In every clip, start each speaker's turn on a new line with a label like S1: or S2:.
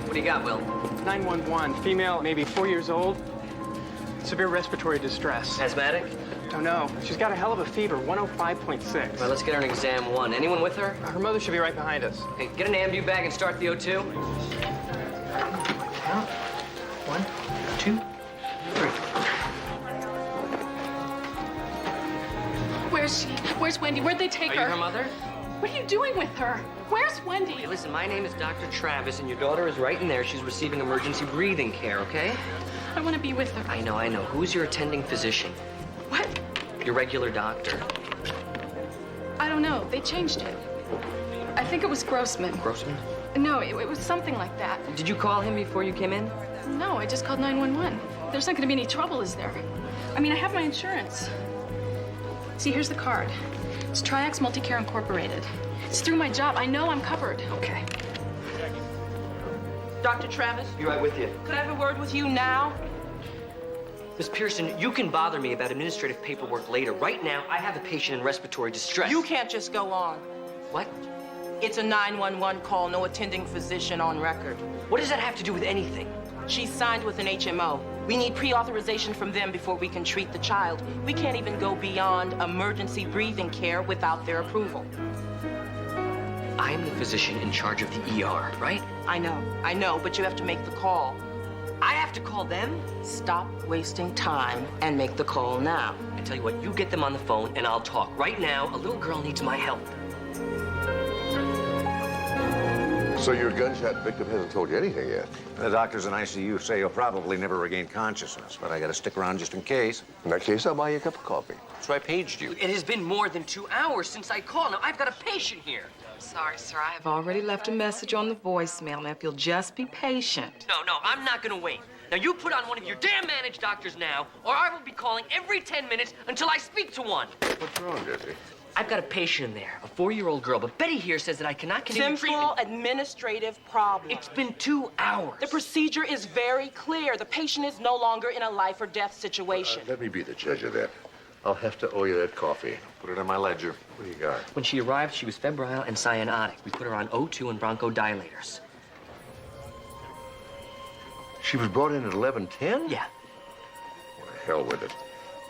S1: What do you got, Will?
S2: 911, female, maybe 4 years old. Severe respiratory distress.
S1: Asthmatic?
S2: Don't know. She's got a hell of a fever, 105.6.
S1: All right, let's get her an exam 1. Anyone with her?
S2: Her mother should be right behind us.
S1: Hey, get an ambu bag and start the O2.
S3: Count. 1, 2, 3.
S4: Where's she? Where's Wendy? Where'd they take
S1: Are you
S4: her?
S1: her mother?
S4: What are you doing with her? Where's Wendy?
S1: Hey, listen, my name is Dr. Travis, and your daughter is right in there. She's receiving emergency breathing care, okay?
S4: I want to be with her.
S1: I know. Who's your attending physician?
S4: What?
S1: Your regular doctor.
S4: I don't know. They changed it. I think it was Grossman.
S1: Grossman?
S4: No, it was something like that.
S1: Did you call him before you came in?
S4: No, I just called 911. There's not going to be any trouble, is there? I mean, I have my insurance. See, here's the card. It's Triax Multicare Incorporated. It's through my job. I know I'm covered.
S1: Okay.
S5: Dr. Travis,
S1: Be right with you.
S5: could I have a word with you now?
S1: Miss Pearson, you can bother me about administrative paperwork later. Right now, I have a patient in respiratory distress.
S5: You can't just go on.
S1: What?
S5: It's a 911 call, no attending physician on record.
S1: What does that have to do with anything?
S5: She's signed with an HMO. We need pre-authorization from them before we can treat the child. We can't even go beyond emergency breathing care without their approval.
S1: I am the physician in charge of the ER, right?
S5: I know, but you have to make the call.
S1: I have to call them?
S5: Stop wasting time and make the call now.
S1: I tell you what, you get them on the phone and I'll talk. Right now, a little girl needs my help.
S6: So your gunshot victim hasn't told you anything yet?
S7: The doctors in ICU say he'll probably never regain consciousness, but I gotta stick around just in case.
S6: In that case, I'll buy you a cup of coffee.
S7: So I paged you.
S1: It has been more than 2 hours since I called. Now, I've got a patient here.
S5: Sorry, sir. I have already left a message on the voicemail. Now, if you'll just be patient.
S1: No, I'm not gonna wait. Now, you put on one of your damn managed doctors now, or I will be calling every 10 minutes until I speak to one.
S6: What's wrong, Jesse?
S1: I've got a patient in there, a 4-year-old girl, but Betty here says that I cannot continue
S5: Simple
S1: treatment.
S5: administrative problem.
S1: It's been 2 hours.
S5: The procedure is very clear. The patient is no longer in a life or death situation.
S6: Let me be the judge of that. I'll have to owe you that coffee.
S7: Put it on my ledger.
S6: What do you got?
S1: When she arrived, she was febrile and cyanotic. We put her on O2 and bronchodilators.
S6: She was brought in at 11:10?
S1: Yeah.
S6: Well, hell with it.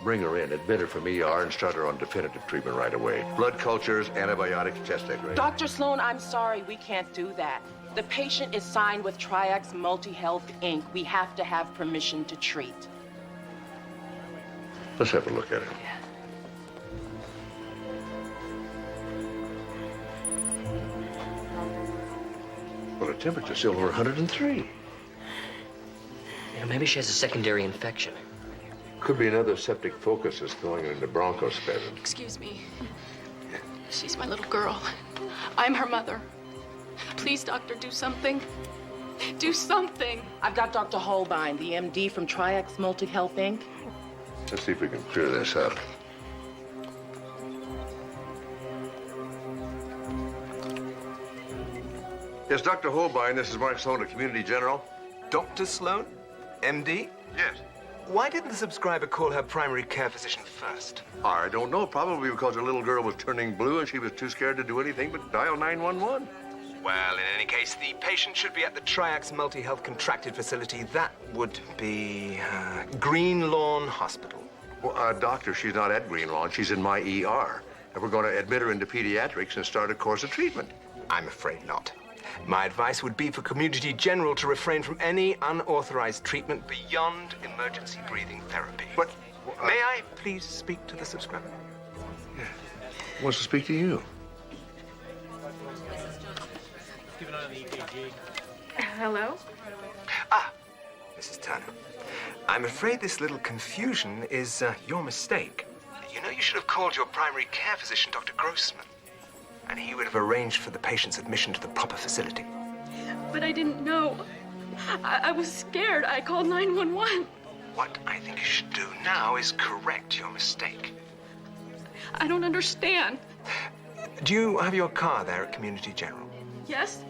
S6: Bring her in, admit her from ER, and start her on definitive treatment right away. Blood cultures, antibiotics, chest x-ray.
S5: Dr. Sloan, I'm sorry, we can't do that. The patient is signed with Triax Multi-Health, Inc. We have to have permission to treat.
S6: Let's have a look at it. Well, the temperature's still over 103.
S1: Maybe she has a secondary infection.
S6: Could be another septic focus that's going into bronchospasm.
S4: Excuse me. She's my little girl. I'm her mother. Please, doctor, do something. Do something.
S5: I've got Dr. Holbein, the MD from Triax Multi-Health, Inc.
S6: Let's see if we can clear this up. Yes, Dr. Holbein, this is Mark Sloan, a Community General.
S8: Dr. Sloan? MD?
S6: Yes.
S8: Why didn't the subscriber call her primary care physician first?
S6: I don't know, probably because her little girl was turning blue and she was too scared to do anything but dial 911.
S8: Well, in any case, the patient should be at the Triax Multi-Health contracted facility. That would be Green Lawn Hospital.
S6: Well, doctor, she's not at Green Lawn. She's in my ER. And we're going to admit her into pediatrics and start a course of treatment.
S8: I'm afraid not. My advice would be for Community General to refrain from any unauthorized treatment beyond emergency breathing therapy.
S6: But...
S8: May I please speak to the subscriber?
S6: Yeah. Wants to speak to you.
S4: Hello?
S8: Ah, Mrs. Turner. I'm afraid this little confusion is your mistake. You know, you should have called your primary care physician, Dr. Grossman, and he would have arranged for the patient's admission to the proper facility.
S4: But I didn't know. I was scared. I called 911.
S8: What I think you should do now is correct your mistake.
S4: I don't understand.
S8: Do you have your car there at Community General?
S4: Yes?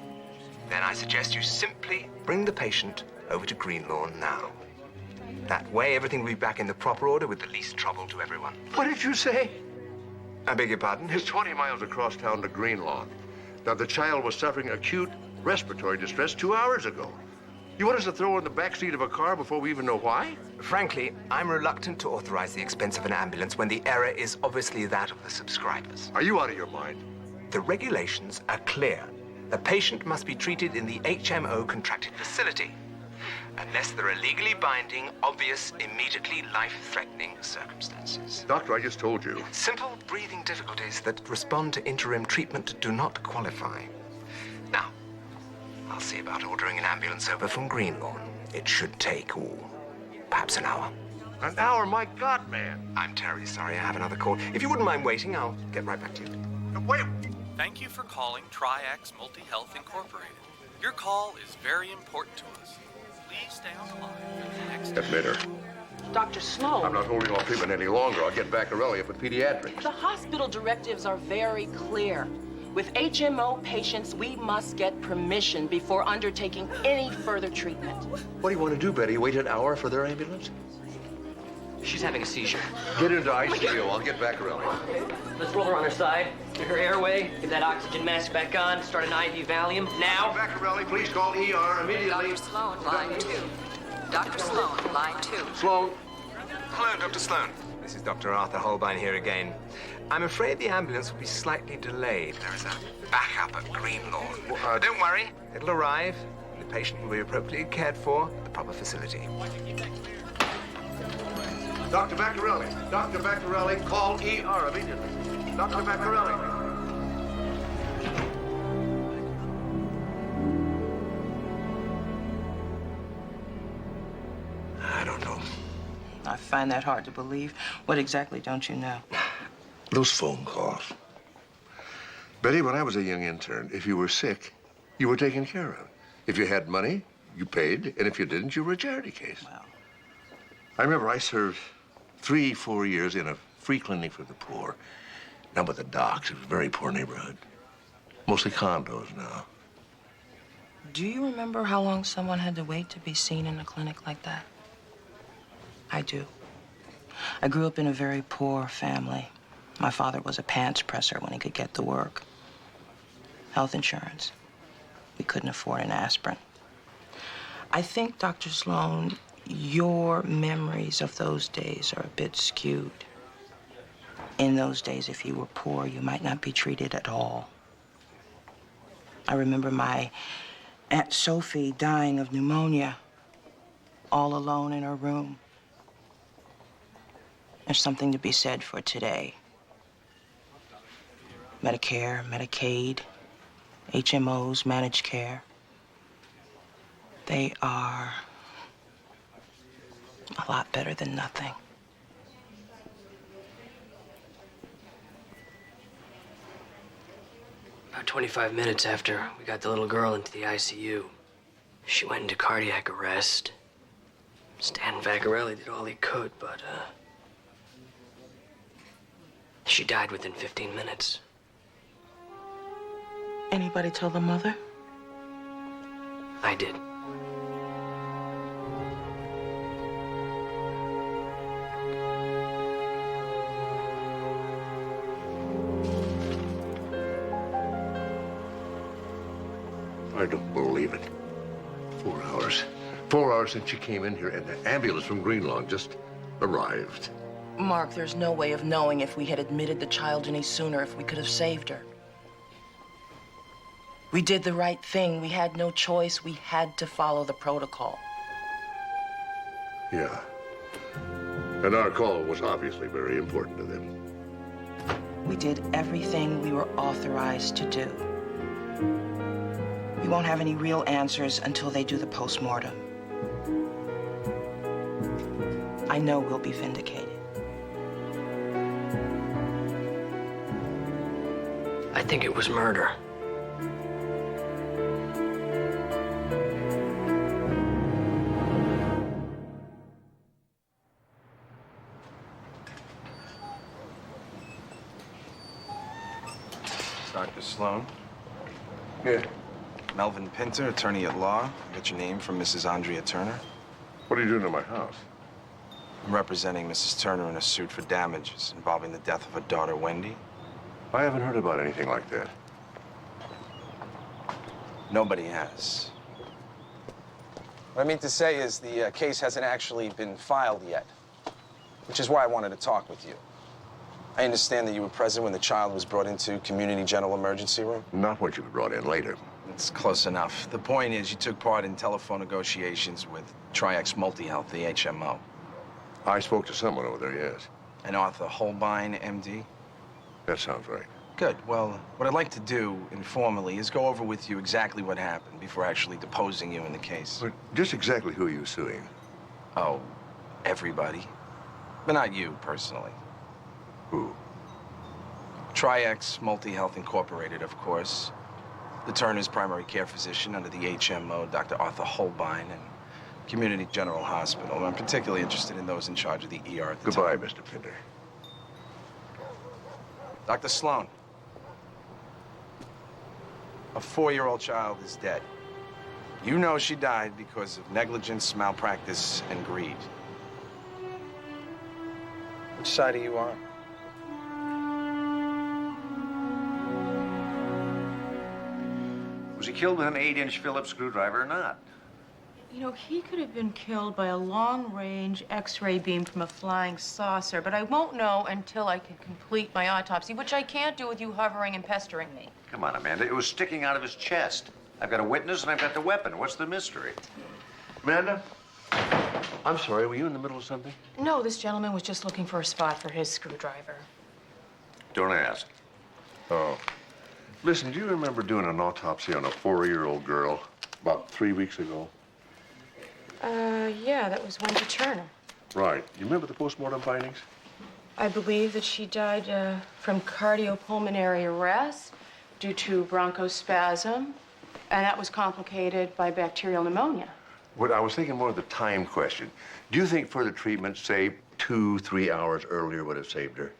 S8: Then I suggest you simply bring the patient over to Green Lawn now. That way, everything will be back in the proper order with the least trouble to everyone.
S6: What did you say?
S8: I beg your pardon?
S6: It's 20 miles across town to Green Lawn. Now, the child was suffering acute respiratory distress 2 hours ago. You want us to throw her in the backseat of a car before we even know why?
S8: Frankly, I'm reluctant to authorize the expense of an ambulance when the error is obviously that of the subscribers.
S6: Are you out of your mind?
S8: The regulations are clear. The patient must be treated in the HMO contracted facility, unless there are legally binding, obvious, immediately life-threatening circumstances.
S6: Doctor, I just told you.
S8: Simple breathing difficulties that respond to interim treatment do not qualify. Now, I'll see about ordering an ambulance over from Greenlawn. It should take, perhaps an hour.
S6: An hour? My God, man.
S8: I'm terribly sorry. I have another call. If you wouldn't mind waiting, I'll get right back to you.
S6: Wait.
S9: Thank you for calling Triax Multi-Health Incorporated. Your call is very important to us. Please stay on the line for the next...
S6: Admit her.
S5: Dr. Sloan.
S6: I'm not holding off treatment any longer. I'll get Vaccarelli up at pediatrics.
S5: The hospital directives are very clear. With HMO patients, we must get permission before undertaking any further treatment.
S6: What do you want to do, Betty? Wait an hour for their ambulance?
S1: She's having a seizure.
S6: Get into ICU. I'll get Vaccarelli.
S1: Let's roll her on her side. Clear her airway. Get that oxygen mask back on. Start an IV Valium now.
S6: Vaccarelli, please call ER immediately.
S10: Dr. Sloan, line 2. Dr. Sloan, line 2.
S6: Sloan.
S8: Hello, Dr. Sloan. This is Dr. Arthur Holbein here again. I'm afraid the ambulance will be slightly delayed. There is a backup at Greenlawn. Don't worry, it'll arrive, and the patient will be appropriately cared for at the proper facility.
S6: Dr. Vaccarelli. Dr. Vaccarelli, call ER immediately. Dr. Vaccarelli.
S8: I don't know.
S5: I find that hard to believe. What exactly don't you know?
S6: Those phone calls. Betty, when I was a young intern, if you were sick, you were taken care of. If you had money, you paid, and if you didn't, you were a charity case.
S5: Well,
S6: I remember I served 3-4 years in a free clinic for the poor. Down by the docks. It was a very poor neighborhood. Mostly condos now.
S5: do you remember how long someone had to wait to be seen in a clinic like that? I do. I grew up in a very poor family. My father was a pants presser when he could get the work. Health insurance. We couldn't afford an aspirin. I think, Dr. Sloan, your memories of those days are a bit skewed. In those days, if you were poor, you might not be treated at all. I remember my Aunt Sophie dying of pneumonia, all alone in her room. There's something to be said for today. Medicare, Medicaid, HMOs, managed care. They are a lot better than nothing.
S1: About 25 minutes after we got the little girl into the ICU, she went into cardiac arrest. Stan Vaccarelli did all he could, but, she died within 15 minutes.
S5: Anybody tell the mother?
S1: I did.
S6: I don't believe it. 4 hours. 4 hours since she came in here, and the ambulance from Greenlawn just arrived.
S5: Mark, there's no way of knowing if we had admitted the child any sooner, if we could have saved her. We did the right thing. We had no choice. We had to follow the protocol.
S6: Yeah. And our call was obviously very important to them.
S5: We did everything we were authorized to do. We won't have any real answers until they do the postmortem. I know we'll be vindicated.
S1: I think it was murder.
S11: Dr. Sloan.
S6: Yeah.
S11: Melvin Pinter, attorney at law. I got your name from Mrs. Andrea Turner.
S6: What are you doing at my house?
S11: I'm representing Mrs. Turner in a suit for damages involving the death of her daughter, Wendy.
S6: I haven't heard about anything like that.
S11: Nobody has. What I mean to say is the case hasn't actually been filed yet, which is why I wanted to talk with you. I understand that you were present when the child was brought into community general emergency room.
S6: Not when you were brought in later.
S11: It's close enough. The point is you took part in telephone negotiations with Tri-X Multi-Health, the HMO.
S6: I spoke to someone over there, yes.
S11: And Arthur Holbein, MD?
S6: That sounds right.
S11: Good. Well, what I'd like to do informally is go over with you exactly what happened before actually deposing you in the case.
S6: But just exactly who are you suing?
S11: Oh, everybody. But not you, personally.
S6: Who?
S11: Tri-X Multi-Health Incorporated, of course. The Turner's primary care physician under the HMO, Dr. Arthur Holbein, and Community General Hospital. I'm particularly interested in those in charge of the ER at the
S6: Goodbye,
S11: time.
S6: Mr. Pinder.
S11: Dr. Sloan. A 4-year-old child is dead. You know she died because of negligence, malpractice, and greed. Which side are you on?
S7: Was he killed with an 8-inch Phillips screwdriver or not?
S5: You know, he could have been killed by a long-range X-ray beam from a flying saucer, but I won't know until I can complete my autopsy, which I can't do with you hovering and pestering me.
S7: Come on, Amanda. It was sticking out of his chest. I've got a witness and I've got the weapon. What's the mystery?
S6: Amanda? I'm sorry, were you in the middle of something?
S5: No, this gentleman was just looking for a spot for his screwdriver.
S7: Don't ask.
S6: Oh. Listen, do you remember doing an autopsy on a 4-year-old girl about 3 weeks ago?
S5: Yeah, that was Wendy Turner.
S6: Right. You remember the postmortem findings?
S5: I believe that she died from cardiopulmonary arrest due to bronchospasm, and that was complicated by bacterial pneumonia.
S6: What I was thinking more of the time question. Do you think further treatment, say 2-3 hours earlier, would have saved her?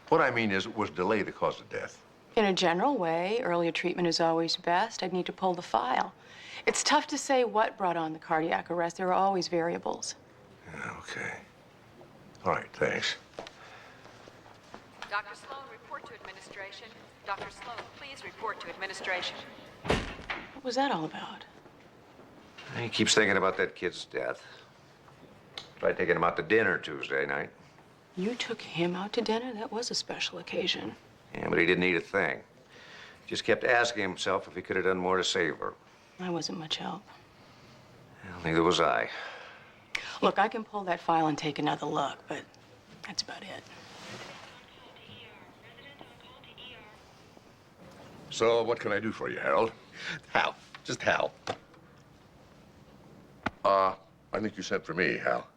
S6: What I mean is, was delay the cause of death?
S5: In a general way, earlier treatment is always best. I'd need to pull the file. It's tough to say what brought on the cardiac arrest. There are always variables.
S6: Yeah, okay. All right, thanks.
S10: Dr. Sloan, report to administration. Dr. Sloan, please report to administration.
S5: What was that all about?
S7: He keeps thinking about that kid's death. Tried taking him out to dinner Tuesday night.
S5: You took him out to dinner? That was a special occasion.
S7: Yeah, but he didn't eat a thing. Just kept asking himself if he could have done more to save her.
S5: I wasn't much help.
S7: Well, neither was I.
S5: Look, I can pull that file and take another look, but that's about it.
S6: So, what can I do for you, Harold?
S12: Hal. Just Hal.
S6: I think you sent for me, Hal.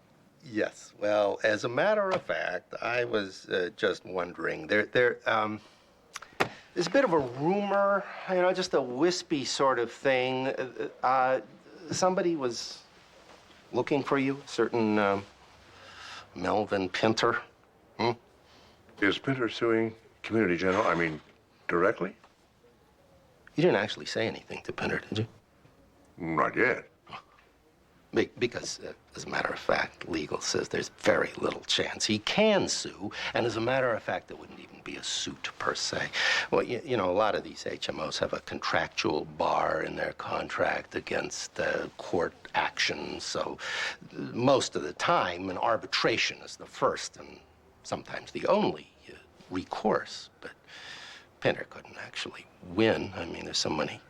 S12: Yes. Well, as a matter of fact, I was just wondering. There's a bit of a rumor, you know, just a wispy sort of thing. Somebody was looking for you, certain Melvin Pinter.
S6: Is Pinter suing Community General? I mean, directly?
S12: You didn't actually say anything to Pinter, did you?
S6: Not yet.
S12: Because, as a matter of fact, legal says there's very little chance he can sue, and as a matter of fact, it wouldn't even be a suit per se. Well, you know, a lot of these HMOs have a contractual bar in their contract against court action, so most of the time, an arbitration is the first and sometimes the only recourse. But Pinter couldn't actually win. I mean, there's so many,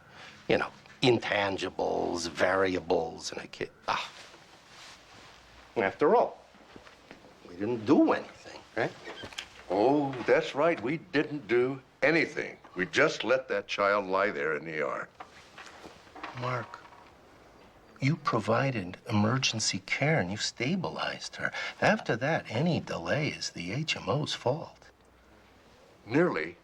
S12: you know, intangibles, variables, and a kid. After all, we didn't do anything, right?
S6: Oh, that's right. We didn't do anything. We just let that child lie there in the ER.
S12: Mark, you provided emergency care and you stabilized her. After that, any delay is the HMO's fault.
S6: Nearly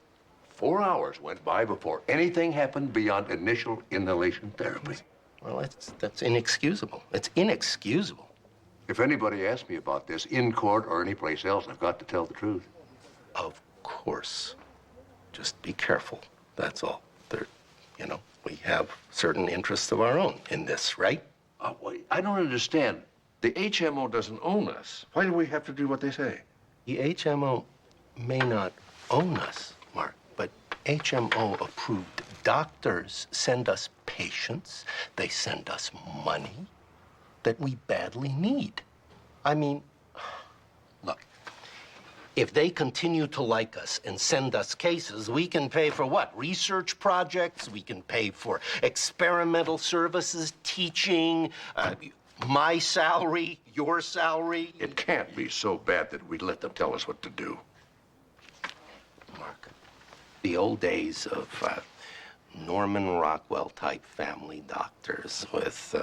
S6: 4 hours went by before anything happened beyond initial inhalation therapy.
S12: Well, that's inexcusable. It's inexcusable.
S6: If anybody asks me about this in court or anyplace else, I've got to tell the truth.
S12: Of course. Just be careful. That's all. You know, we have certain interests of our own in this, right?
S6: I don't understand. The HMO doesn't own us. Why do we have to do what they say?
S12: The HMO may not own us, Mark, but HMO-approved doctors send us patients. They send us money. that we badly need. I mean, look, if they continue to like us and send us cases, we can pay for what? Research projects, we can pay for experimental services, teaching, my salary, your salary.
S6: It can't be so bad that we let them tell us what to do.
S12: Mark, the old days of Norman Rockwell-type family doctors with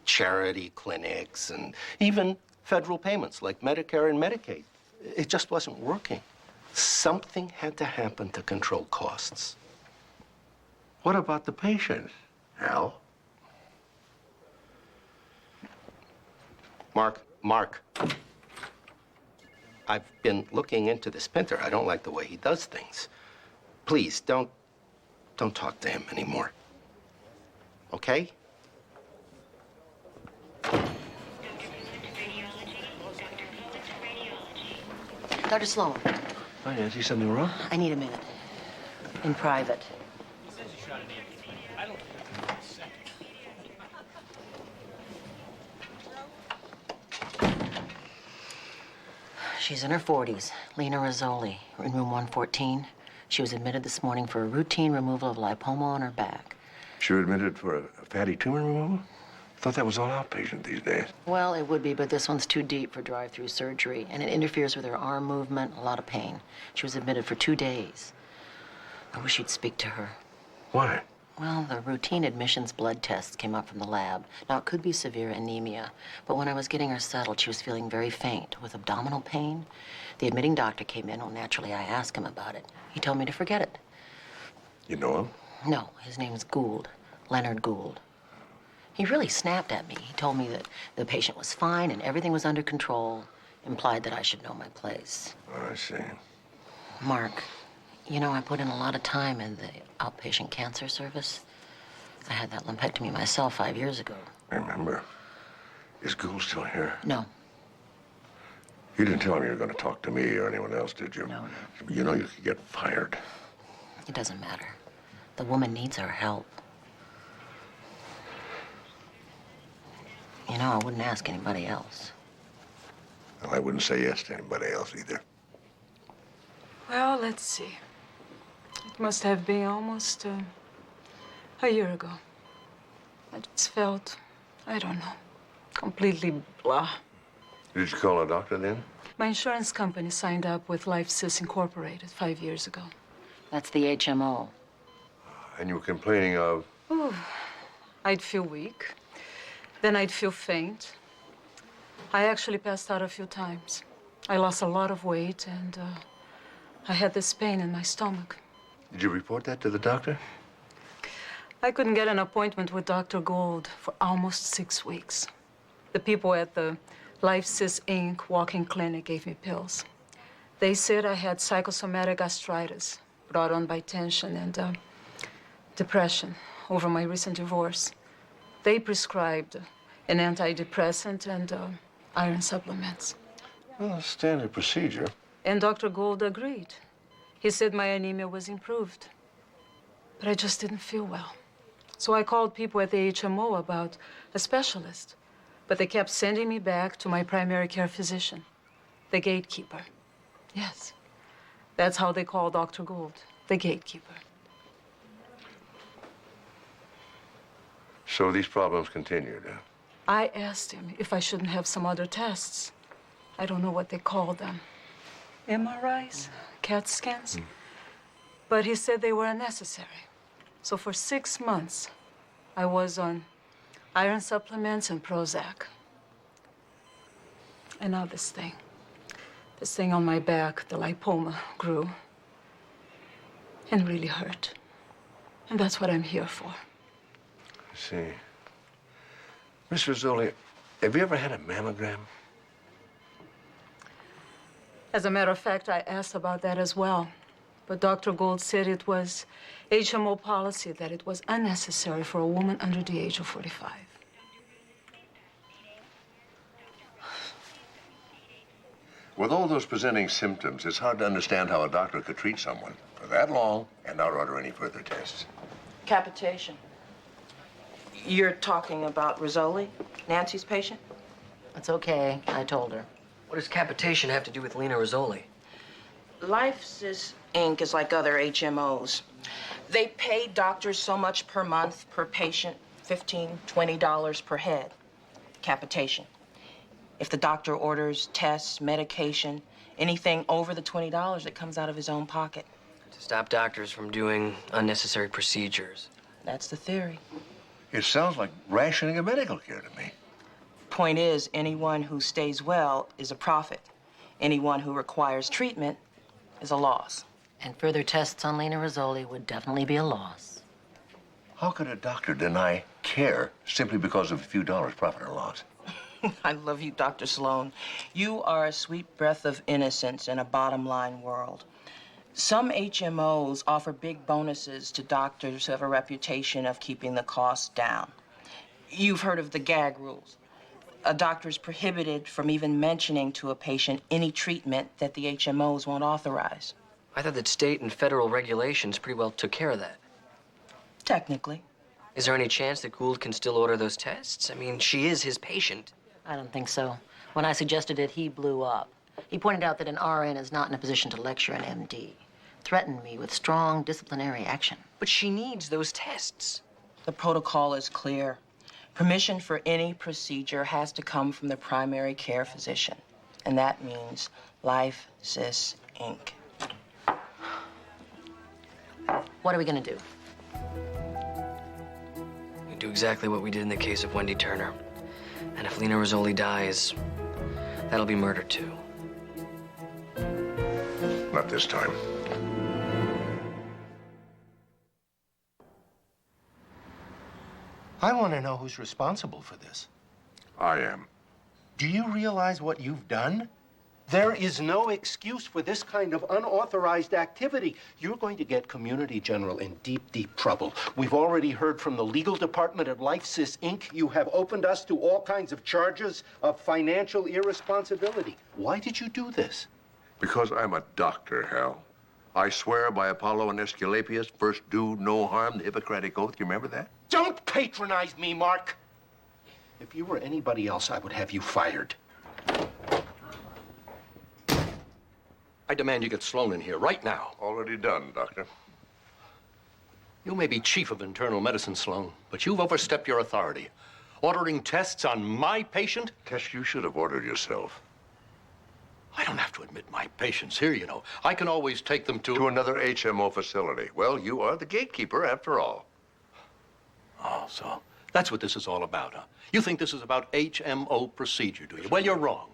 S12: charity clinics and even federal payments like Medicare and Medicaid, it just wasn't working. Something had to happen to control costs.
S6: What about the patients, Hal?
S12: Mark, I've been looking into this Pinter. I don't like the way he does things. Please, don't talk to him anymore. Okay?
S13: Dr. Sloan,
S6: Hi, Nancy. Something wrong?
S13: I need a minute. In private. She's in her 40s, Lena Rizzoli, in room 114. She was admitted this morning for a routine removal of lipoma on her back.
S6: She was admitted for a fatty tumor removal? I thought that was all outpatient these days.
S13: Well, it would be, but this one's too deep for drive-through surgery, and it interferes with her arm movement, a lot of pain. She was admitted for 2 days. I wish you'd speak to her.
S6: Why?
S13: Well, the routine admissions blood tests came up from the lab. Now, it could be severe anemia, but when I was getting her settled, she was feeling very faint with abdominal pain. The admitting doctor came in. Well, naturally, I asked him about it. He told me to forget it.
S6: You know him?
S13: No, his name's Gould, Leonard Gould. He really snapped at me. He told me that the patient was fine and everything was under control, implied that I should know my place.
S6: Oh, I see.
S13: Mark, you know, I put in a lot of time in the outpatient cancer service. I had that lumpectomy myself 5 years ago.
S6: I remember. Is Gould still here?
S13: No.
S6: You didn't tell him you were going to talk to me or anyone else, did you?
S13: No.
S6: You know you could get fired.
S13: It doesn't matter. The woman needs our help. You know, I wouldn't ask anybody else.
S6: Well, I wouldn't say yes to anybody else either.
S14: Well, let's see. It must have been almost a year ago. I just felt, I don't know, completely blah.
S6: Did you call a doctor then?
S14: My insurance company signed up with LifeSys Incorporated 5 years ago.
S13: That's the HMO.
S6: And you were complaining of?
S14: Ooh, I'd feel weak. Then I'd feel faint. I actually passed out a few times. I lost a lot of weight, and I had this pain in my stomach.
S6: Did you report that to the doctor?
S14: I couldn't get an appointment with Dr. Gould for almost 6 weeks. The people at the LifeSys Inc. walk-in clinic gave me pills. They said I had psychosomatic gastritis brought on by tension and depression over my recent divorce. They prescribed an antidepressant and iron supplements.
S6: Well, standard procedure.
S14: And Dr. Gould agreed. He said my anemia was improved. But I just didn't feel well. So I called people at the HMO about a specialist. But they kept sending me back to my primary care physician, the gatekeeper. Yes, that's how they call Dr. Gould, the gatekeeper.
S6: So these problems continued, huh?
S14: I asked him if I shouldn't have some other tests. I don't know what they call them. MRIs? CAT scans? But he said they were unnecessary. So for 6 months, I was on iron supplements and Prozac. And now this thing on my back, the lipoma, grew and really hurt. And that's what I'm here for.
S6: I see. Miss Rizzoli, have you ever had a mammogram?
S14: As a matter of fact, I asked about that as well. But Dr. Gould said it was HMO policy that it was unnecessary for a woman under the age of 45.
S6: With all those presenting symptoms, it's hard to understand how a doctor could treat someone for that long and not order any further tests.
S5: Capitation. You're talking about Rizzoli, Nancy's patient?
S13: It's okay. I told her.
S1: What does capitation have to do with Lena Rizzoli?
S5: LifeSys Inc. is like other HMOs. They pay doctors so much per month per patient, $15, $20 per head. Capitation. If the doctor orders tests, medication, anything over the $20, it comes out of his own pocket.
S1: To stop doctors from doing unnecessary procedures.
S5: That's the theory.
S6: It sounds like rationing of medical care to me.
S5: Point is, anyone who stays well is a profit. Anyone who requires treatment is a loss.
S13: And further tests on Lena Rizzoli would definitely be a loss.
S6: How could a doctor deny care simply because of a few dollars profit or loss?
S5: I love you, Dr. Sloan. You are a sweet breath of innocence in a bottom-line world. Some HMOs offer big bonuses to doctors who have a reputation of keeping the costs down. You've heard of the gag rules. A doctor is prohibited from even mentioning to a patient any treatment that the HMOs won't authorize.
S1: I thought that state and federal regulations pretty well took care of that.
S5: Technically.
S1: Is there any chance that Gould can still order those tests? I mean, she is his patient.
S13: I don't think so. When I suggested it, he blew up. He pointed out that an RN is not in a position to lecture an MD. Threatened me with strong disciplinary action.
S1: But she needs those tests.
S5: The protocol is clear. Permission for any procedure has to come from the primary care physician. And that means LifeSys Inc.
S13: What are we gonna do?
S1: We do exactly what we did in the case of Wendy Turner. And if Lena Rizzoli dies, that'll be murder too.
S6: Not this time.
S12: I want to know who's responsible for this.
S6: I am.
S12: Do you realize what you've done? There is no excuse for this kind of unauthorized activity. You're going to get Community General in deep, deep trouble. We've already heard from the legal department at LifeSys Inc. You have opened us to all kinds of charges of financial irresponsibility. Why did you do this?
S6: Because I'm a doctor, Hal. I swear by Apollo and Aesculapius, first do no harm, the Hippocratic Oath. You remember that?
S12: Don't patronize me, Mark. If you were anybody else, I would have you fired.
S15: I demand you get Sloan in here right now.
S6: Already done, Doctor.
S15: You may be chief of internal medicine, Sloan, but you've overstepped your authority. Ordering tests on my patient?
S6: Tests you should have ordered yourself.
S15: I don't have to admit my patients here, you know. I can always take them to
S6: another HMO facility. Well, you are the gatekeeper, after all.
S15: Oh, so that's what this is all about, huh? You think this is about HMO procedure, do you? Well, you're wrong.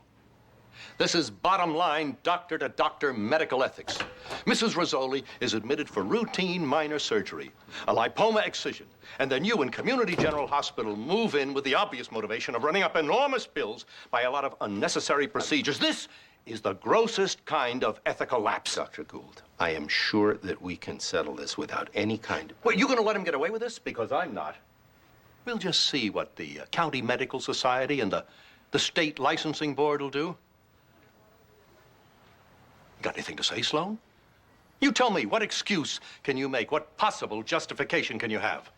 S15: This is bottom line doctor-to-doctor medical ethics. Mrs. Rizzoli is admitted for routine minor surgery, a lipoma excision, and then you in Community General Hospital move in with the obvious motivation of running up enormous bills by a lot of unnecessary procedures. This is the grossest kind of ethical lapse.
S12: Dr. Gould, I am sure that we can settle this without any kind of...
S15: Well, you gonna let him get away with this? Because I'm not. We'll just see what the County Medical Society and the State Licensing Board will do. Got anything to say, Sloan? You tell me, what excuse can you make? What possible justification can you have?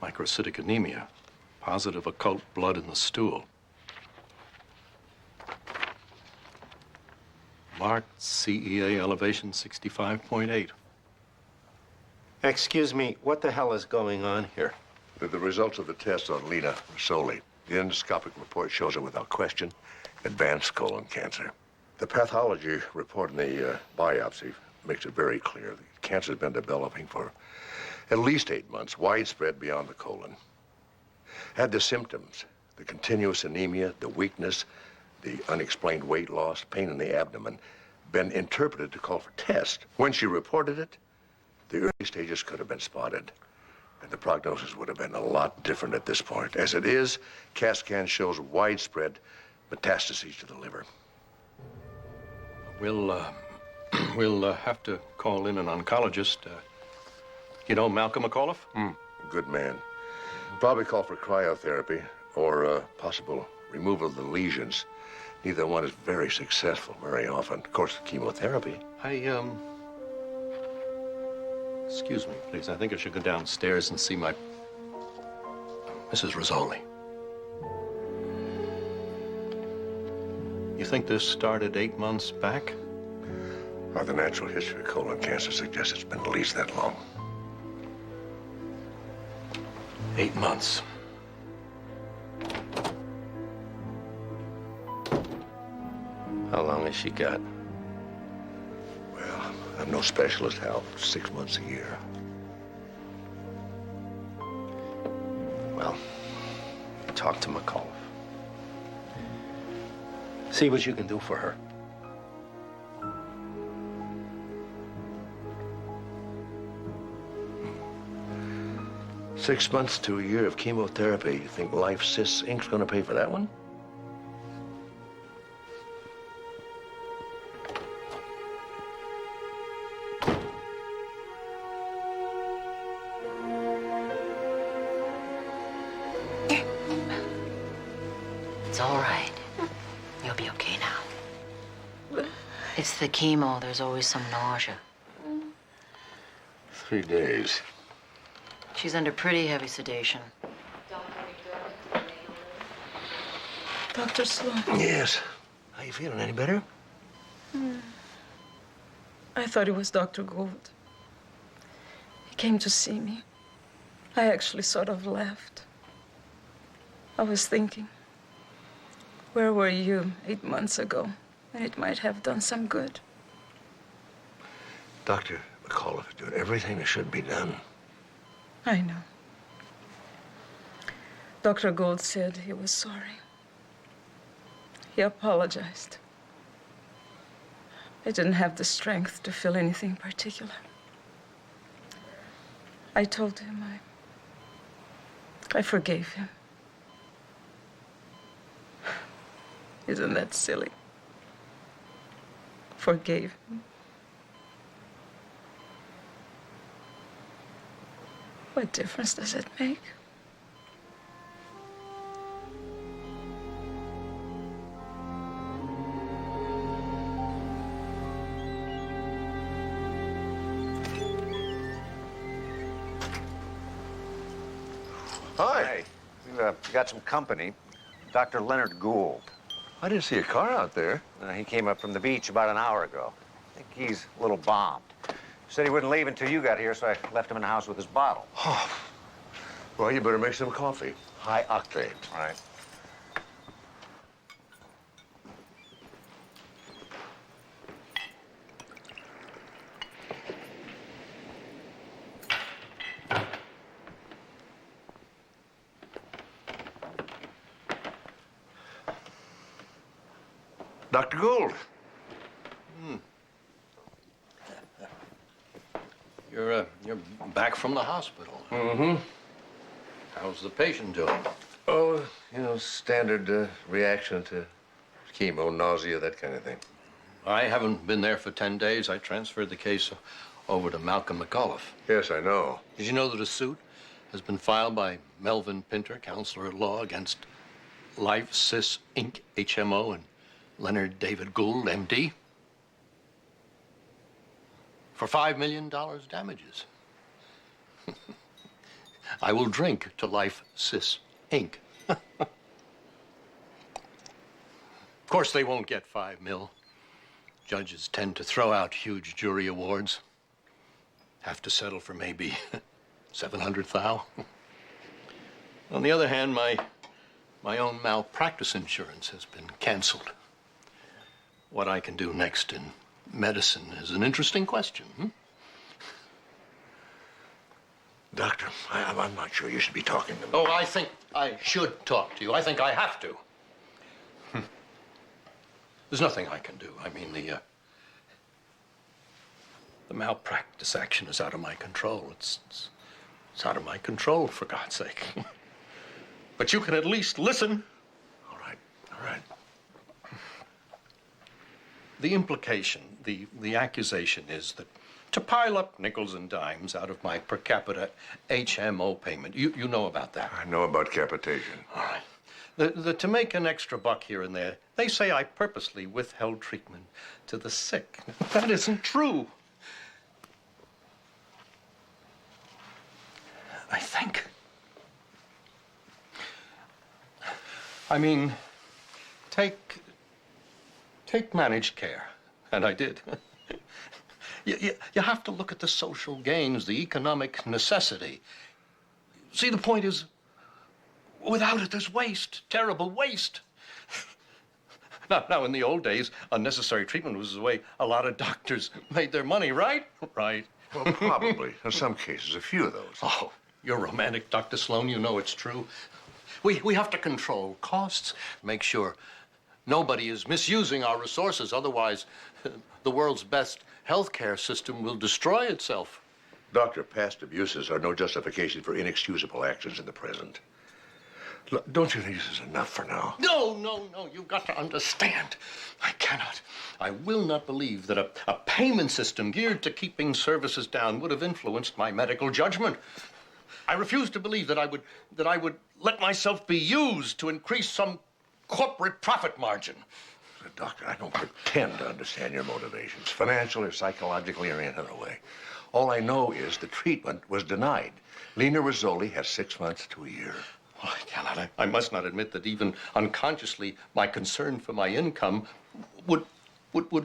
S15: Microcytic anemia. Positive occult blood in the stool. Marked CEA elevation 65.8.
S12: Excuse me, what the hell is going on here?
S6: The results of the test on Lena Rizzoli. The endoscopic report shows her without question advanced colon cancer. The pathology report in the biopsy makes it very clear the cancer has been developing for at least 8 months, widespread beyond the colon. Had the symptoms, the continuous anemia, the weakness, the unexplained weight loss, pain in the abdomen, been interpreted to call for test. When she reported it, the early stages could have been spotted, and the prognosis would have been a lot different at this point. As it is, CAT scan shows widespread metastases to the liver.
S15: We'll have to call in an oncologist. You know Malcolm McAuliffe?
S6: Good man. Probably call for cryotherapy or possible removal of the lesions. Neither one is very successful very often. Of course, chemotherapy.
S15: Excuse me, please. I think I should go downstairs and see my Mrs. Rizzoli. You think this started 8 months back?
S6: Well, the natural history of colon cancer suggests it's been at least that long.
S15: 8 months.
S12: How long has she got?
S6: Well, I'm no specialist, Hal. 6 months a year.
S12: Well, talk to McAuliffe. See what you can do for her.
S6: Six months to a year of chemotherapy. You think Life Cis Inc.'s gonna pay for that one?
S13: It's all right. You'll be okay now. It's the chemo. There's always some nausea.
S6: 3 days.
S13: She's under pretty heavy sedation.
S14: Dr. Sloan.
S6: Yes. How you feeling? Any better?
S14: I thought it was Dr. Gould. He came to see me. I actually sort of laughed. I was thinking, where were you 8 months ago? And it might have done some good.
S6: Dr. McAuliffe is doing everything that should be done.
S14: I know. Dr. Gould said he was sorry. He apologized. I didn't have the strength to feel anything particular. I told him I forgave him. Isn't that silly? Forgave him. What difference does it make?
S7: Hi. Hey, we got some company. Dr. Leonard Gould.
S6: I didn't see a car out there.
S7: He came up from the beach about an hour ago. I think he's a little bombed. Said he wouldn't leave until you got here, so I left him in the house with his bottle.
S6: Oh. Well, you better make some coffee. High octane.
S7: All right.
S6: Dr. Gould.
S15: You're back from the hospital.
S6: Mm-hmm.
S15: How's the patient doing?
S6: Oh, standard reaction to chemo, nausea, that kind of thing.
S15: I haven't been there for 10 days. I transferred the case over to Malcolm McAuliffe.
S6: Yes, I know.
S15: Did you know that a suit has been filed by Melvin Pinter, counselor at law, against Life Cis Inc., HMO, and Leonard David Gould, MD, for $5 million damages? I will drink to Life Cis Inc. Of course, they won't get $5 million. Judges tend to throw out huge jury awards. Have to settle for maybe $700,000. On the other hand, my own malpractice insurance has been canceled. What I can do next in medicine is an interesting question.
S6: Doctor, I'm not sure you should be talking to me.
S15: Oh, I think I should talk to you. I think I have to. There's nothing I can do. I mean, the malpractice action is out of my control. It's out of my control, for God's sake. But you can at least listen.
S6: All right.
S15: The implication, the accusation is that to pile up nickels and dimes out of my per capita HMO payment. You know about that.
S6: I know about capitation.
S15: All right. To make an extra buck here and there, they say I purposely withheld treatment to the sick. That isn't true. I mean, take managed care, and I did. You have to look at the social gains, the economic necessity. See, the point is, without it, there's waste, terrible waste. Now, in the old days, unnecessary treatment was the way a lot of doctors made their money, right? Right.
S6: Well, probably. In some cases, a few of those.
S15: Oh, you're romantic, Dr. Sloan. You know it's true. We have to control costs, make sure nobody is misusing our resources. Otherwise, the world's best healthcare system will destroy itself.
S6: Doctor, past abuses are no justification for inexcusable actions in the present. Look, don't you think this is enough for now?
S15: No. You've got to understand. I will not believe that a payment system geared to keeping services down would have influenced my medical judgment. I refuse to believe that I would let myself be used to increase some corporate profit margin.
S6: Doctor, I don't pretend to understand your motivations, financially or psychologically or any other way. All I know is the treatment was denied. Lena Rizzoli has 6 months to a year.
S15: Oh, I cannot. I must not admit that even unconsciously my concern for my income would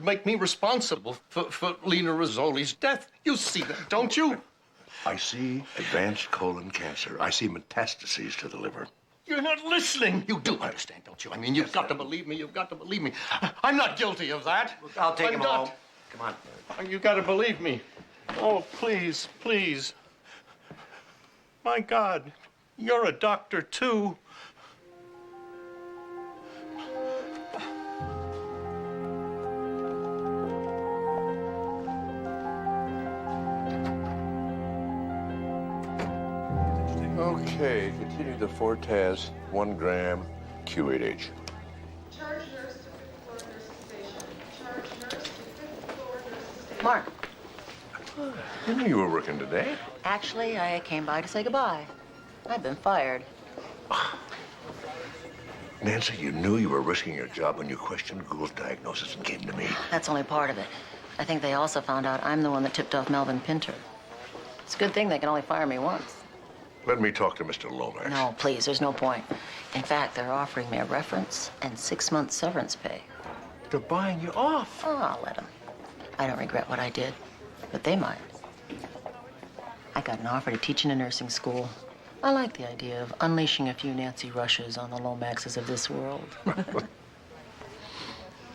S15: make me responsible for Lena Rizzoli's death. You see that, don't you?
S6: I see advanced colon cancer. I see metastases to the liver.
S15: You're not listening. You do understand, don't you? I mean, you've got to believe me. You've got to believe me. I'm not guilty of that.
S7: Look, I'll take him home. Come on.
S15: You got to believe me. Oh, please, please. My God, you're a doctor, too.
S6: Okay, continue the Fortaz 1 gram Q8H.
S16: Charge nurse to 5th floor nurses station. Charge nurse to 5th floor nurses station.
S13: Mark,
S6: I knew you were working today.
S13: actually, I came by to say goodbye. I've been fired.
S6: Nancy, you knew you were risking your job when you questioned Gould's diagnosis and came to me.
S13: That's only part of it. I think they also found out I'm the one that tipped off Melvin Pinter. It's a good thing they can only fire me once.
S6: Let me talk to Mr. Lomax.
S13: No, please, there's no point. In fact, they're offering me a reference and 6 months severance pay.
S6: They're buying you off.
S13: Oh, I'll let them. I don't regret what I did, but they might. I got an offer to teach in a nursing school. I like the idea of unleashing a few Nancy Rushes on the Lomaxes of this world.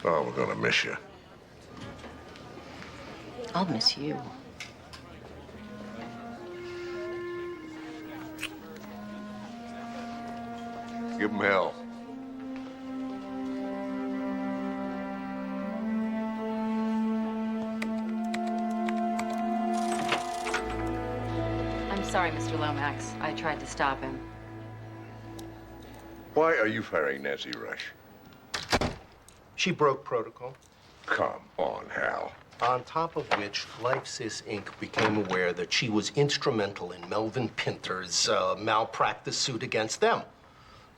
S6: Oh, we're gonna miss you.
S13: I'll miss you.
S6: Give him hell.
S10: I'm sorry, Mr. Lomax. I tried to stop him.
S6: Why are you firing Nancy Rush?
S12: She broke protocol.
S6: Come on, Hal.
S12: On top of which, LifeSys Inc. became aware that she was instrumental in Melvin Pinter's malpractice suit against them.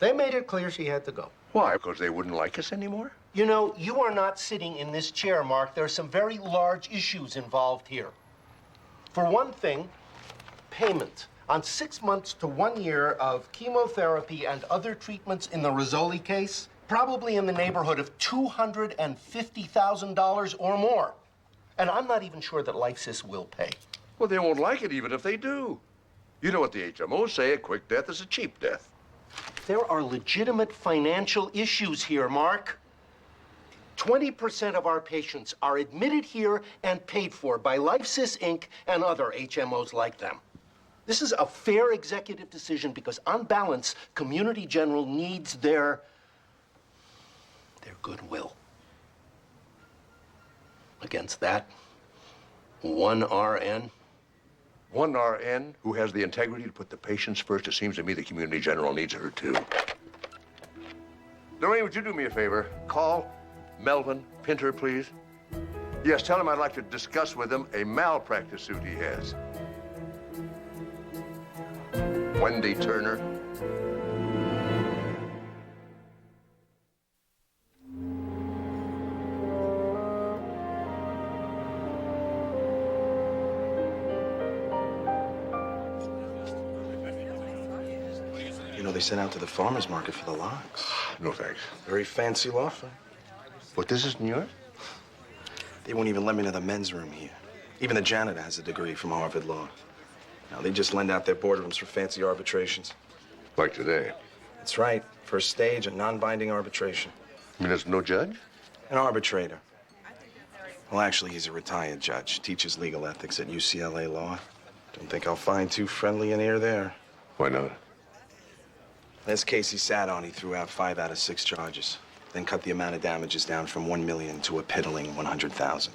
S12: They made it clear she had to go.
S6: Why? Because they wouldn't like us anymore?
S12: You know, you are not sitting in this chair, Mark. There are some very large issues involved here. For one thing, payment on 6 months to 1 year of chemotherapy and other treatments in the Rizzoli case, probably in the neighborhood of $250,000 or more. And I'm not even sure that LifeSys will pay.
S6: Well, they won't like it even if they do. You know what the HMOs say, a quick death is a cheap death.
S12: There are legitimate financial issues here, Mark. 20% of our patients are admitted here and paid for by LifeSys Inc. and other HMOs like them. This is a fair executive decision because, on balance, Community General needs their goodwill. Against that, one RN.
S6: One RN who has the integrity to put the patients first. It seems to me the Community General needs her, too. Doreen, would you do me a favor? Call Melvin Pinter, please. Yes, tell him I'd like to discuss with him a malpractice suit he has. Wendy Turner.
S11: You know, they sent out to the farmer's market for the locks.
S6: No thanks.
S11: Very fancy law firm.
S6: But this isn't yours?
S11: They won't even let me into the men's room here. Even the janitor has a degree from Harvard Law. Now, they just lend out their boardrooms for fancy arbitrations.
S6: Like today?
S11: That's right. First stage, a non-binding arbitration.
S6: You mean there's no judge?
S11: An arbitrator. Well, actually, he's a retired judge. Teaches legal ethics at UCLA Law. Don't think I'll find too friendly an ear there.
S6: Why not?
S11: Last case he sat on, he threw out 5 out of 6 charges. Then cut the amount of damages down from $1 million to a piddling $100,000.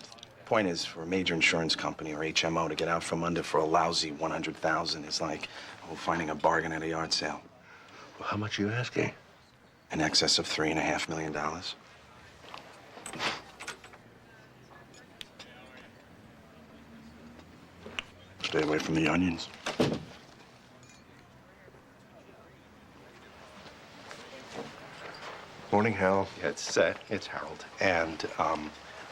S11: Point is, for a major insurance company or HMO to get out from under for a lousy $100,000 is like, finding a bargain at a yard sale.
S6: Well, how much are you asking?
S11: In excess of $3.5 million. Stay away from the onions.
S6: Morning, Hal.
S12: It's Harold. And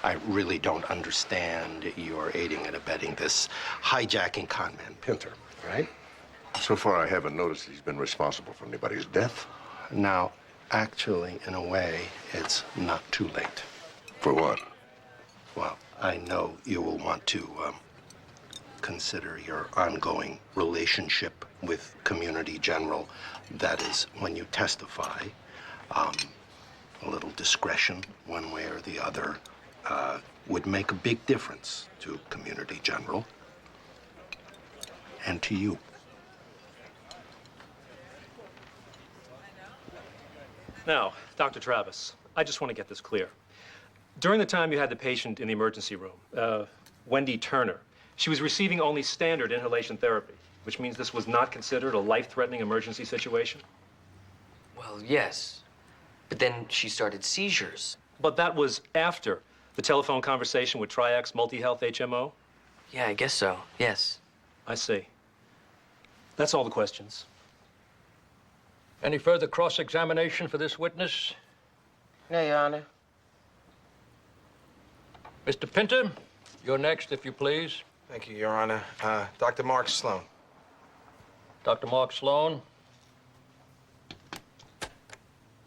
S12: I really don't understand your aiding and abetting this hijacking conman, Pinter, right?
S6: So far, I haven't noticed he's been responsible for anybody's death.
S12: Now, actually, in a way, it's not too late.
S6: For what?
S12: Well, I know you will want to consider your ongoing relationship with Community General. That is, when you testify, a little discretion, one way or the other, would make a big difference to Community General and to you.
S17: Now, Dr. Travis, I just want to get this clear. During the time you had the patient in the emergency room, Wendy Turner, she was receiving only standard inhalation therapy, which means this was not considered a life-threatening emergency situation?
S1: Well, yes. But then she started seizures.
S17: But that was after the telephone conversation with Triax Multi-Health HMO?
S1: Yeah, I guess so, yes.
S17: I see. That's all the questions.
S18: Any further cross-examination for this witness?
S13: No, Your Honor.
S18: Mr. Pinter, you're next, if you please.
S11: Thank you, Your Honor. Dr. Mark Sloan.
S18: Dr. Mark Sloan.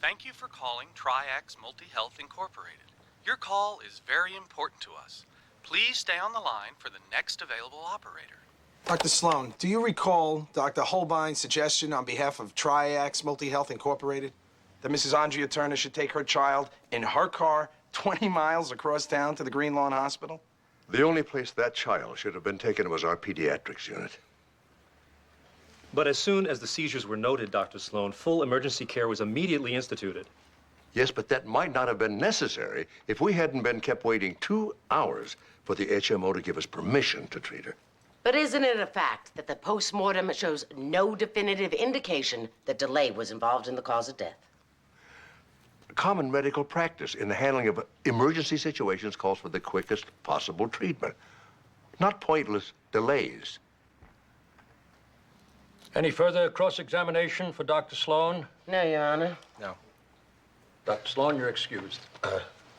S9: Thank you for calling Triax Multi-Health Incorporated. Your call is very important to us. Please stay on the line for the next available operator.
S11: Dr. Sloan, do you recall Dr. Holbein's suggestion on behalf of Triax Multi-Health Incorporated that Mrs. Andrea Turner should take her child in her car 20 miles across town to the Green Lawn Hospital?
S6: The only place that child should have been taken was our pediatrics unit.
S17: But as soon as the seizures were noted, Dr. Sloan, full emergency care was immediately instituted.
S6: Yes, but that might not have been necessary if we hadn't been kept waiting 2 hours for the HMO to give us permission to treat her.
S19: But isn't it a fact that the post-mortem shows no definitive indication that delay was involved in the cause of death?
S6: Common medical practice in the handling of emergency situations calls for the quickest possible treatment, not pointless delays.
S18: Any further cross-examination for Dr. Sloan?
S19: No, Your Honor.
S18: No. Dr. Sloan, you're excused.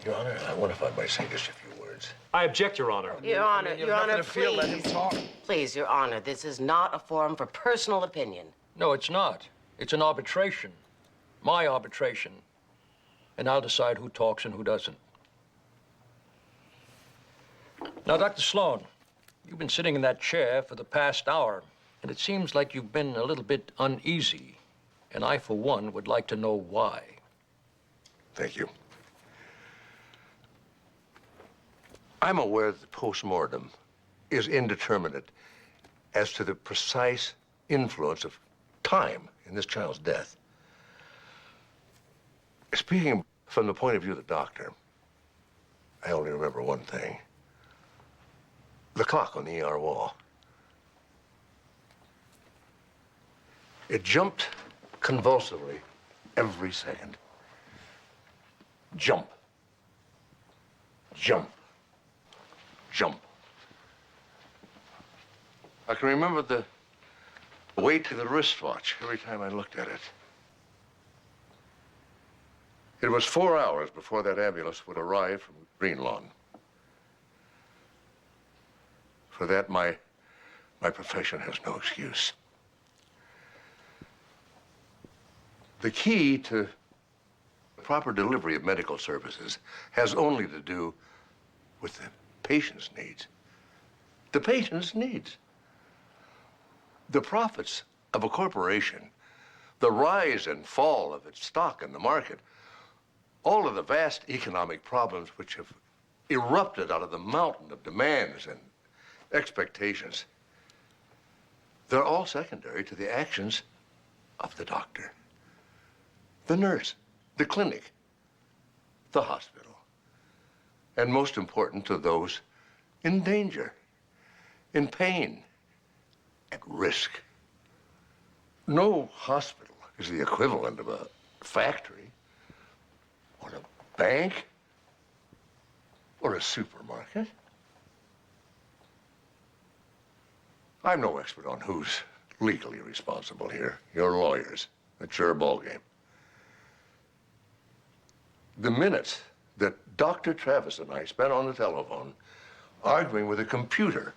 S6: Your Honor, I wonder if I might say just a few words.
S17: I object, Your Honor.
S19: Your Honor,
S18: You're
S19: Your
S18: not
S19: Honor,
S18: gonna feel, let him
S19: please.
S18: talk.
S19: Please, Your Honor, this is not a forum for personal opinion.
S18: No, it's not. It's an arbitration. My arbitration. And I'll decide who talks and who doesn't. Now, Dr. Sloan, you've been sitting in that chair for the past hour, and it seems like you've been a little bit uneasy. And I, for one, would like to know why.
S6: Thank you. I'm aware that post-mortem is indeterminate as to the precise influence of time in this child's death. Speaking from the point of view of the doctor, I only remember one thing. The clock on the ER wall. It jumped convulsively every second. Jump. Jump. Jump. I can remember the weight of the wristwatch every time I looked at it. It was 4 hours before that ambulance would arrive from Green Lawn. For that, my profession has no excuse. The key to proper delivery of medical services has only to do with the patient's needs. The patient's needs. The profits of a corporation, the rise and fall of its stock in the market, all of the vast economic problems which have erupted out of the mountain of demands and expectations, they're all secondary to the actions of the doctor, the nurse, the clinic, the hospital, and most important to those in danger, in pain, at risk. No hospital is the equivalent of a factory or a bank or a supermarket. I'm no expert on who's legally responsible here. You're lawyers. That's your ballgame. The minutes that Dr. Travis and I spent on the telephone arguing with a computer,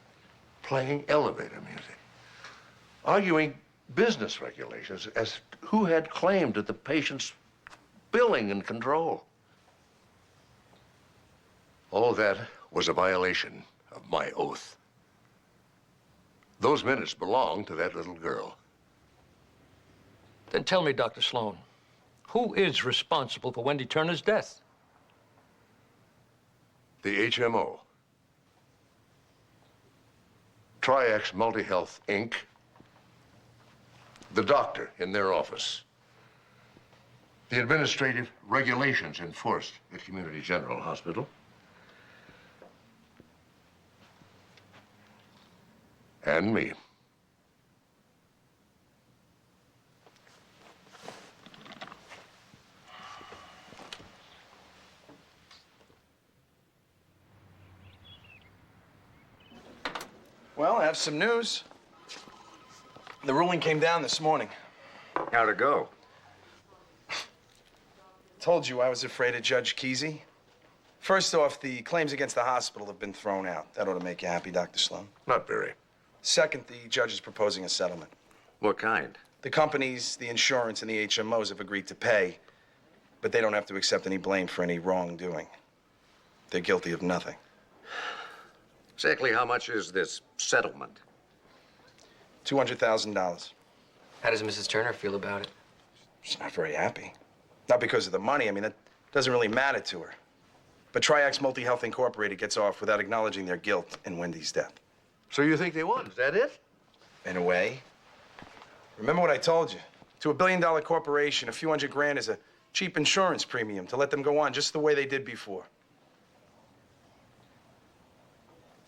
S6: playing elevator music, arguing business regulations as to who had claim to the patient's billing and control. All that was a violation of my oath. Those minutes belong to that little girl.
S18: Then tell me, Dr. Sloan, who is responsible for Wendy Turner's death?
S6: The HMO. Triax Multi-Health, Inc. The doctor in their office. The administrative regulations enforced at Community General Hospital. And me.
S11: Well, I have some news. The ruling came down this morning.
S7: How'd it go?
S11: Told you I was afraid of Judge Kesey. First off, the claims against the hospital have been thrown out. That ought to make you happy, Dr. Sloan.
S6: Not very.
S11: Second, the judge is proposing a settlement.
S7: What kind?
S11: The companies, the insurance, and the HMOs have agreed to pay, but they don't have to accept any blame for any wrongdoing. They're guilty of nothing.
S7: Exactly how much is this settlement?
S11: $200,000.
S1: How does Mrs. Turner feel about it?
S11: She's not very happy. Not because of the money. I mean, that doesn't really matter to her. But Triax Multi-Health Incorporated gets off without acknowledging their guilt in Wendy's death.
S6: So you think they won? Is that it?
S11: In a way. Remember what I told you? To a billion-dollar corporation, a few hundred grand is a cheap insurance premium to let them go on just the way they did before.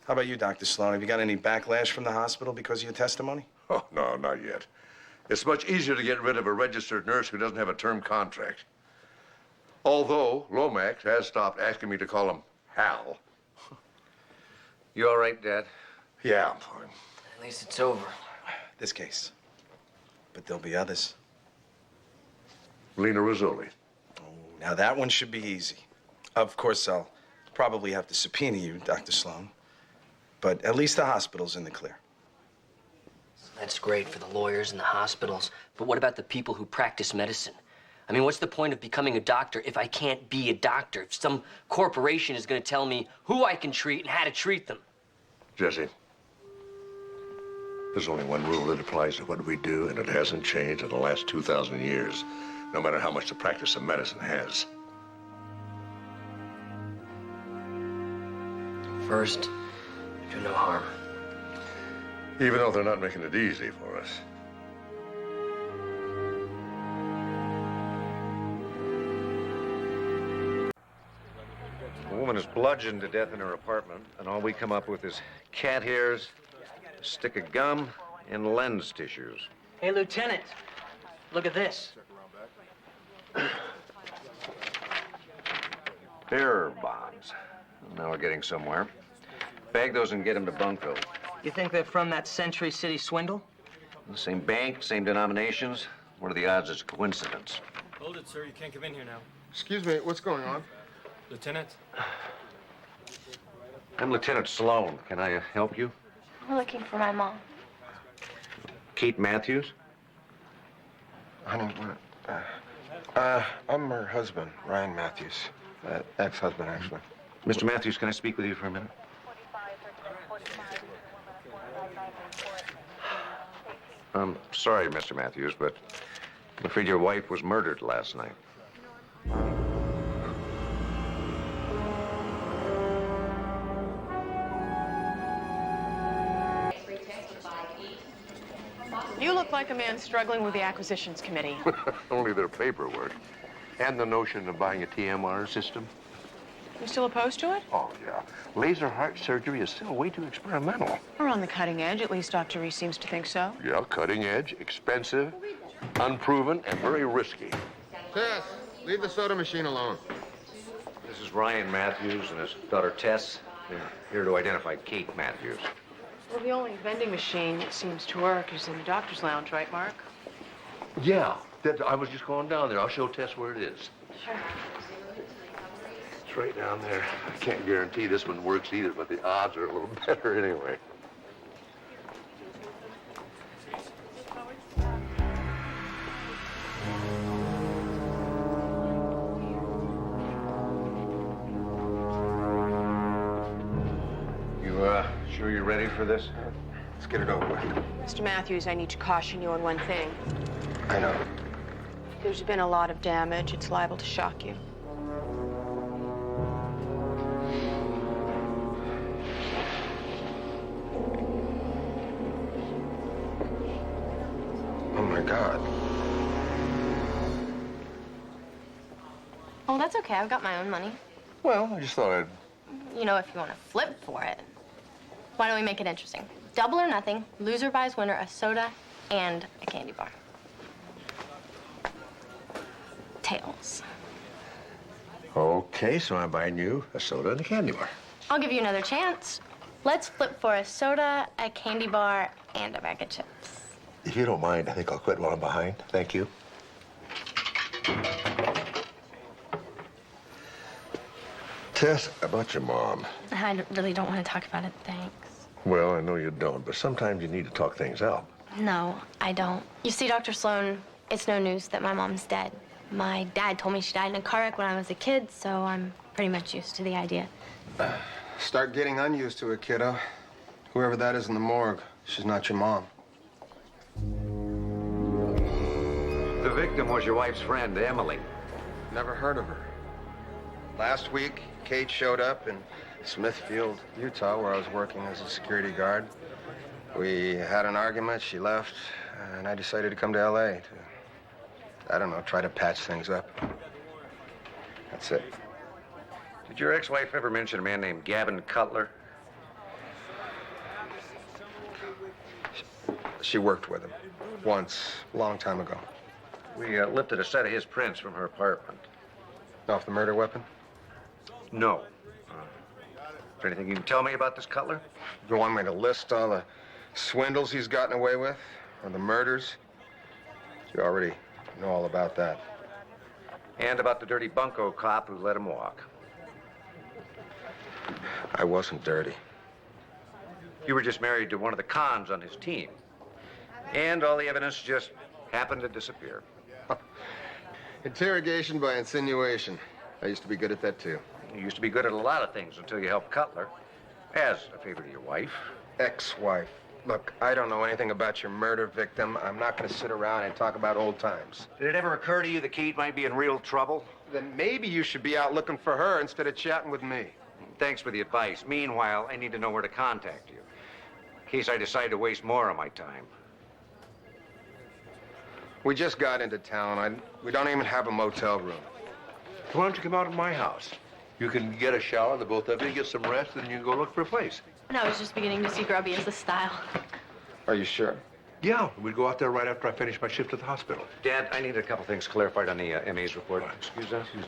S11: How about you, Dr. Sloan? Have you got any backlash from the hospital because of your testimony?
S6: Oh, no, not yet. It's much easier to get rid of a registered nurse who doesn't have a term contract. Although Lomax has stopped asking me to call him Hal.
S7: You all right, Dad?
S6: Yeah, I'm fine.
S1: At least it's over.
S11: This case. But there'll be others.
S6: Lena Rizzoli.
S11: Oh, now that one should be easy. Of course, I'll probably have to subpoena you, Dr. Sloan. But at least the hospital's in the clear.
S1: That's great for the lawyers and the hospitals. But what about the people who practice medicine? I mean, what's the point of becoming a doctor if I can't be a doctor? If some corporation is going to tell me who I can treat and how to treat them?
S6: Jesse, there's only one rule that applies to what we do, and it hasn't changed in the last 2,000 years, no matter how much the practice of medicine has.
S1: First, do no harm.
S6: Even though they're not making it easy for us.
S7: A woman is bludgeoned to death in her apartment, and all we come up with is cat hairs, a stick of gum, and lens tissues.
S3: Hey, Lieutenant, look at this.
S7: Bearer bonds. Now we're getting somewhere. Bag those and get them to Bunko.
S3: You think they're from that Century City swindle?
S7: The same bank, same denominations. What are the odds it's a coincidence?
S17: Hold it, sir. You can't come in here now.
S20: Excuse me, what's going on?
S17: Lieutenant?
S7: I'm Lieutenant Sloan. Can I help you?
S21: We're looking for my mom.
S7: Kate Matthews?
S20: Honey,
S11: I'm her husband, Ryan Matthews. Ex-husband, actually.
S7: Mr. Matthews, can I speak with you for a minute? I'm sorry, Mr. Matthews, but I'm afraid your wife was murdered last night.
S20: You look like a man struggling with the acquisitions committee.
S6: Only their paperwork. And the notion of buying a TMR system.
S20: You still opposed to it?
S6: Oh, yeah. Laser heart surgery is still way too experimental.
S20: We're on the cutting edge. At least Dr. Reese seems to think so.
S6: Yeah, cutting edge, expensive, unproven, and very risky.
S21: Tess, leave the soda machine alone.
S7: This is Ryan Matthews and his daughter Tess. They're here to identify Kate Matthews.
S20: Well, the only vending machine that seems to work is in the doctor's lounge, right, Mark?
S6: Yeah, I was just going down there. I'll show Tess where it is.
S20: Sure.
S6: It's right down there. I can't guarantee this one works either, but the odds are a little better anyway.
S7: Sure you're ready for this?
S11: Let's get it over with.
S20: Mr. Matthews, I need to caution you on one thing.
S11: I know.
S20: There's been a lot of damage. It's liable to shock you.
S11: Oh, my God.
S22: Oh, that's okay. I've got my own money.
S6: Well, I just thought I'd...
S22: You know, if you want to flip for it, why don't we make it interesting? Double or nothing, loser buys winner a soda and a candy bar. Tails.
S6: Okay, so I'm buying you a soda and a candy bar.
S22: I'll give you another chance. Let's flip for a soda, a candy bar, and a bag of chips.
S6: If you don't mind, I think I'll quit while I'm behind. Thank you. Tess, about your mom.
S22: I really don't want to talk about it, thanks.
S6: Well, I know you don't, but sometimes you need to talk things out.
S22: No, I don't. You see, Dr. Sloan, it's no news that my mom's dead. My dad told me she died in a car wreck when I was a kid, so I'm pretty much used to the idea.
S11: Start getting unused to it, kiddo. Whoever that is in the morgue, she's not your mom.
S7: The victim was your wife's friend, Emily.
S11: Never heard of her. Last week, Kate showed up in Smithfield, Utah, where I was working as a security guard. We had an argument, she left, and I decided to come to LA to, I don't know, try to patch things up. That's it.
S7: Did your ex-wife ever mention a man named Gavin Cutler?
S11: She worked with him once, a long time ago.
S7: We lifted a set of his prints from her apartment.
S11: Off the murder weapon?
S7: No. Is there anything you can tell me about this Cutler?
S11: You want me to list all the swindles he's gotten away with? Or the murders? You already know all about that.
S7: And about the dirty bunco cop who let him walk.
S11: I wasn't dirty.
S7: You were just married to one of the cons on his team. And all the evidence just happened to disappear.
S21: Interrogation by insinuation. I used to be good at that, too.
S7: You used to be good at a lot of things until you helped Cutler. As a favor to your wife.
S11: Ex-wife. Look, I don't know anything about your murder victim. I'm not going to sit around and talk about old times.
S7: Did it ever occur to you that Kate might be in real trouble?
S11: Then maybe you should be out looking for her instead of chatting with me.
S7: Thanks for the advice. Meanwhile, I need to know where to contact you. In case I decide to waste more of my time.
S11: We just got into town. We don't even have a motel room.
S6: Why don't you come out of my house? You can get a shower, the both of you, get some rest, and you can go look for a place.
S22: And I was just beginning to see grubby as the style.
S11: Are you sure?
S6: Yeah, we'd go out there right after I finish my shift at the hospital.
S7: Dad, I need a couple things clarified on the MA's report. Excuse us.
S6: She's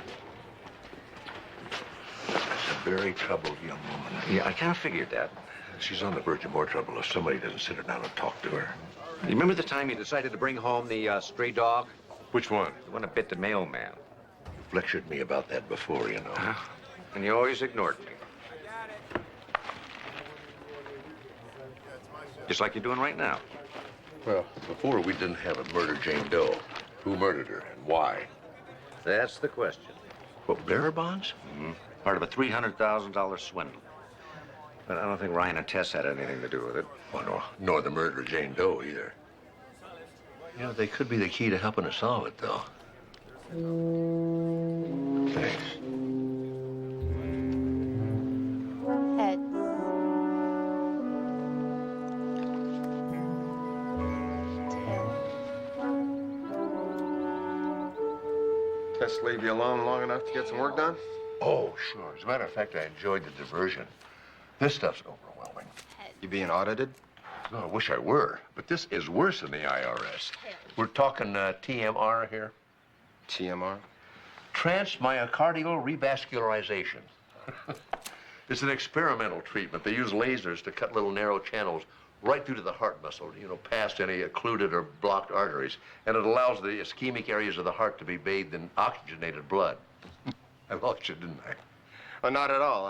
S6: a very troubled young woman.
S7: Yeah, I kind of figured that.
S6: She's on the verge of more trouble if somebody doesn't sit her down and talk to her.
S7: You remember the time you decided to bring home the stray dog?
S6: Which one?
S7: The one that bit the mailman.
S6: You've lectured me about that before, you know.
S7: And you always ignored me. Just like you're doing right now.
S6: Well, before we didn't have a murder Jane Doe. Who murdered her and why?
S7: That's the question.
S6: What, bearer bonds?
S7: Mm-hmm. Part of a $300,000 swindle. But I don't think Ryan and Tess had anything to do with it.
S6: Oh, no. Nor the murder of Jane Doe, either. You know, they could be the key to helping us solve it, though. Thanks.
S22: Head.
S21: Tess leave you alone long enough to get some work done?
S6: Oh, sure. As a matter of fact, I enjoyed the diversion. This stuff's overwhelming.
S21: You being audited?
S6: No, I wish I were, but this is worse than the IRS. We're talking TMR here.
S21: TMR?
S6: Transmyocardial revascularization. It's an experimental treatment. They use lasers to cut little narrow channels right through to the heart muscle, you know, past any occluded or blocked arteries. And it allows the ischemic areas of the heart to be bathed in oxygenated blood. I lost you, didn't I?
S21: Oh, not at all.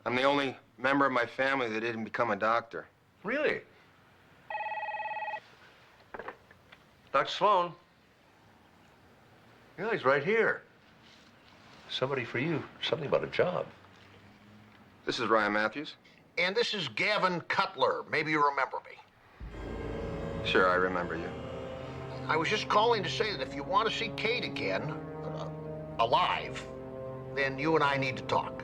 S21: I'm the only member of my family that didn't become a doctor.
S6: Really? Dr. Sloan. Yeah, he's right here. Somebody for you. Something about a job.
S21: This is Ryan Matthews.
S2: And this is Gavin Cutler. Maybe you remember me.
S21: Sure, I remember you.
S2: I was just calling to say that if you want to see Kate again, alive, then you and I need to talk.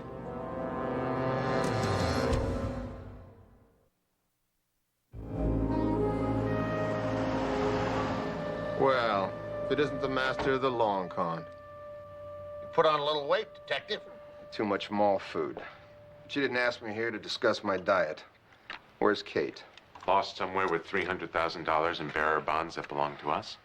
S21: Well, if it isn't the master of the long con.
S2: You put on a little weight, detective.
S21: Too much mall food. But you didn't ask me here to discuss my diet. Where's Kate?
S4: Lost somewhere with $300,000 in bearer bonds that belong to us.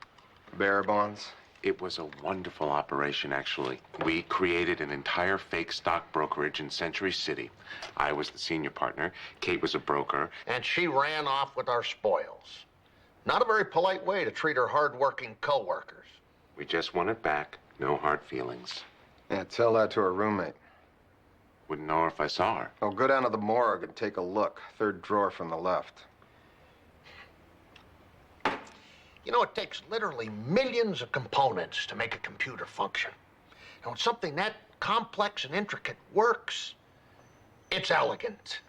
S21: Bearer bonds?
S4: It was a wonderful operation, actually. We created an entire fake stock brokerage in Century City. I was the senior partner. Kate was a broker.
S2: And she ran off with our spoils. Not a very polite way to treat her hard-working co-workers.
S4: We just want it back. No hard feelings.
S21: Yeah, tell that to her roommate.
S4: Wouldn't know her if I saw her.
S21: Oh, go down to the morgue and take a look. Third drawer from the left.
S2: You know, it takes literally millions of components to make a computer function. And when something that complex and intricate works, it's elegant.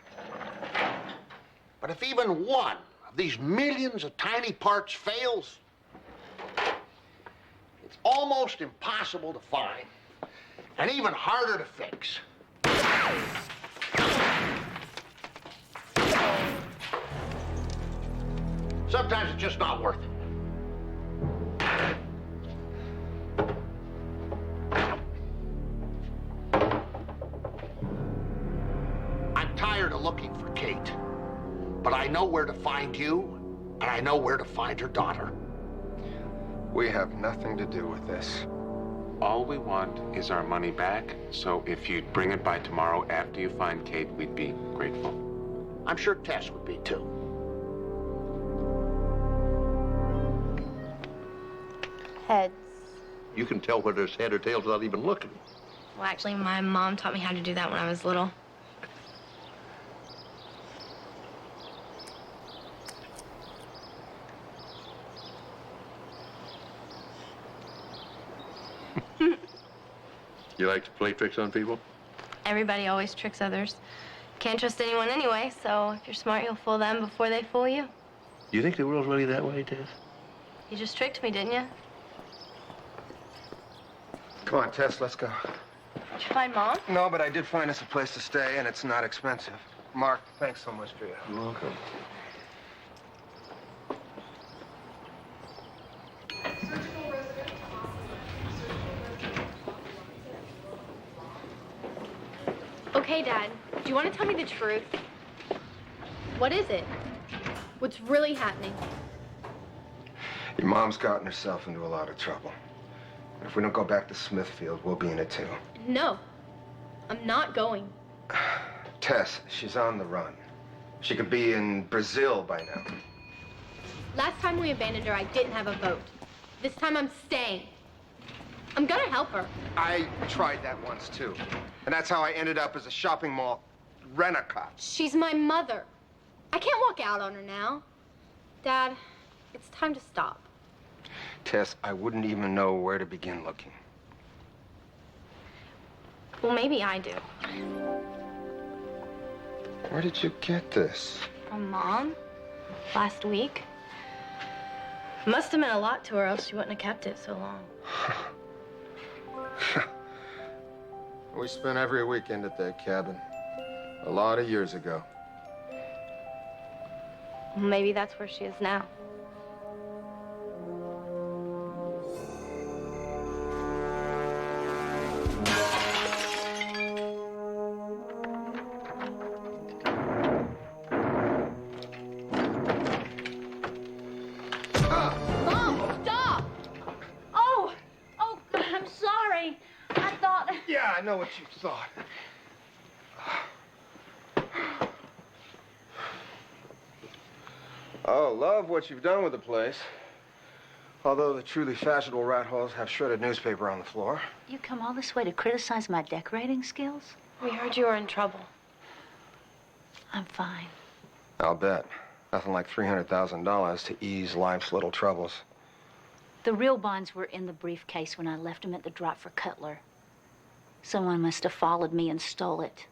S2: But if even one of these millions of tiny parts fails, it's almost impossible to find and even harder to fix. Sometimes it's just not worth it. I'm tired of looking for Kate, but I know where to find you, and I know where to find her daughter.
S21: We have nothing to do with this.
S4: All we want is our money back, so if you'd bring it by tomorrow after you find Kate, we'd be grateful.
S2: I'm sure Tess would be, too.
S22: Heads.
S6: You can tell whether it's head or tails without even looking.
S22: Well, actually, my mom taught me how to do that when I was little.
S6: You like to play tricks on people?
S22: Everybody always tricks others. Can't trust anyone anyway, so if you're smart, you'll fool them before they fool you.
S6: You think the world's really that way, Tess?
S22: You just tricked me, didn't you?
S21: Come on, Tess, let's go.
S22: Did you find Mom?
S21: No, but I did find us a place to stay, and it's not expensive. Mark, thanks so much for your help.
S6: You're welcome.
S22: Okay, Dad. Do you want to tell me the truth? What is it? What's really happening?
S21: Your mom's gotten herself into a lot of trouble. And if we don't go back to Smithfield, we'll be in it too.
S22: No. I'm not going.
S21: Tess, she's on the run. She could be in Brazil by now.
S22: Last time we abandoned her, I didn't have a vote. This time I'm staying. I'm gonna help her.
S21: I tried that once too. And that's how I ended up as a shopping mall rent-a-cop.
S22: She's my mother. I can't walk out on her now. Dad, it's time to stop.
S21: Tess, I wouldn't even know where to begin looking.
S22: Well, maybe I do.
S21: Where did you get this?
S22: From Mom? Last week? Must have meant a lot to her, else she wouldn't have kept it so long.
S21: We spent every weekend at that cabin. A lot of years ago.
S22: Well, maybe that's where she is now.
S5: Mom, stop! Oh, I'm sorry. I thought...
S21: Yeah, I know what you thought. Oh, love what you've done with the place. Although the truly fashionable rat holes have shredded newspaper on the floor.
S5: You come all this way to criticize my decorating skills?
S22: We heard you were in trouble.
S5: I'm fine.
S21: I'll bet. Nothing like $300,000 to ease life's little troubles.
S5: The real bonds were in the briefcase when I left them at the drop for Cutler. Someone must have followed me and stole it.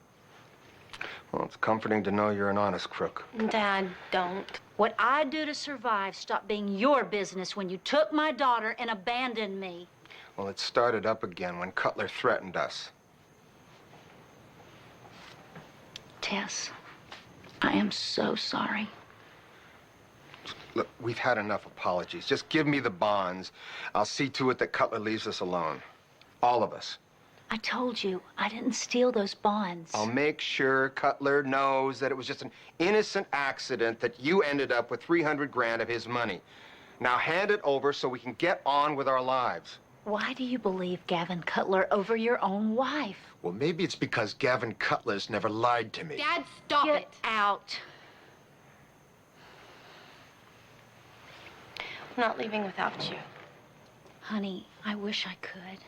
S21: Well, it's comforting to know you're an honest crook.
S22: Dad, don't.
S5: What I do to survive stopped being your business when you took my daughter and abandoned me.
S21: Well, it started up again when Cutler threatened us.
S5: Tess, I am so sorry.
S21: Look, we've had enough apologies. Just give me the bonds. I'll see to it that Cutler leaves us alone. All of us.
S5: I told you, I didn't steal those bonds.
S21: I'll make sure Cutler knows that it was just an innocent accident that you ended up with 300 grand of his money. Now hand it over so we can get on with our lives.
S5: Why do you believe Gavin Cutler over your own wife?
S21: Well, maybe it's because Gavin Cutler's never lied to me.
S22: Dad, stop it.
S5: Get out.
S22: I'm not leaving without you.
S5: Honey, I wish I could.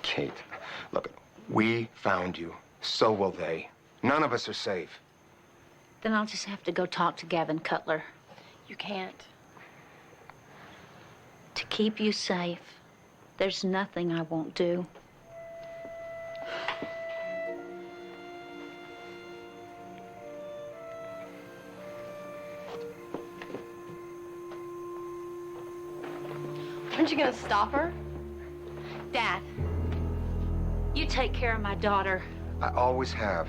S21: Kate, look, we found you. So will they. None of us are safe.
S5: Then I'll just have to go talk to Gavin Cutler.
S22: You can't.
S5: To keep you safe, there's nothing I won't do.
S22: Aren't you gonna stop her?
S5: Dad, you take care of my daughter.
S21: I always have.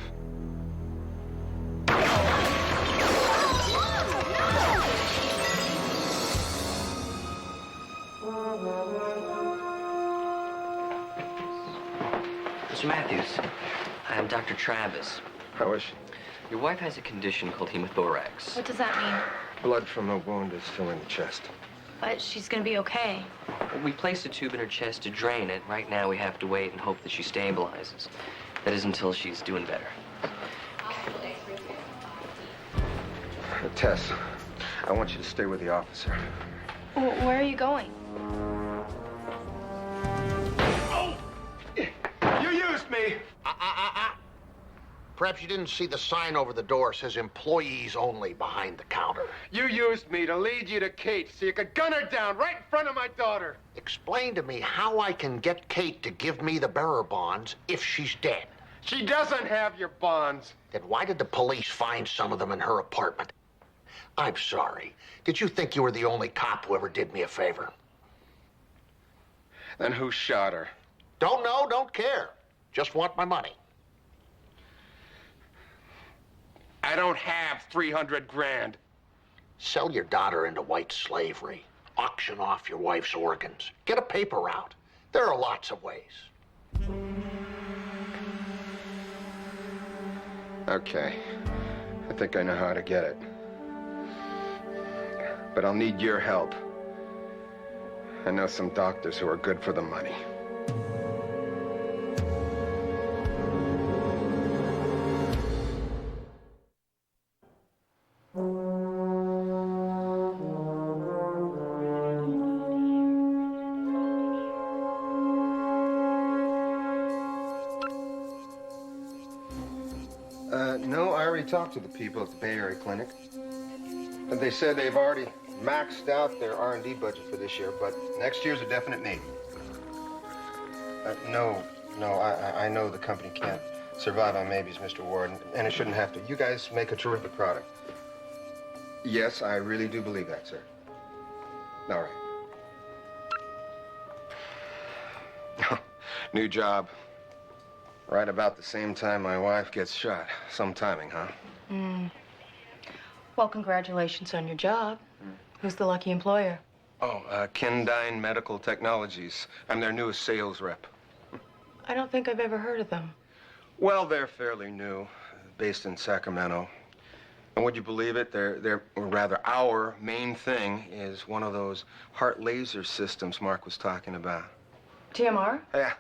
S1: Mr. Matthews, I'm Dr. Travis.
S21: How is she?
S1: Your wife has a condition called hemothorax.
S22: What does that mean?
S21: Blood from a wound is filling the chest.
S22: But she's gonna be okay.
S1: We placed a tube in her chest to drain it. Right now, we have to wait and hope that she stabilizes. That is until she's doing better.
S21: Tess, I want you to stay with the officer.
S22: Where are you going?
S21: You used me!
S2: Perhaps you didn't see the sign over the door says employees only behind the counter.
S21: You used me to lead you to Kate so you could gun her down right in front of my daughter.
S2: Explain to me how I can get Kate to give me the bearer bonds if she's dead.
S21: She doesn't have your bonds.
S2: Then why did the police find some of them in her apartment? I'm sorry. Did you think you were the only cop who ever did me a favor?
S21: Then who shot her?
S2: Don't know, don't care. Just want my money.
S21: I don't have 300 grand.
S2: Sell your daughter into white slavery. Auction off your wife's organs. Get a paper route. There are lots of ways.
S21: Okay. I think I know how to get it. But I'll need your help. I know some doctors who are good for the money. No, I already talked to the people at the Bay Area Clinic. And they said they've already maxed out their R&D budget for this year, but next year's a definite need. No No, I know the company can't survive on maybes, Mr. Ward, and it shouldn't have to. You guys make a terrific product. Yes, I really do believe that, sir. All right. New job. Right about the same time my wife gets shot. Some timing, huh?
S20: Well, congratulations on your job. Who's the lucky employer?
S21: Oh, Kendine Medical Technologies. I'm their newest sales rep.
S20: I don't think I've ever heard of them.
S21: Well, they're fairly new, based in Sacramento. And would you believe it? Or rather, our main thing is one of those heart laser systems Mark was talking about.
S20: TMR?
S21: Yeah.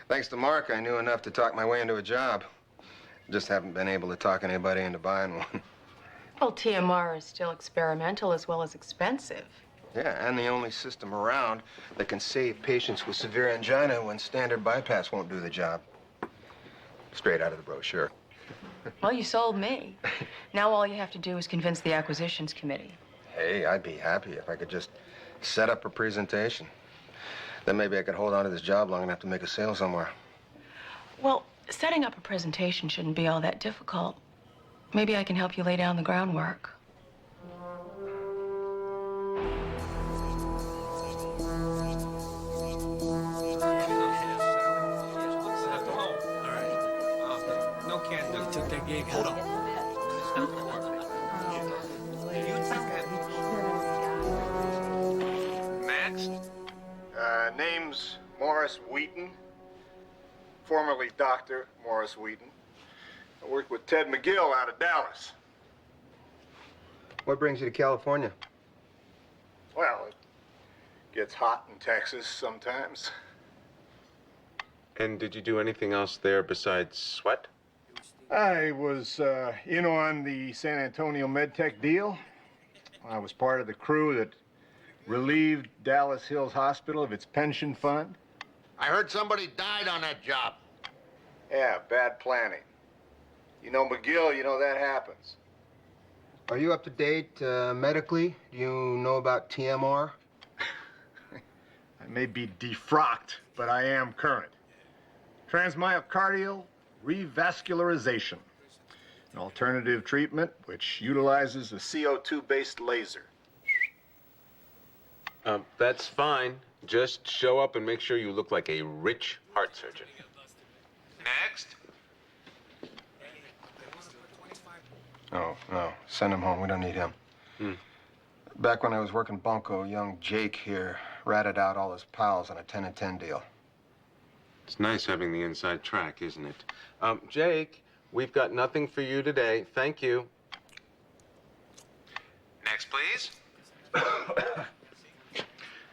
S21: Thanks to Mark, I knew enough to talk my way into a job. Just haven't been able to talk anybody into buying one.
S20: Well, TMR is still experimental as well as expensive.
S21: Yeah, and the only system around that can save patients with severe angina when standard bypass won't do the job. Straight out of the brochure.
S20: Well, you sold me. Now all you have to do is convince the acquisitions committee.
S21: Hey, I'd be happy if I could just set up a presentation. Then maybe I could hold on to this job long enough to make a sale somewhere.
S20: Well, setting up a presentation shouldn't be all that difficult. Maybe I can help you lay down the groundwork.
S15: Hold on.
S21: Next. Name's Morris Wheaton, formerly Dr. Morris Wheaton. I work with Ted McGill out of Dallas. What brings you to California? Well, it gets hot in Texas sometimes.
S4: And did you do anything else there besides sweat?
S21: I was in on the San Antonio MedTech deal. I was part of the crew that relieved Dallas Hills Hospital of its pension fund.
S2: I heard somebody died on that job.
S21: Yeah, bad planning. You know McGill, you know that happens. Are you up to date medically? Do you know about TMR? I may be defrocked, but I am current. Transmyocardial revascularization, an alternative treatment which utilizes a CO2-based laser.
S4: That's fine. Just show up and make sure you look like a rich heart surgeon.
S21: Next. Oh, no. Send him home. We don't need him. Back when I was working bunco, young Jake here ratted out all his pals on a 10 and 10 deal.
S4: It's nice having the inside track, isn't it? Jake, we've got nothing for you today. Thank you.
S21: Next, please.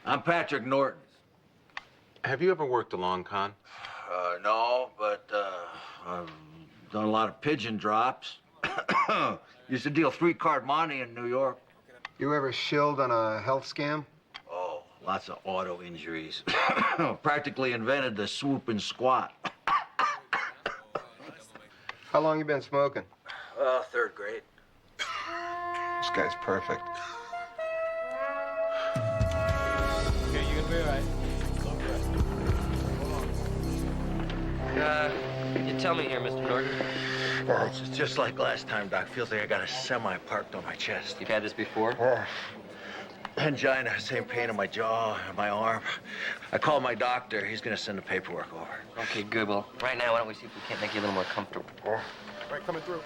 S8: I'm Patrick Norton.
S4: Have you ever worked a long con?
S8: No, but I've done a lot of pigeon drops. Used to deal 3-card money in New York.
S21: You ever shilled on a health scam?
S8: Oh, lots of auto injuries. Practically invented the swoop and squat.
S21: How long you been smoking?
S8: 3rd grade.
S21: This guy's perfect.
S3: Okay, you gonna be all right.
S1: You tell me here, Mr. Norton.
S8: Well, it's just like last time, Doc. Feels like I got a semi parked on my chest.
S1: You've had this before?
S8: Angina, same pain in my jaw and my arm. I called my doctor. He's gonna send the paperwork over.
S1: Okay, good. Well, right now, why don't we see if we can't make you a little more comfortable?
S21: Right, coming through.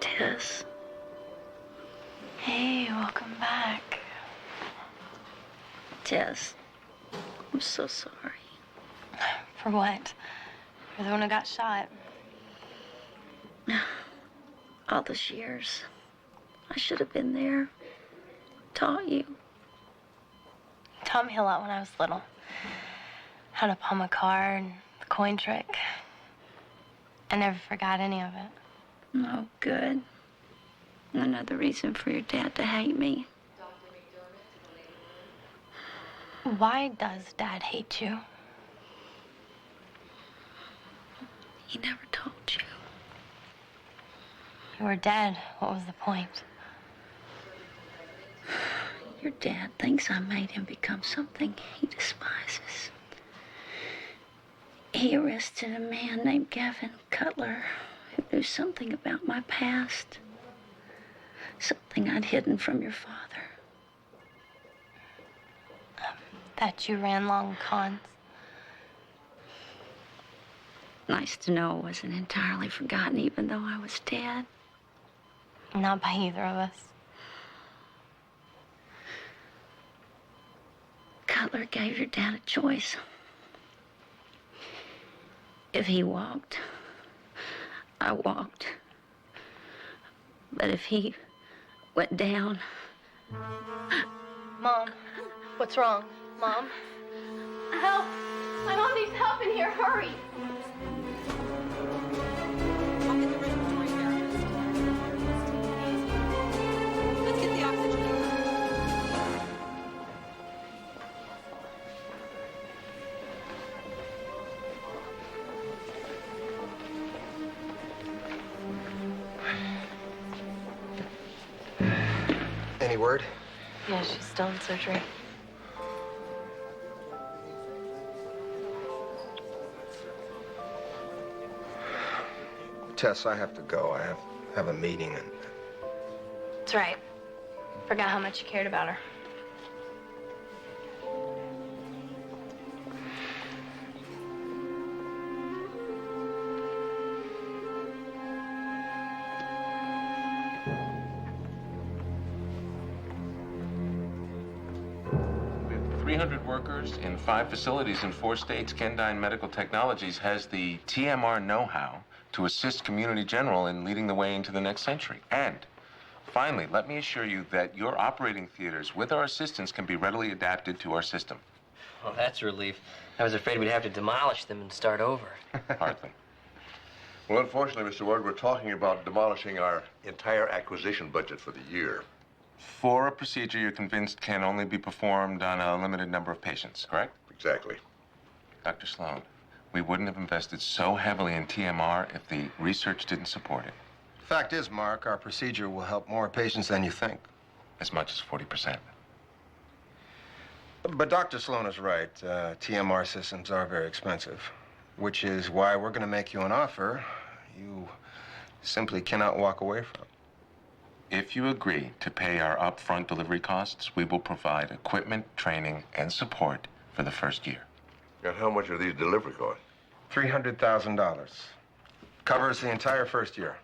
S5: Tess. Hey, welcome back. Tess, I'm so sorry.
S22: For what? You're the one who got shot.
S5: All those years, I should have been there. Taught you.
S22: You taught me a lot when I was little. How to palm a car and the coin trick. I never forgot any of it.
S5: Oh, good. Another reason for your dad to hate me.
S22: Why does Dad hate you? He never told you. You were dead. What was the point?
S5: Your dad thinks I made him become something he despises. He arrested a man named Gavin Cutler who knew something about my past. Something I'd hidden from your father.
S22: That you ran long cons.
S5: Nice to know I wasn't entirely forgotten, even though I was dead.
S22: Not by either of us.
S5: Cutler gave your dad a choice. If he walked, I walked. But if he went down...
S22: Mom, what's wrong? Mom? Help! My mom needs help in here. Hurry!
S10: Let's get the oxygen.
S11: Any word?
S20: Yeah, she's still in surgery.
S11: Tess, I have to go. I have a meeting and...
S22: That's right. Forgot how much you cared about her.
S4: With 300 workers in 5 facilities in 4 states, Kendine Medical Technologies has the TMR know-how to assist Community General in leading the way into the next century. And finally, let me assure you that your operating theaters, with our assistance, can be readily adapted to our system.
S1: Well, that's a relief. I was afraid we'd have to demolish them and start over.
S4: Hardly.
S6: Well, unfortunately, Mr. Ward, we're talking about demolishing our entire acquisition budget for the year.
S4: For a procedure you're convinced can only be performed on a limited number of patients, correct?
S6: Exactly.
S4: Dr. Sloan, we wouldn't have invested so heavily in TMR if the research didn't support it.
S11: Fact is, Mark, our procedure will help more patients than you think.
S4: As much as 40%.
S11: But Dr. Sloan is right. TMR systems are very expensive, which is why we're going to make you an offer you simply cannot walk away from.
S4: If you agree to pay our upfront delivery costs, we will provide equipment, training, and support for the first year.
S6: And how much are these delivery costs?
S11: $300,000. Covers the entire first year.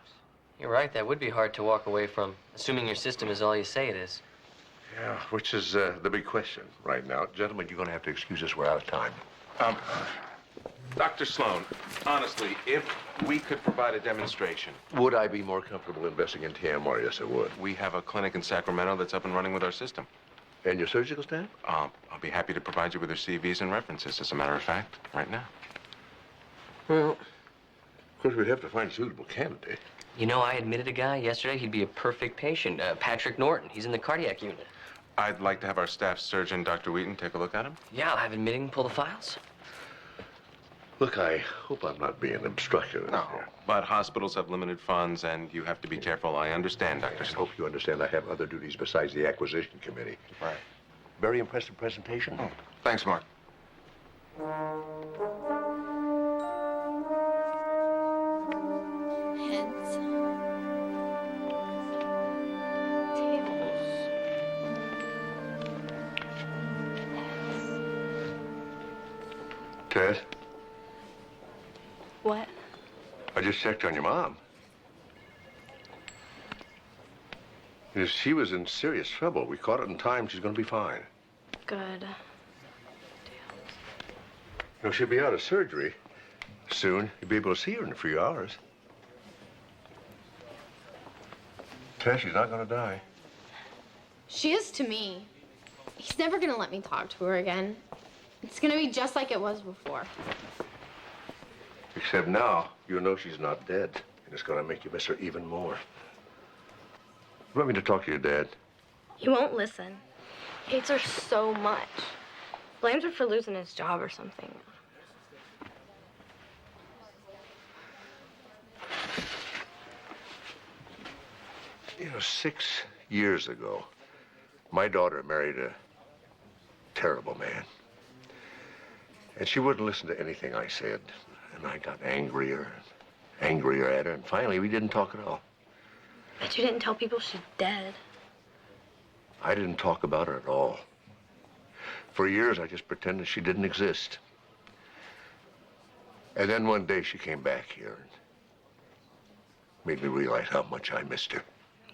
S1: You're right, that would be hard to walk away from, assuming your system is all you say it is.
S6: Yeah, which is the big question right now. Gentlemen, you're going to have to excuse us. We're out of time.
S4: Dr. Sloan, honestly, if we could provide a demonstration.
S6: Would I be more comfortable investing in TMR? Yes, I would.
S4: We have a clinic in Sacramento that's up and running with our system.
S6: And your surgical staff?
S4: I'll be happy to provide you with their CVs and references, as a matter of fact, right now.
S6: Well, of course, we'd have to find a suitable candidate.
S1: You know, I admitted a guy yesterday. He'd be a perfect patient. Patrick Norton. He's in the cardiac unit.
S4: I'd like to have our staff surgeon, Dr. Wheaton, take a look at him.
S1: Yeah, I'll have him admitting, pull the files.
S6: Look, I hope I'm not being obstructive.
S4: No, but hospitals have limited funds, and you have to be careful. I understand, Dr.
S6: I hope you understand I have other duties besides the acquisition committee.
S11: Right.
S6: Very impressive presentation.
S11: Oh, thanks, Mark.
S22: Heads.
S6: Tess,
S22: What?
S6: I just checked on your mom. If she was in serious trouble, we caught it in time. She's going to be fine.
S22: Good.
S6: You know, she'll be out of surgery soon. You'll be able to see her in a few hours. Tess, she's not going to die.
S14: She is to me. He's never gonna let me talk to her again. It's gonna be just like it was before.
S6: Except now, you know she's not dead, and it's going to make you miss her even more. You want me to talk to your dad?
S22: He won't listen. Hates her so much. Blames her for losing his job or something.
S6: You know, 6 years ago, my daughter married a terrible man. And she wouldn't listen to anything I said. And I got angrier and angrier at her, and finally we didn't talk at all.
S22: But you didn't tell people she's dead.
S6: I didn't talk about her at all. For years, I just pretended she didn't exist. And then one day she came back here and made me realize how much I missed her.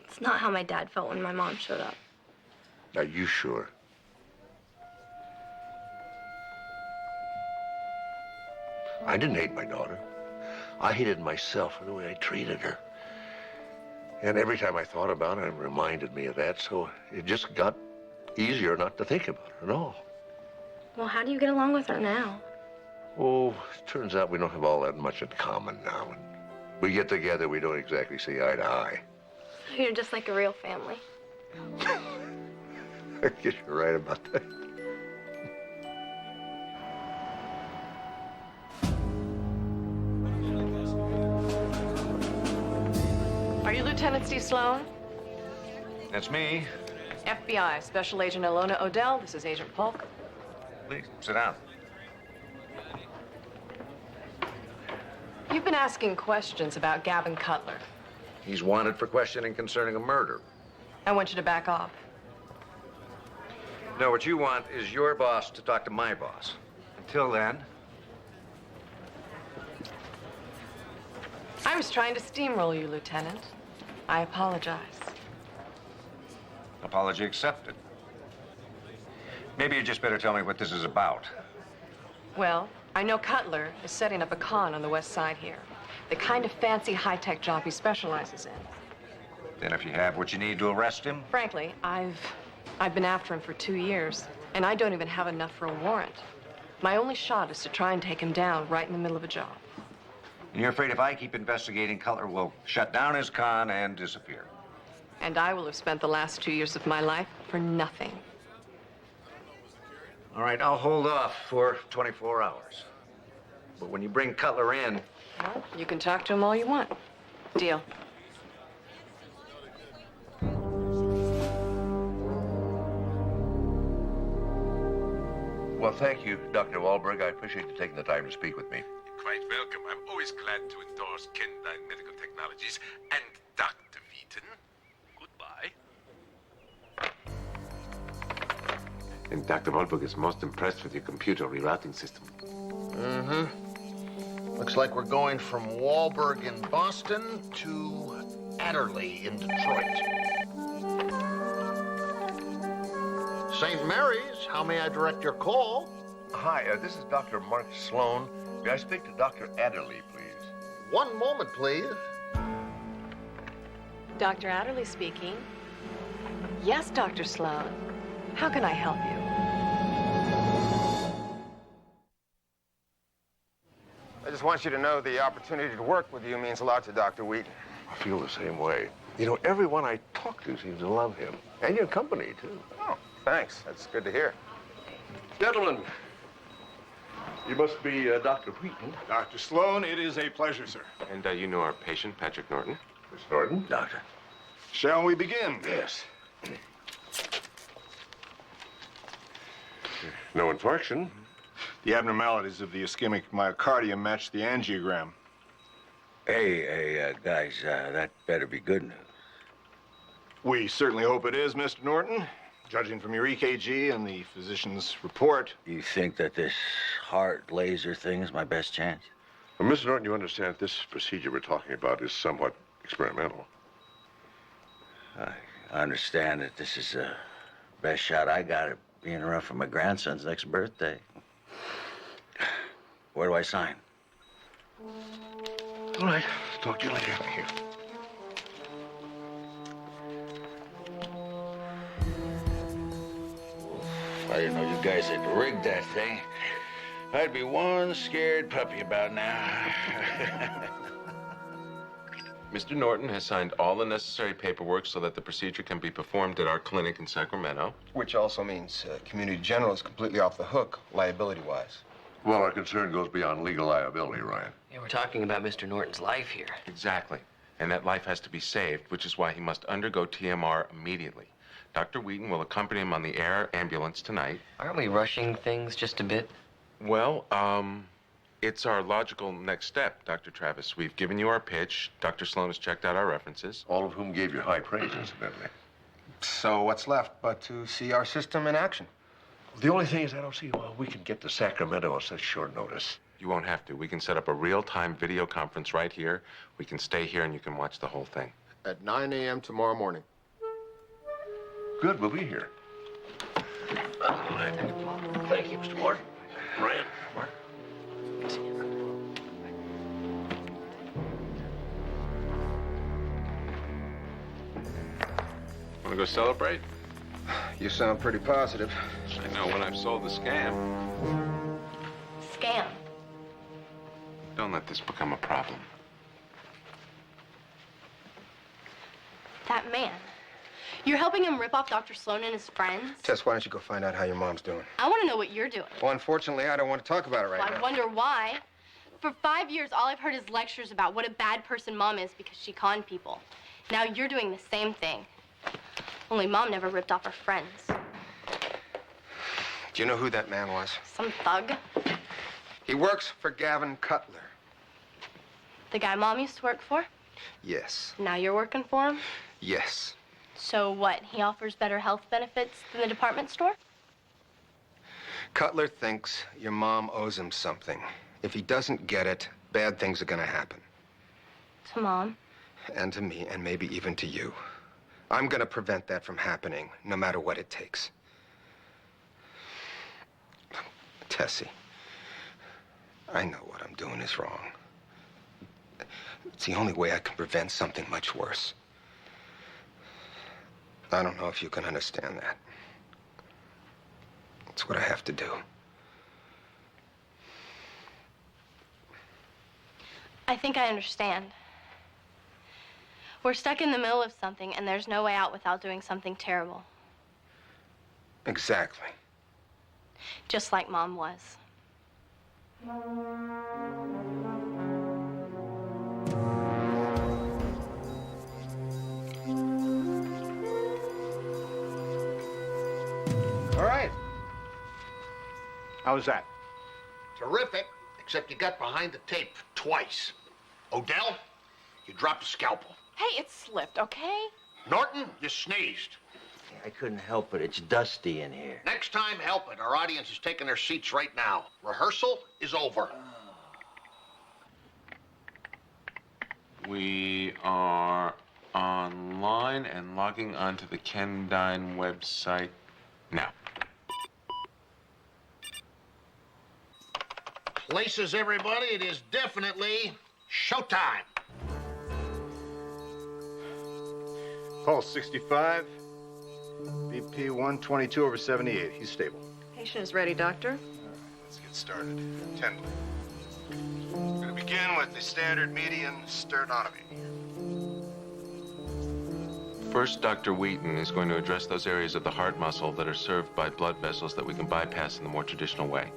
S22: It's not how my dad felt when my mom showed up.
S6: Are you sure? I didn't hate my daughter. I hated myself for the way I treated her. And every time I thought about it, it reminded me of that, so it just got easier not to think about her at all.
S22: Well, how do you get along with her now?
S6: Oh, it turns out we don't have all that much in common now. When we get together, we don't exactly see eye to eye.
S22: You're just like a real family.
S6: I guess you're right about that.
S20: Are you Lieutenant Steve Sloan?
S7: That's me.
S20: FBI, Special Agent Ilona Odell. This is Agent Polk.
S7: Please, sit down.
S20: You've been asking questions about Gavin Cutler.
S7: He's wanted for questioning concerning a murder.
S20: I want you to back off.
S7: No, what you want is your boss to talk to my boss. Until then,
S20: I was trying to steamroll you, Lieutenant. I apologize.
S7: apology accepted. Maybe you just better tell me what this is about.
S20: Well, I know Cutler is setting up a con on the west side here. The kind of fancy high-tech job he specializes in.
S7: Then if you have what you need to arrest him,
S20: Frankly, I've been after him for 2 years, and I don't even have enough for a warrant. My only shot is to try and take him down right in the middle of a job.
S7: and you're afraid if I keep investigating, Cutler will shut down his con and disappear.
S20: And I will have spent the last 2 years of my life for nothing.
S7: All right, I'll hold off for 24 hours. But when you bring Cutler in,
S20: Well, you can talk to him all you want. Deal.
S6: Well, thank you, Dr. Wahlberg. I appreciate you taking the time to speak with me.
S4: Quite welcome. I'm always glad to endorse Kendine Medical Technologies and Dr. Wheaton. Goodbye.
S12: And Dr. Wahlberg is most impressed with your computer rerouting system.
S2: Mm-hmm. Looks like we're going from Wahlberg in Boston to Adderley in Detroit. St. Mary's, how may I direct your call?
S6: Hi, this is Dr. Mark Sloan. May I speak to Dr. Adderley, please?
S2: One moment, please.
S20: Dr. Adderley speaking. Yes, Dr. Sloan. How can I help you?
S16: I just want you to know the opportunity to work with you means a lot to Dr. Wheaton.
S6: I feel the same way. You know, everyone I talk to seems to love him. And your company, too.
S16: Oh, thanks. That's good to hear.
S6: Gentlemen, you must be Dr. Wheaton.
S21: Dr. Sloan, it is a pleasure, sir.
S4: And you know our patient, Patrick Norton?
S6: Miss Norton? Doctor.
S21: Shall we begin?
S6: Yes. No infarction.
S21: The abnormalities of the ischemic myocardium match the angiogram.
S8: Hey, guys, that better be good news.
S21: We certainly hope it is, Mr. Norton. Judging from your EKG and the physician's report.
S8: You think that this heart laser thing is my best chance?
S6: Well, Mr. Norton, you understand this procedure we're talking about is somewhat experimental.
S8: I understand that this is the best shot I got at being around for my grandson's next birthday. Where do I sign?
S6: All right, talk to you later. Here.
S8: I didn't know you guys had rigged that thing. I'd be one scared puppy about now.
S4: Mr. Norton has signed all the necessary paperwork so that the procedure can be performed at our clinic in Sacramento.
S16: Which also means Community General is completely off the hook, liability-wise.
S6: Well, our concern goes beyond legal liability, Ryan.
S1: Yeah, we're talking about Mr. Norton's life here.
S4: Exactly. and that life has to be saved, which is why he must undergo TMR immediately. Dr. Wheaton will accompany him on the air ambulance tonight.
S1: Aren't we rushing things just a bit?
S4: Well, it's our logical next step, Dr. Travis. We've given you our pitch. Dr. Sloan has checked out our references.
S6: All of whom gave you high praise, incidentally.
S16: So what's left but to see our system in action?
S6: The only thing is I don't see how we can get to Sacramento on such short notice.
S4: You won't have to. We can set up a real-time video conference right here. We can stay here and you can watch the whole thing.
S16: At 9 a.m. tomorrow morning.
S6: Good, we'll be here. Thank you, Mr. Morton. Ryan, Mark.
S4: Want to go celebrate?
S16: You sound pretty positive.
S4: I know, when I've solved the scam.
S22: Scam.
S4: Don't let this become a problem.
S14: That man. You're helping him rip off Dr. Sloan and his friends?
S16: Tess, why don't you go find out how your mom's doing?
S14: I want to know what you're doing.
S16: Well, unfortunately, I don't want to talk about it right
S14: Well,
S16: now.
S14: I wonder why. For 5 years, all I've heard is lectures about what a bad person Mom is because she conned people. Now you're doing the same thing. Only Mom never ripped off her friends.
S16: Do you know who that man was?
S14: Some thug.
S16: He works for Gavin Cutler.
S14: The guy Mom used to work for?
S16: Yes.
S14: Now you're working for him?
S16: Yes.
S14: So what, he offers better health benefits than the department store?
S16: Cutler thinks your mom owes him something. If he doesn't get it, bad things are gonna happen.
S14: To Mom?
S16: And to me, and maybe even to you. I'm gonna prevent that from happening, no matter what it takes. Tessie, I know what I'm doing is wrong. It's the only way I can prevent something much worse. I don't know if you can understand that. It's what I have to do.
S14: I think I understand. We're stuck in the middle of something, and there's no way out without doing something terrible.
S16: Exactly.
S14: Just like Mom was.
S2: All right.
S3: How was that?
S2: Terrific, except you got behind the tape twice. Odell, you dropped a scalpel.
S10: Hey, it slipped, okay?
S2: Norton, you sneezed.
S8: I couldn't help it. It's dusty in here.
S2: Next time, help it. Our audience is taking their seats right now. Rehearsal is over.
S4: We are online and logging onto the Kendine website now.
S2: Places, everybody. It is definitely showtime.
S21: Pulse 65, BP 122/78. He's stable.
S20: Patient is ready, doctor.
S21: Let's get started. 10. We're going to begin with the standard median sternotomy.
S4: First, Dr. Wheaton is going to address those areas of the heart muscle that are served by blood vessels that we can bypass in the more traditional way.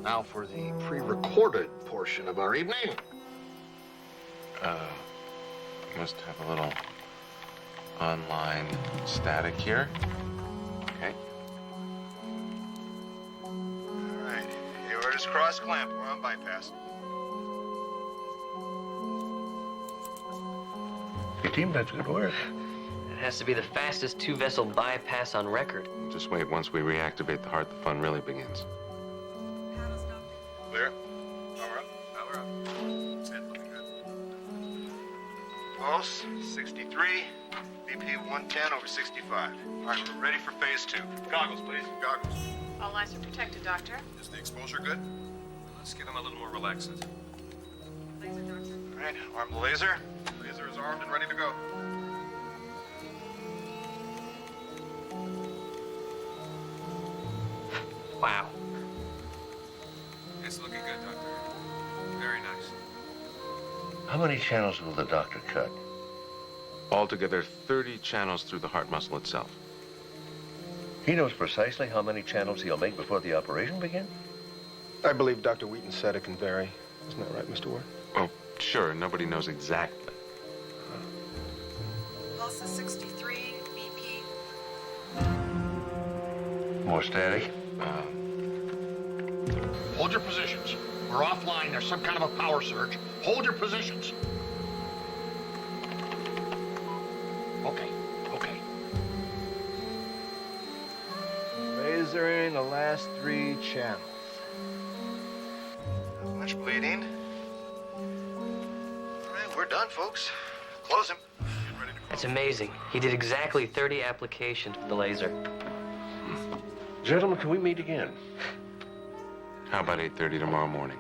S2: Now for the pre-recorded portion of our evening.
S4: Must have a little online static here. Okay.
S21: All right. Aorta's cross clamp. We're on bypass.
S6: Your team, that's good work.
S1: It has to be the fastest two-vessel bypass on record.
S4: Just wait. Once we reactivate the heart, the fun really begins.
S21: Clear. Power up. Power up. That's it. Looking good. Pulse 63. BP 110/65. All right, we're ready for phase 2. Goggles, please. Goggles.
S10: All eyes are protected, Doctor.
S21: Is the exposure good?
S17: Let's get him a little more relaxant.
S10: Laser, Doctor.
S21: All right, arm the laser. Laser is armed and ready to go.
S1: Wow.
S17: It's looking good, Doctor. Very nice.
S6: How many channels will the doctor cut?
S4: Altogether, 30 channels through the heart muscle itself.
S6: He knows precisely how many channels he'll make before the operation begins?
S11: I believe Dr. Wheaton said it can vary. Isn't that right, Mr. Ward?
S4: Oh, sure. Nobody knows exactly.
S9: Pulse is 63, BP.
S6: More static?
S2: Hold your positions. We're offline. There's some kind of a power surge. Hold your positions. Okay.
S11: Lasering the last 3 channels.
S13: Not much bleeding. All right, we're done, folks. Close him.
S1: It's amazing. He did exactly 30 applications with the laser.
S6: Gentlemen, can we meet again?
S4: How about 8:30 tomorrow morning?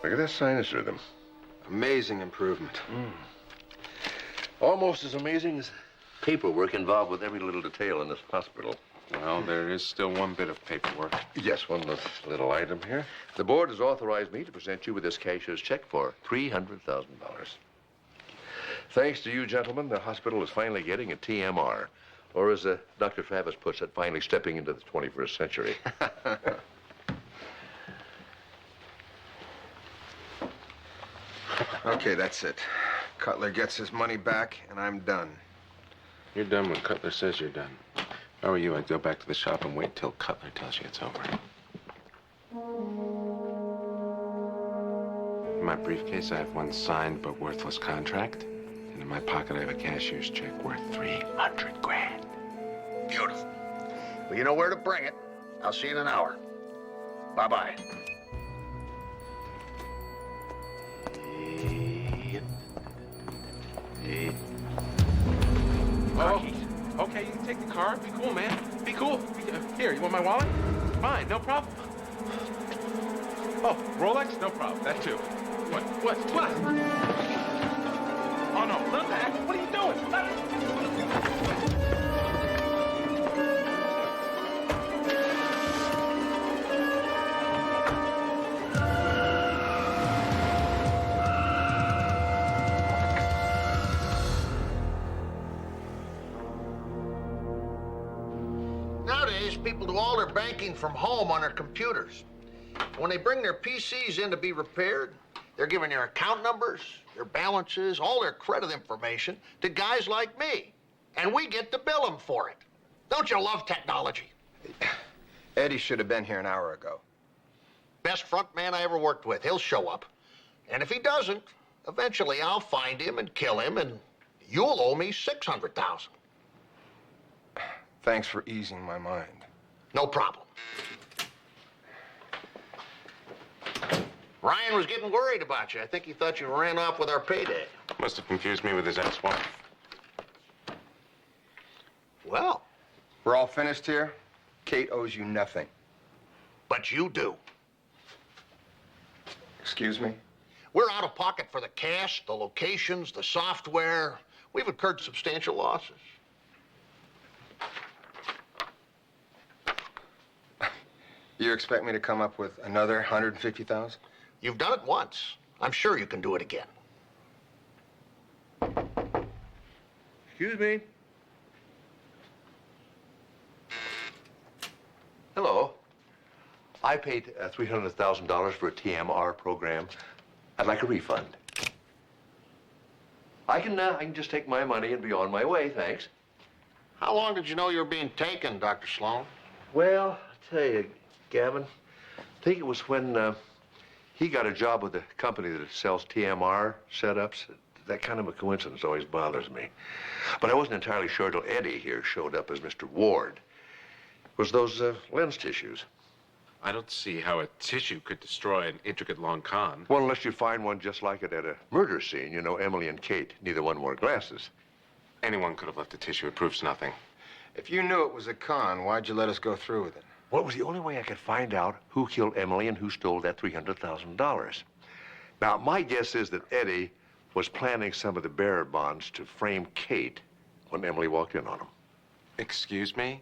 S6: Look at that sinus rhythm.
S16: Amazing improvement.
S6: Almost as amazing as paperwork involved with every little detail in this hospital.
S4: Well, there is still one bit of paperwork.
S6: Yes, one little item here. The board has authorized me to present you with this cashier's check for $300,000. Thanks to you, gentlemen, the hospital is finally getting a TMR. Or as Dr. Travis puts it, finally stepping into the 21st century.
S16: Okay, that's it. Cutler gets his money back, and I'm done.
S4: You're done when Cutler says you're done. If I were you, I'd go back to the shop and wait till Cutler tells you it's over. In my briefcase, I have one signed but worthless contract. And in my pocket, I have a cashier's check worth $300 grand.
S2: Beautiful. Well, you know where to bring it. I'll see you in an hour. Bye-bye.
S4: Oh, okay, you can take the car. Be cool, man. Be cool. Here, you want my wallet? Fine, no problem. Oh, Rolex? No problem. That too. What? Oh, no, not that. What are you doing?
S2: Nowadays, people do all their banking from home on their computers. When they bring their PCs in to be repaired, they're giving their account numbers, their balances, all their credit information to guys like me. And we get to bill them for it. Don't you love technology?
S16: Eddie should have been here an hour ago.
S2: Best front man I ever worked with. He'll show up. And if he doesn't, eventually I'll find him and kill him, and you'll owe me $600,000.
S16: Thanks for easing my mind.
S2: No problem. Ryan was getting worried about you. I think he thought you ran off with our payday.
S4: Must have confused me with his ex-wife.
S2: Well,
S16: we're all finished here. Kate owes you nothing.
S2: But you do.
S16: Excuse me?
S2: We're out of pocket for the cash, the locations, the software. We've incurred substantial losses.
S16: You expect me to come up with another 150,000?
S2: You've done it once. I'm sure you can do it again.
S6: Excuse me. Hello. I paid $300,000 for a TMR program. I'd like a refund. I can just take my money and be on my way, thanks.
S2: How long did you know you were being taken, Dr. Sloan?
S6: Well, I'll tell you, Gavin, I think it was when he got a job with a company that sells TMR setups. That kind of a coincidence always bothers me. But I wasn't entirely sure till Eddie here showed up as Mr. Ward. It was those lens tissues.
S4: I don't see how a tissue could destroy an intricate long con.
S6: Well, unless you find one just like it at a murder scene. You know, Emily and Kate, neither one wore glasses.
S4: Anyone could have left a tissue. It proves nothing.
S16: If you knew it was a con, why'd you let us go through with it?
S6: Well, it was the only way I could find out who killed Emily and who stole that $300,000. Now, my guess is that Eddie was planning some of the bearer bonds to frame Kate when Emily walked in on him.
S4: Excuse me?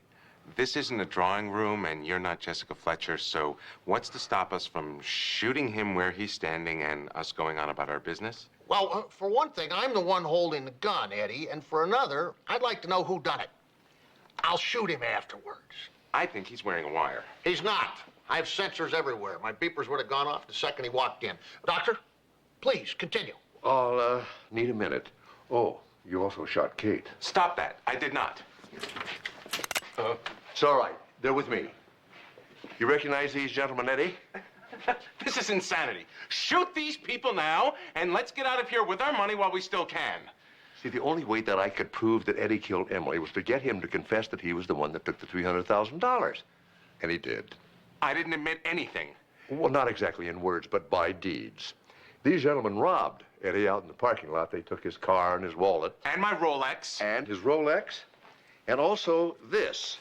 S4: this isn't a drawing room and you're not Jessica Fletcher, so what's to stop us from shooting him where he's standing and us going on about our business?
S2: Well, for one thing, I'm the one holding the gun, Eddie, and for another, I'd like to know who done it. I'll shoot him afterwards.
S4: I think he's wearing a wire.
S2: He's not. I have sensors everywhere. My beepers would have gone off the second he walked in. Doctor, please, continue.
S6: I'll need a minute. Oh, you also shot Kate.
S4: Stop that. I did not.
S6: It's all right. They're with me. You recognize these gentlemen, Eddie?
S4: This is insanity. Shoot these people now, and let's get out of here with our money while we still can.
S6: See, the only way that I could prove that Eddie killed Emily was to get him to confess that he was the one that took the $300,000. And he did.
S4: I didn't admit anything.
S6: Well, not exactly in words, but by deeds. These gentlemen robbed Eddie out in the parking lot. They took his car and his wallet.
S4: And my Rolex.
S6: And his Rolex. And also this,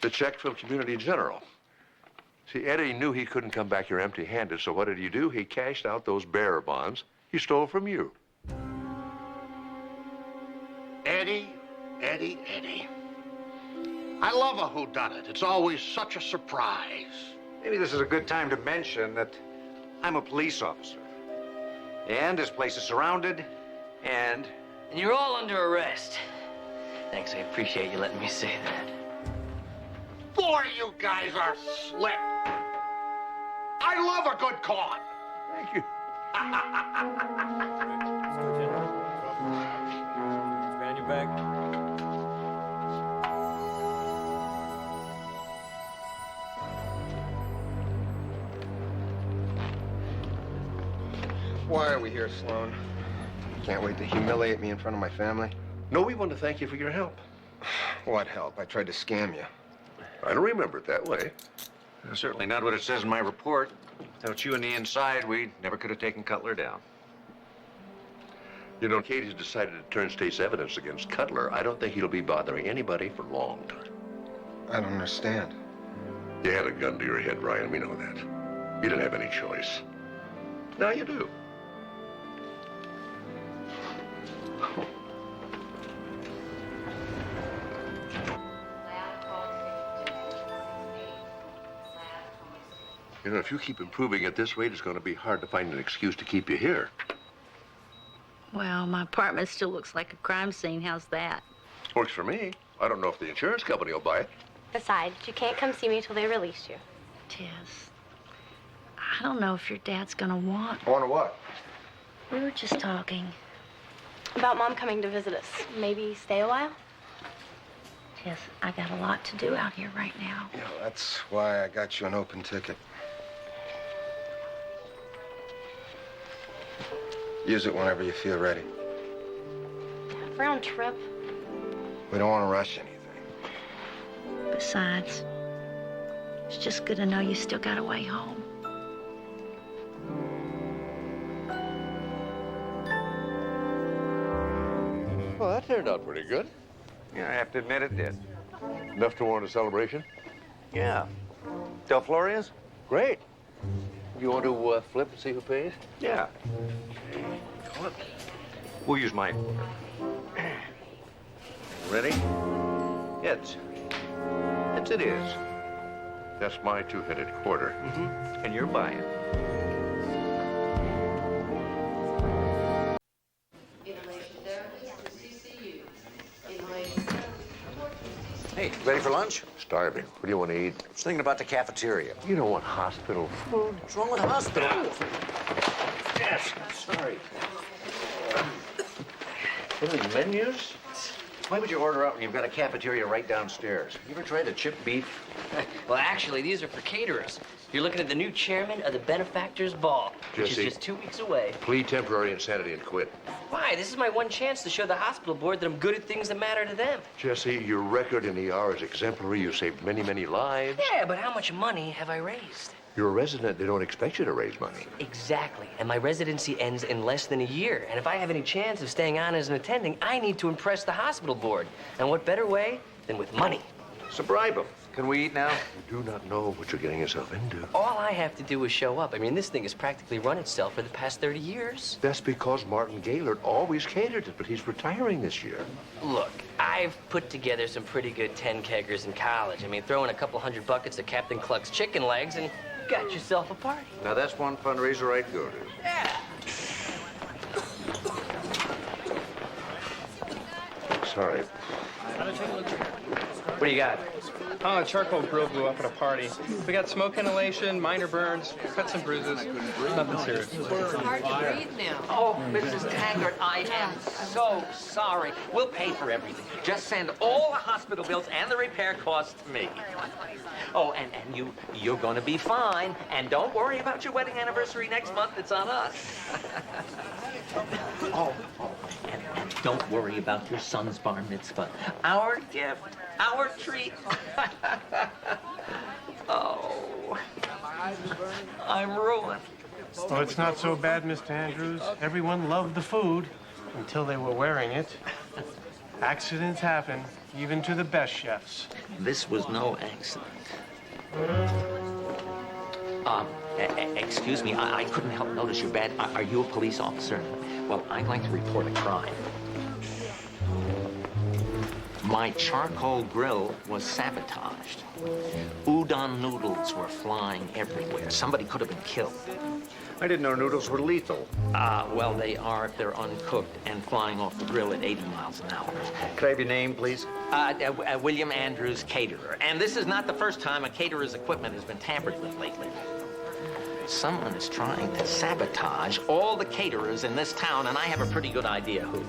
S6: the check from Community General. See, Eddie knew he couldn't come back here empty-handed, so what did he do? He cashed out those bearer bonds he stole from you.
S2: Eddie, Eddie, Eddie. I love a whodunit. It's always such a surprise.
S7: Maybe this is a good time to mention that I'm a police officer. And this place is surrounded, and
S1: you're all under arrest. Thanks, I appreciate you letting me say that.
S2: Boy, you guys are slick. I love a good con.
S6: Thank you.
S18: Behind your back.
S16: Why are we here, Sloan? Can't wait to humiliate me in front of my family?
S6: No, we want to thank you for your help.
S16: What help? I tried to scam you.
S6: I don't remember it that way.
S7: certainly not what it says in my report. Without you on the inside, we never could have taken Cutler down.
S6: You know, Katie's decided to turn state's evidence against Cutler. I don't think he'll be bothering anybody for a long time.
S16: I don't understand.
S6: You had a gun to your head, Ryan. We know that. You didn't have any choice. Now you do. You know, if you keep improving at this rate, it's going to be hard to find an excuse to keep you here.
S5: Well, my apartment still looks like a crime scene. How's that?
S6: Works for me. I don't know if the insurance company will buy it.
S22: Besides, you can't come see me till they release you.
S5: Tess, I don't know if your dad's gonna want.
S16: Want what?
S22: We were just talking about Mom coming to visit us. Maybe stay a while?
S5: Tess, I got a lot to do out here right now.
S16: Yeah, that's why I got you an open ticket. Use it whenever you feel ready.
S22: Round trip.
S16: We don't want to rush anything.
S5: Besides, it's just good to know you still got a way home.
S6: Well, that turned out pretty good.
S7: Yeah, I have to admit it did.
S6: Enough to warrant a celebration?
S7: Yeah. Del Floria's?
S6: Great. You want to flip and see who pays?
S7: Yeah. We'll use mine.
S6: Ready?
S7: Heads. Heads it is.
S6: That's my two-headed quarter.
S7: Mm-hmm. And you're buying.
S8: Hey, ready for lunch?
S6: Starving. What do you want to eat?
S8: I was thinking about the cafeteria.
S6: You don't want hospital food.
S8: What's wrong with the hospital?
S6: Yes, sorry. Any menus?
S8: Why would you order out when you've got a cafeteria right downstairs? You ever tried the chipped beef?
S1: Well, actually, these are for caterers. You're looking at the new chairman of the Benefactors Ball, which
S6: Jesse,
S1: is just 2 weeks away.
S6: Plead temporary insanity and quit.
S1: Why? This is my one chance to show the hospital board that I'm good at things that matter to them.
S6: Jesse, your record in ER is exemplary. You saved many, many lives.
S1: Yeah, but how much money have I raised?
S6: You're a resident. They don't expect you to raise money.
S1: Exactly. And my residency ends in less than a year. And if I have any chance of staying on as an attending, I need to impress the hospital board. And what better way than with money?
S7: So bribe them. Can we eat now?
S6: You do not know what you're getting yourself into.
S1: All I have to do is show up. I mean, this thing has practically run itself for the past 30 years.
S6: That's because Martin Gaylord always catered it, but he's retiring this year.
S1: Look, I've put together some pretty good 10-keggers in college. I mean, throw in a couple hundred buckets of Captain Cluck's chicken legs and you got yourself a party.
S7: Now, that's one fundraiser I'd go to.
S1: Yeah.
S6: Sorry.
S1: What do you got?
S15: Oh, a charcoal grill blew up at a party. We got smoke inhalation, minor burns, cuts and bruises. Nothing serious.
S10: It's hard to breathe now.
S19: Oh, Mrs. Taggart, I am so sorry. We'll pay for everything. Just send all the hospital bills and the repair costs to me. Oh, and you're going to be fine. And don't worry about your wedding anniversary next month. It's on us. And don't worry about your son's bar mitzvah. Our gift, our treat. Oh, I'm ruined.
S23: Oh, it's not so bad, Mr. Andrews. Everyone loved the food until they were wearing it. Accidents happen, even to the best chefs.
S19: This was no accident. Excuse me, I couldn't help notice your badge. Are you a police officer? Well, I'd like to report a crime. My charcoal grill was sabotaged. Udon noodles were flying everywhere. Somebody could have been killed.
S7: I didn't know noodles were lethal.
S19: Well, they are if they're uncooked and flying off the grill at 80 miles an hour.
S7: Could I have your name, please?
S19: William Andrews, caterer. And this is not the first time a caterer's equipment has been tampered with lately. Someone is trying to sabotage all the caterers in this town, and I have a pretty good idea who.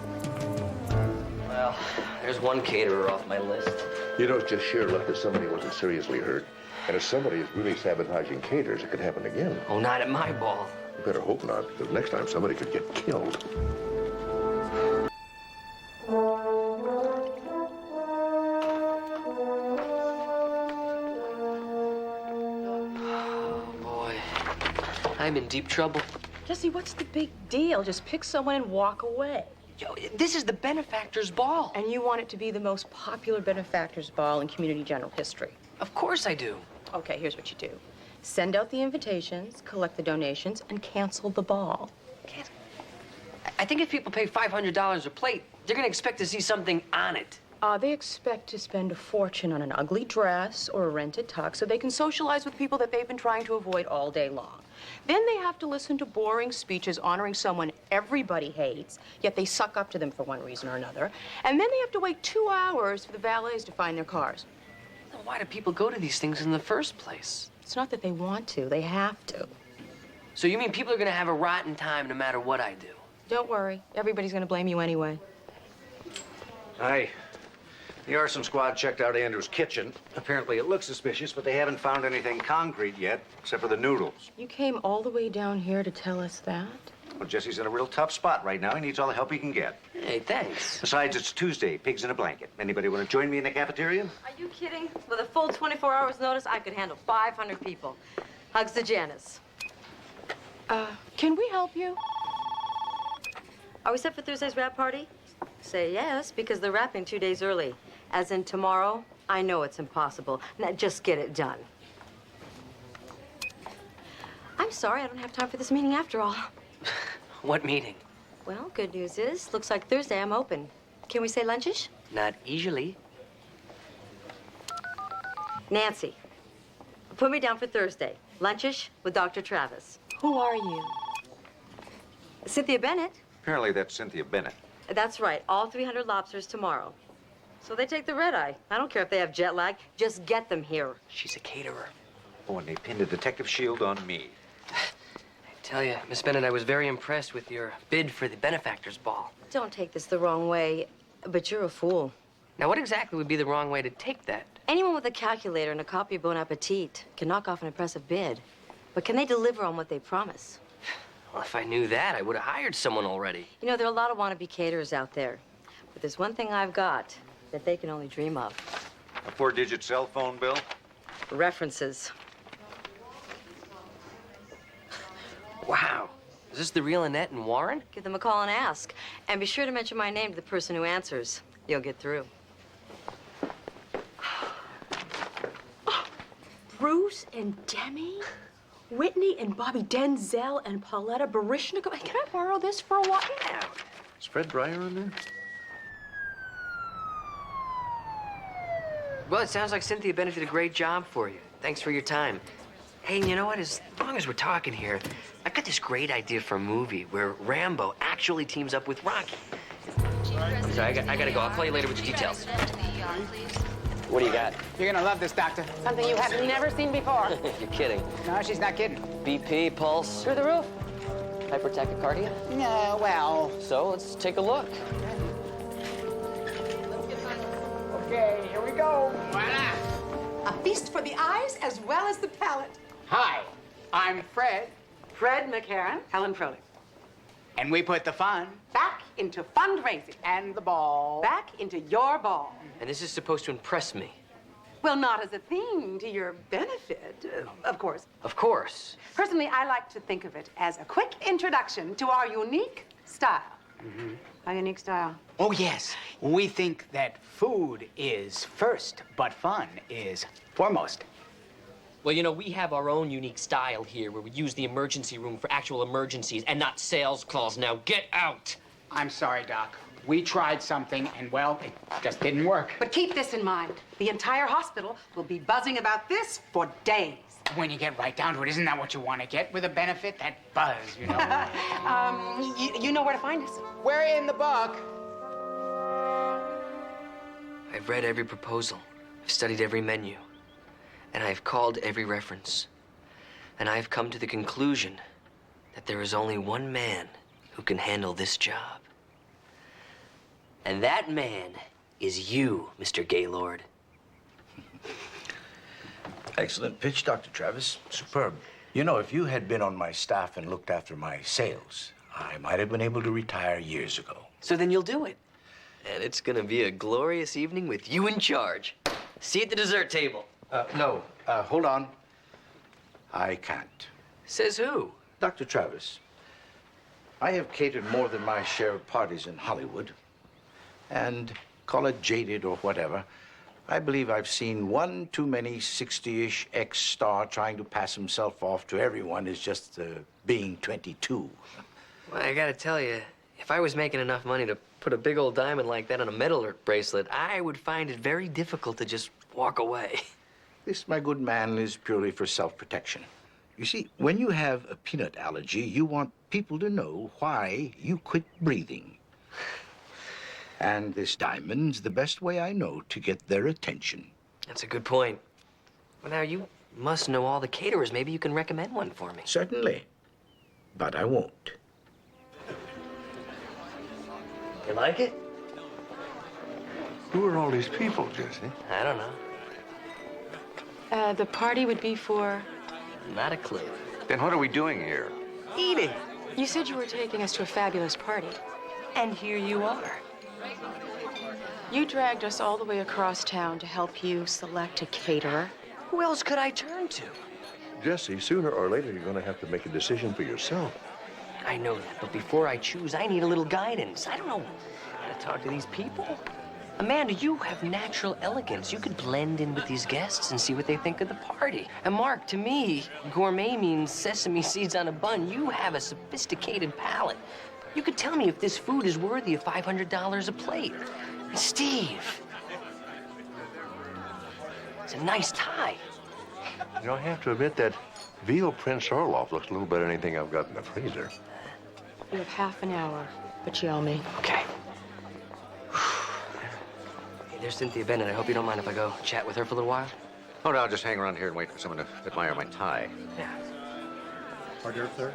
S1: Well, there's one caterer off my list.
S6: You know, it's just sheer luck that somebody wasn't seriously hurt. And if somebody is really sabotaging caterers, it could happen again.
S1: Oh, not at my ball.
S6: You better hope not, because next time somebody could get killed.
S1: I'm in deep trouble.
S20: Jesse, what's the big deal? Just pick someone and walk away.
S1: Yo, this is the benefactor's ball.
S20: And you want it to be the most popular benefactor's ball in community general history.
S1: Of course I do.
S20: Okay, here's what you do. Send out the invitations, collect the donations, and cancel the ball.
S1: I think if people pay $500 a plate, they're gonna expect to see something on it.
S20: They expect to spend a fortune on an ugly dress or a rented tux so they can socialize with people that they've been trying to avoid all day long. Then they have to listen to boring speeches honoring someone everybody hates, yet they suck up to them for one reason or another. And then they have to wait 2 hours for the valets to find their cars.
S1: Then why do people go to these things in the first place?
S20: It's not that they want to, they have to.
S1: So you mean people are gonna have a rotten time no matter what I do?
S20: Don't worry, everybody's gonna blame you anyway.
S7: Hi. The arson squad checked out Andrew's kitchen. Apparently it looks suspicious, but they haven't found anything concrete yet, except for the noodles.
S20: You came all the way down here to tell us that?
S7: Well, Jesse's in a real tough spot right now. He needs all the help he can get.
S1: Hey, thanks.
S7: Besides, it's Tuesday. Pigs in a blanket. Anybody want to join me in the cafeteria?
S24: Are you kidding? With a full 24 hours notice, I could handle 500 people. Hugs to Janice.
S20: Can we help you?
S24: Are we set for Thursday's wrap party? Say yes, because they're wrapping 2 days early. As in tomorrow, I know it's impossible. Now, just get it done. I'm sorry, I don't have time for this meeting after all.
S1: What meeting?
S24: Well, good news is, looks like Thursday I'm open. Can we say lunchish?
S1: Not easily.
S24: Nancy, put me down for Thursday. Lunchish with Dr. Travis.
S20: Who are you?
S24: Cynthia Bennett.
S7: Apparently that's Cynthia Bennett.
S24: That's right, all 300 lobsters tomorrow. So they take the red eye. I don't care if they have jet lag. Just get them here.
S1: She's a caterer.
S7: Oh, and they pinned a detective shield on me.
S1: I tell you, Miss Bennett, I was very impressed with your bid for the benefactor's ball.
S24: Don't take this the wrong way, but you're a fool.
S1: Now, what exactly would be the wrong way to take that?
S24: Anyone with a calculator and a copy of Bon Appetit can knock off an impressive bid. But can they deliver on what they promise?
S1: Well, if I knew that, I would have hired someone already.
S24: You know, there are a lot of wannabe caterers out there. But there's one thing I've got that they can only dream of.
S7: A 4-digit cell phone bill?
S24: References.
S1: Wow. Is this the real Annette and Warren?
S24: Give them a call and ask. And be sure to mention my name to the person who answers. You'll get through.
S20: Bruce and Demi, Whitney and Bobby Denzel and Pauletta Barishnikov. Can I borrow this for a while?
S7: Is Fred Breyer on there?
S1: Well, it sounds like Cynthia Bennett did a great job for you. Thanks for your time. Hey, you know what? As long as we're talking here, I've got this great idea for a movie where Rambo actually teams up with Rocky. Sorry, I gotta go. I'll call you later with the details. What do you got?
S3: You're gonna love this, Doctor.
S24: Something you have never seen before.
S1: You're kidding.
S3: No, she's not kidding.
S1: BP, pulse.
S24: Through the roof.
S1: Hypertachycardia?
S3: No, well.
S1: So let's take a look.
S3: Okay, here we go. Voila.
S24: A feast for the eyes as well as the palate.
S3: Hi, I'm Fred.
S24: Fred McCarran, Helen Froelich.
S3: And we put the fun
S24: Back into fundraising.
S3: and the ball.
S24: Back into your ball.
S1: And this is supposed to impress me.
S24: Well, not as a thing to your benefit, of course.
S1: Of course.
S24: Personally, I like to think of it as a quick introduction to our unique style. Our unique style.
S3: Oh, yes. We think that food is first, but fun is foremost.
S1: Well, you know, we have our own unique style here where we use the emergency room for actual emergencies and not sales calls. Now get out!
S3: I'm sorry, Doc. We tried something, and, well, it just didn't work.
S24: But keep this in mind. The entire hospital will be buzzing about this for days.
S3: When you get right down to it, isn't that what you want to get with a benefit? That buzz, you know?
S24: You know where to find us.
S3: We're in the book.
S1: I've read every proposal. I've studied every menu. And I've called every reference. And I've come to the conclusion that there is only one man who can handle this job. And that man is you, Mr. Gaylord.
S8: Excellent pitch, Dr. Travis. Superb. You know, if you had been on my staff and looked after my sales, I might have been able to retire years ago.
S1: So then you'll do it. And it's gonna be a glorious evening with you in charge. See you at the dessert table.
S8: No, hold on. I can't.
S1: Says who?
S8: Dr. Travis, I have catered more than my share of parties in Hollywood. And call it jaded or whatever, I believe I've seen one too many 60-ish ex-star trying to pass himself off to everyone as just being 22.
S1: Well, I gotta tell you, if I was making enough money to put a big old diamond like that on a metal bracelet, I would find it very difficult to just walk away.
S8: This, my good man, is purely for self-protection. You see, when you have a peanut allergy, you want people to know why you quit breathing. And this diamond's the best way I know to get their attention.
S1: That's a good point. Well, now, you must know all the caterers. Maybe you can recommend one for me.
S8: Certainly. But I won't.
S1: You like it?
S6: Who are all these people, Jesse?
S1: I don't know.
S20: The party would be for...
S1: Not a clue.
S7: Then what are we doing here?
S1: Eating.
S20: You said you were taking us to a fabulous party.
S1: And here you are.
S20: You dragged us all the way across town to help you select a caterer.
S1: Who else could I turn to?
S6: Jesse, sooner or later, you're going to have to make a decision for yourself.
S1: I know that, but before I choose, I need a little guidance. I don't know how to talk to these people. Amanda, you have natural elegance. You could blend in with these guests and see what they think of the party. And Mark, to me, gourmet means sesame seeds on a bun. You have a sophisticated palate. You could tell me if this food is worthy of $500 a plate. And Steve, it's a nice tie.
S6: You know, I have to admit that veal Prince Orloff looks a little better than anything I've got in the freezer.
S20: You have half an hour, but yell me.
S1: Okay. Hey, there's Cynthia Bennett. I hope you don't mind if I go chat with her for a little while.
S7: Oh, no, I'll just hang around here and wait for someone to admire my tie.
S1: Yeah.
S2: Hors d'oeuvre, sir.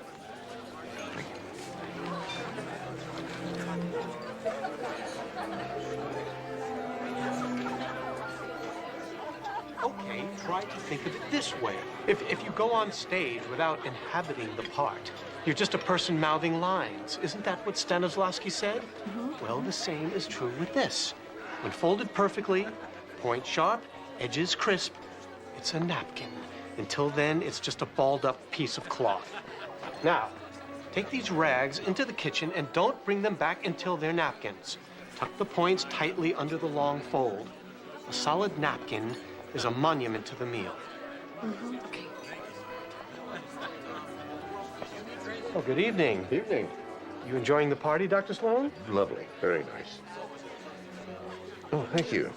S23: Okay, try to think of it this way. If you go on stage without inhabiting the part, you're just a person mouthing lines. Isn't that what Stanislavski said? Well, the same is true with this. When folded perfectly, point sharp, edges crisp, it's a napkin. Until then, it's just a balled-up piece of cloth. Now, take these rags into the kitchen and don't bring them back until they're napkins. Tuck the points tightly under the long fold. A solid napkin is a monument to the meal.
S24: Okay.
S23: Oh, good evening.
S6: Evening.
S23: You enjoying the party, Dr. Sloan?
S6: Lovely. Very nice. Oh, thank you.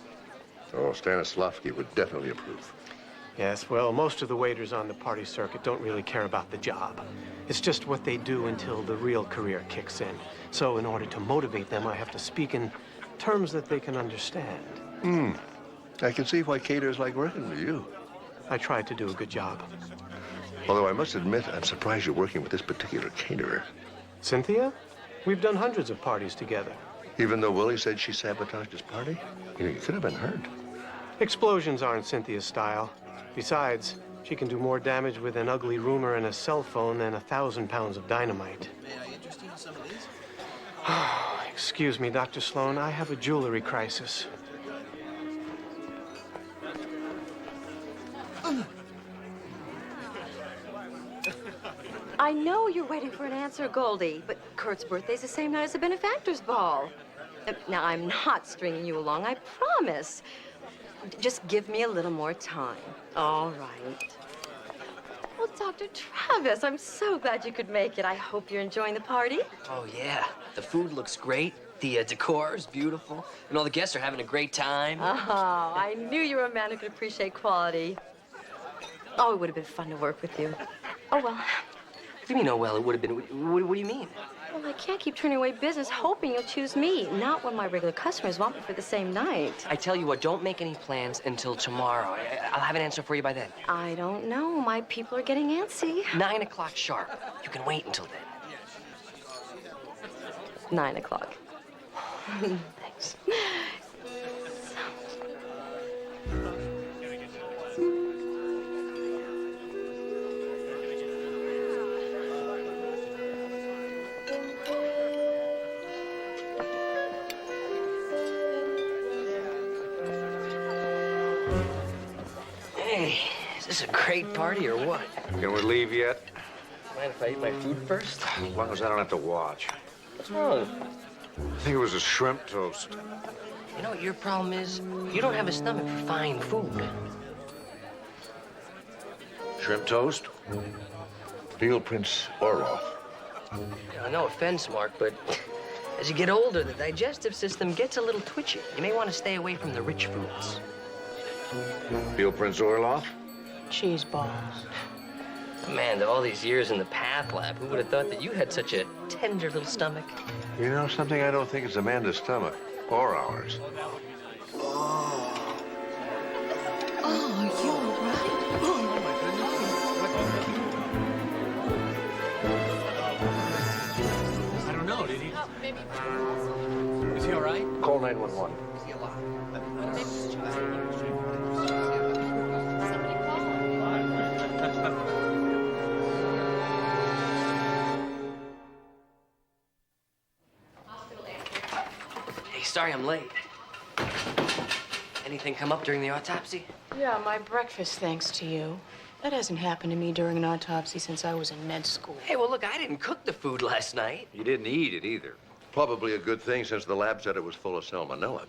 S6: Oh, Stanislavski would definitely approve.
S23: Yes, well, most of the waiters on the party circuit don't really care about the job. It's just what they do until the real career kicks in. So in order to motivate them, I have to speak in terms that they can understand.
S6: I can see why caterers like working with you.
S23: I tried to do a good job.
S6: Although I must admit, I'm surprised you're working with this particular caterer.
S23: Cynthia? We've done hundreds of parties together.
S6: Even though Willie said she sabotaged his party? You know, you could have been hurt.
S23: Explosions aren't Cynthia's style. Besides, she can do more damage with an ugly rumor and a cell phone than 1,000 pounds of dynamite.
S11: May I interest you in some of these?
S23: Excuse me, Dr. Sloan, I have a jewelry crisis.
S24: I know you're waiting for an answer, Goldie, but Kurt's birthday's the same night as the benefactor's ball. Now, I'm not stringing you along, I promise. Just give me a little more time. All right. Well, Dr. Travis, I'm so glad you could make it. I hope you're enjoying the party.
S1: Oh, yeah. The food looks great. The decor is beautiful. And all the guests are having a great time.
S24: Oh, I knew you were a man who could appreciate quality. Oh, it would have been fun to work with you. Oh, well.
S1: What do you mean, oh, well, it would have been? What do you mean?
S24: Well, I can't keep turning away business hoping you'll choose me, not when my regular customers want me for the same night.
S1: I tell you what, don't make any plans until tomorrow. I'll have an answer for you by then.
S24: I don't know. My people are getting antsy.
S1: 9 o'clock sharp. You can wait until then.
S24: 9 o'clock. Thanks.
S1: Hey, is this a great party or what?
S7: Can we leave yet?
S1: Mind if I eat my food first?
S7: As long as I don't have to watch.
S1: What's wrong?
S7: I think it was a shrimp toast.
S1: You know what your problem is? You don't have a stomach for fine food.
S6: Shrimp toast? Deal Prince Orloff.
S1: No offense, Mark, but as you get older, the digestive system gets a little twitchy. You may want to stay away from the rich foods.
S7: Deal Prince Orloff?
S20: Cheese balls.
S1: Amanda, all these years in the path lab, who would have thought that you had such a tender little stomach?
S6: You know something? I don't think it's Amanda's stomach or ours.
S5: Oh, are you all right?
S11: Oh, my goodness.
S18: I don't know, did he? Is he all right?
S6: Call 911.
S18: Is he alive?
S1: Hey, sorry I'm late. Anything come up during the autopsy?
S20: Yeah, my breakfast, thanks to you. That hasn't happened to me during an autopsy since I was in med school.
S1: Hey, well, look, I didn't cook the food last night.
S7: You didn't eat it either.
S6: Probably a good thing since the lab said it was full of salmonella.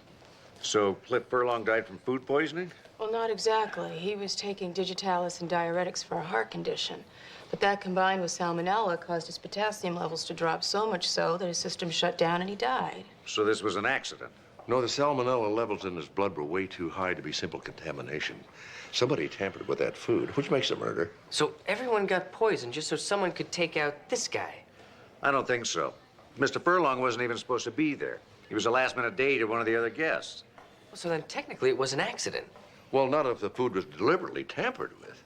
S7: So Cliff Furlong died from food poisoning?
S20: Well, not exactly. He was taking digitalis and diuretics for a heart condition. But that combined with salmonella caused his potassium levels to drop so much so that his system shut down and he died.
S7: So this was an accident?
S6: No, the salmonella levels in his blood were way too high to be simple contamination. Somebody tampered with that food, which makes a murder.
S1: So everyone got poisoned just so someone could take out this guy?
S7: I don't think so. Mr. Furlong wasn't even supposed to be there. He was a last-minute date of one of the other guests.
S1: So then technically it was an accident.
S6: Well, not if the food was deliberately tampered with.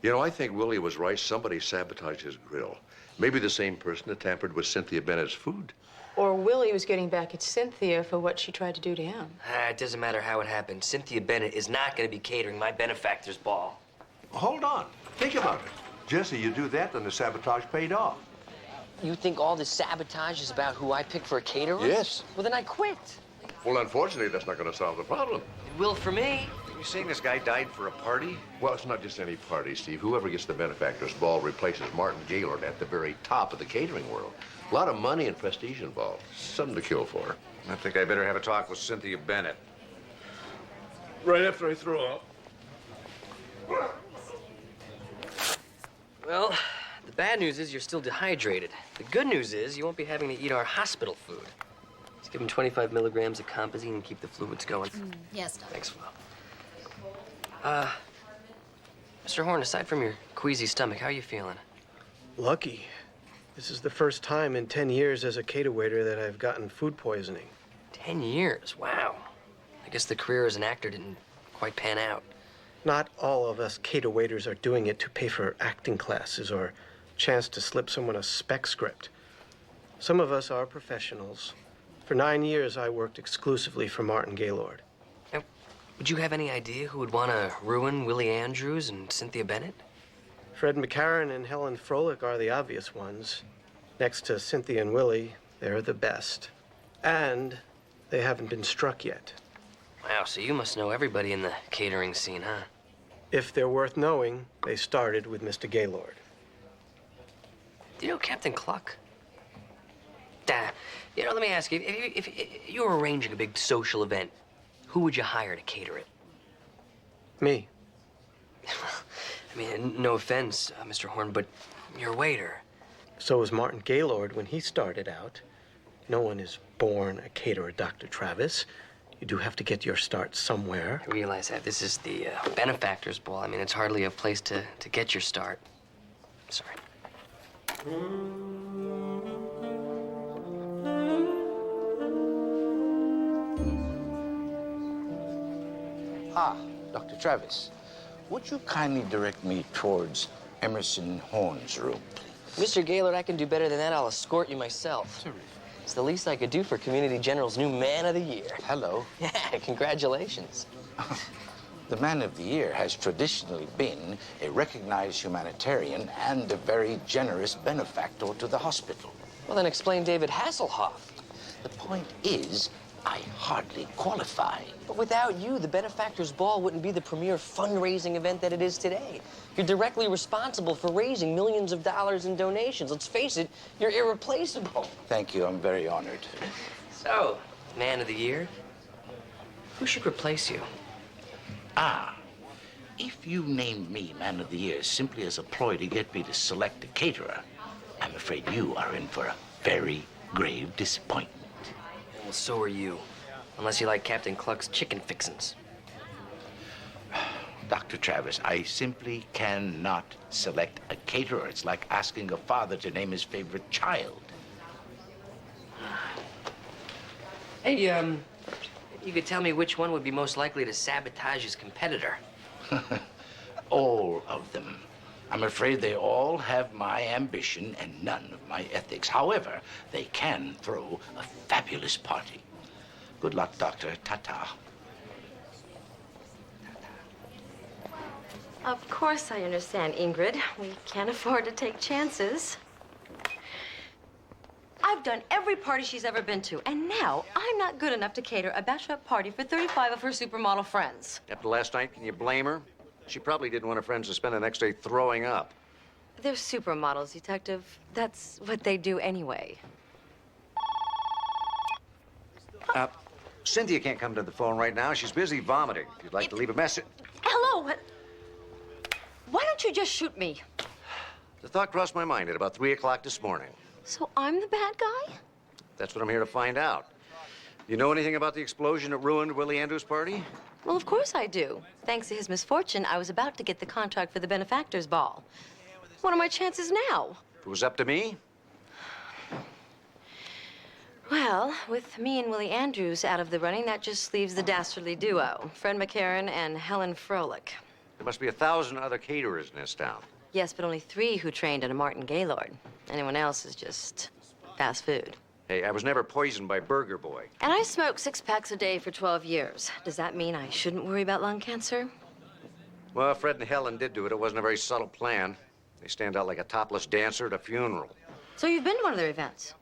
S6: You know, I think Willie was right. Somebody sabotaged his grill. Maybe the same person that tampered with Cynthia Bennett's food.
S20: Or Willie was getting back at Cynthia for what she tried to do to him.
S1: It doesn't matter how it happened. Cynthia Bennett is not going to be catering my benefactor's ball.
S6: Hold on. Think about it. Jesse, you do that, then the sabotage paid off.
S1: You think all this sabotage is about who I pick for a caterer?
S6: Yes.
S1: Well, then I quit.
S6: Well, unfortunately, that's not going to solve the problem.
S1: It will for me.
S7: You saying this guy died for a party?
S6: Well, it's not just any party, Steve. Whoever gets the benefactor's ball replaces Martin Gaylord at the very top of the catering world. A lot of money and prestige involved. Something to kill for.
S7: I think I better have a talk with Cynthia Bennett.
S6: Right after I throw up.
S1: Well, the bad news is you're still dehydrated. The good news is you won't be having to eat our hospital food. Just give him 25 milligrams of Compazine and keep the fluids going.
S18: Yes, Doc.
S1: Thanks, Flo. Mr. Horn, aside from your queasy stomach, how are you feeling?
S23: Lucky. This is the first time in 10 years as a cater waiter that I've gotten food poisoning.
S1: 10 years? Wow. I guess the career as an actor didn't quite pan out.
S23: Not all of us cater waiters are doing it to pay for acting classes or chance to slip someone a spec script. Some of us are professionals. For 9 years, I worked exclusively for Martin Gaylord.
S1: Now, would you have any idea who would want to ruin Willie Andrews and Cynthia Bennett?
S23: Fred McCarran and Helen Froelich are the obvious ones. Next to Cynthia and Willie, they're the best. And they haven't been struck yet.
S1: Wow, so you must know everybody in the catering scene, huh?
S23: If they're worth knowing, they started with Mr. Gaylord.
S1: Do you know Captain Cluck? Let me ask you, if you were arranging a big social event, who would you hire to cater it?
S23: Me.
S1: I mean, no offense, Mr. Horn, but you're a waiter.
S23: So was Martin Gaylord when he started out. No one is born a caterer, Dr. Travis. You do have to get your start somewhere.
S1: I realize that. This is the benefactors ball. I mean, it's hardly a place to get your start. Sorry.
S8: Ah, Dr. Travis, would you kindly direct me towards Emerson Horn's room, please?
S1: Mr. Gaylord, I can do better than that. I'll escort you myself. It's the least I could do for Community General's new Man of the Year.
S8: Hello.
S1: Yeah, congratulations.
S8: The Man of the Year has traditionally been a recognized humanitarian and a very generous benefactor to the hospital.
S1: Well, then explain David Hasselhoff.
S8: The point is, I hardly qualify.
S1: But without you, the Benefactors Ball wouldn't be the premier fundraising event that it is today. You're directly responsible for raising millions of dollars in donations. Let's face it, you're irreplaceable.
S8: Thank you. I'm very honored.
S1: So, Man of the Year, who should replace you?
S8: Ah, if you named me Man of the Year simply as a ploy to get me to select a caterer, I'm afraid you are in for a very grave disappointment.
S1: Well, so are you. Unless you like Captain Cluck's chicken fixins.
S8: Dr. Travis, I simply cannot select a caterer. It's like asking a father to name his favorite child.
S1: Hey, you could tell me which one would be most likely to sabotage his competitor.
S8: All of them. I'm afraid they all have my ambition and none of my ethics. However, they can throw a fabulous party. Good luck, Doctor. Ta-ta.
S24: Of course I understand, Ingrid. We can't afford to take chances. I've done every party she's ever been to, and now I'm not good enough to cater a bachelorette party for 35 of her supermodel friends.
S7: After last night, can you blame her? She probably didn't want her friends to spend the next day throwing up.
S24: They're supermodels, Detective. That's what they do anyway.
S7: Cynthia can't come to the phone right now. She's busy vomiting. If you'd like to leave a message.
S24: Hello. Why don't you just shoot me?
S7: The thought crossed my mind at about 3 o'clock this morning.
S24: So I'm the bad guy?
S7: That's what I'm here to find out. You know anything about the explosion that ruined Willie Andrews' party?
S24: Well, of course I do. Thanks to his misfortune, I was about to get the contract for the Benefactors Ball. What are my chances now?
S7: If it was up to me,
S24: Well, with me and Willie Andrews out of the running, that just leaves the dastardly duo, Fred McCarran and Helen Froelich.
S7: there must be 1,000 other caterers in this town.
S24: Yes, but only 3 who trained under Martin Gaylord. Anyone else is just fast food.
S7: Hey, I was never poisoned by Burger Boy.
S24: And I smoked 6 packs a day for 12 years. Does that mean I shouldn't worry about lung cancer?
S7: Well, Fred and Helen did do it. It wasn't a very subtle plan. They stand out like a topless dancer at a funeral.
S24: So you've been to one of their events?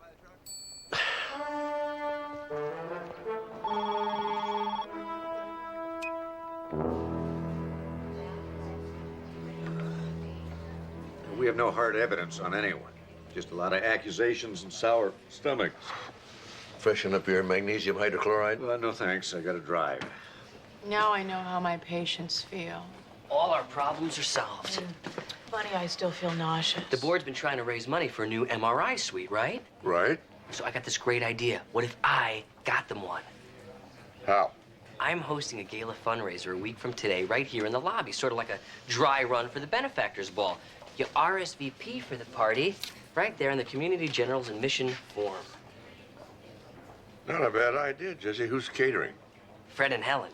S7: We have no hard evidence on anyone. Just a lot of accusations and sour stomachs.
S6: Freshen up your magnesium hydrochloride?
S7: Well, no thanks. I gotta drive.
S18: Now I know how my patients feel.
S1: All our problems are solved.
S20: Buddy, I still feel nauseous.
S1: The board's been trying to raise money for a new MRI suite, right?
S6: Right.
S1: So I got this great idea. What if I got them one?
S6: How?
S1: I'm hosting a gala fundraiser a week from today right here in the lobby, sort of like a dry run for the benefactors ball. You RSVP for the party right there in the Community Generals and Mission form.
S6: Not a bad idea, Jesse. Who's catering?
S1: Fred and Helen.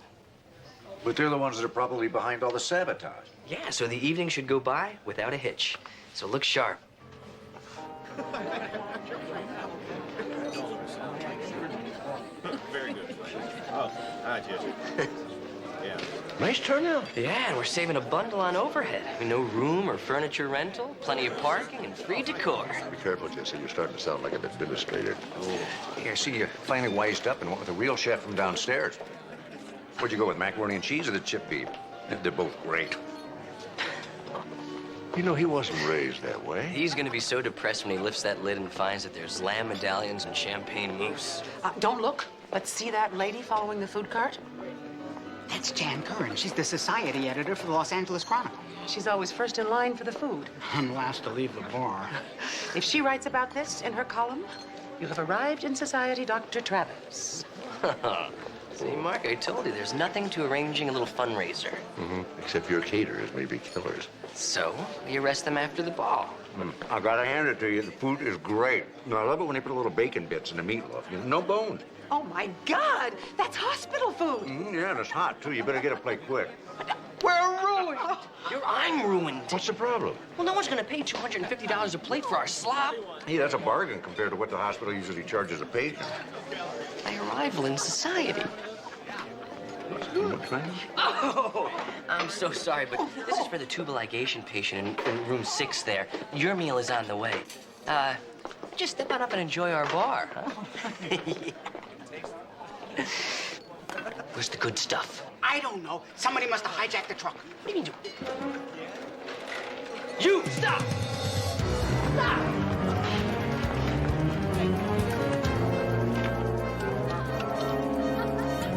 S8: But they're the ones that are probably behind all the sabotage.
S1: Yeah, so the evening should go by without a hitch. So look sharp.
S12: Very good. Oh, hi, Jesse. Yeah.
S1: Nice turnout. Yeah, and we're saving a bundle on overhead. I mean, no room or furniture rental, plenty of parking, and free decor.
S6: Be careful, Jesse. You're starting to sound like an administrator.
S8: Oh. Hey, I see you finally wised up and went with a real chef from downstairs. What'd you go with, macaroni and cheese or the chip beef? They're both great.
S6: You know, he wasn't raised that way.
S1: He's gonna be so depressed when he lifts that lid and finds that there's lamb medallions and champagne mousse.
S3: Don't look. Let's see that lady following the food cart. That's Jan Curran. She's the society editor for the Los Angeles Chronicle.
S20: She's always first in line for the food.
S3: And last to leave the bar.
S20: If she writes about this in her column, you have arrived in society, Dr. Travis.
S1: See, Mark, I told you, there's nothing to arranging a little fundraiser.
S6: Mm-hmm. Except your caterers may be killers.
S1: So, we arrest them after the ball.
S8: I gotta hand it to you. The food is great. No, I love it when they put a little bacon bits in the meatloaf. You know, no bone.
S20: Oh, my God! That's hospital food!
S8: Yeah, and it's hot, too. You better get a plate quick.
S1: We're ruined! I'm ruined.
S6: What's the problem?
S1: Well, no one's gonna pay $250 a plate for our slop.
S8: Hey, that's a bargain compared to what the hospital usually charges a patient.
S1: My arrival in society. Oh, I'm so sorry, but this is for the tubal ligation patient in room 6 there. Your meal is on the way. Just step on up and enjoy our bar, huh? Where's the good stuff?
S3: I don't know. Somebody must have hijacked the truck.
S1: What do you mean? You, stop! Stop!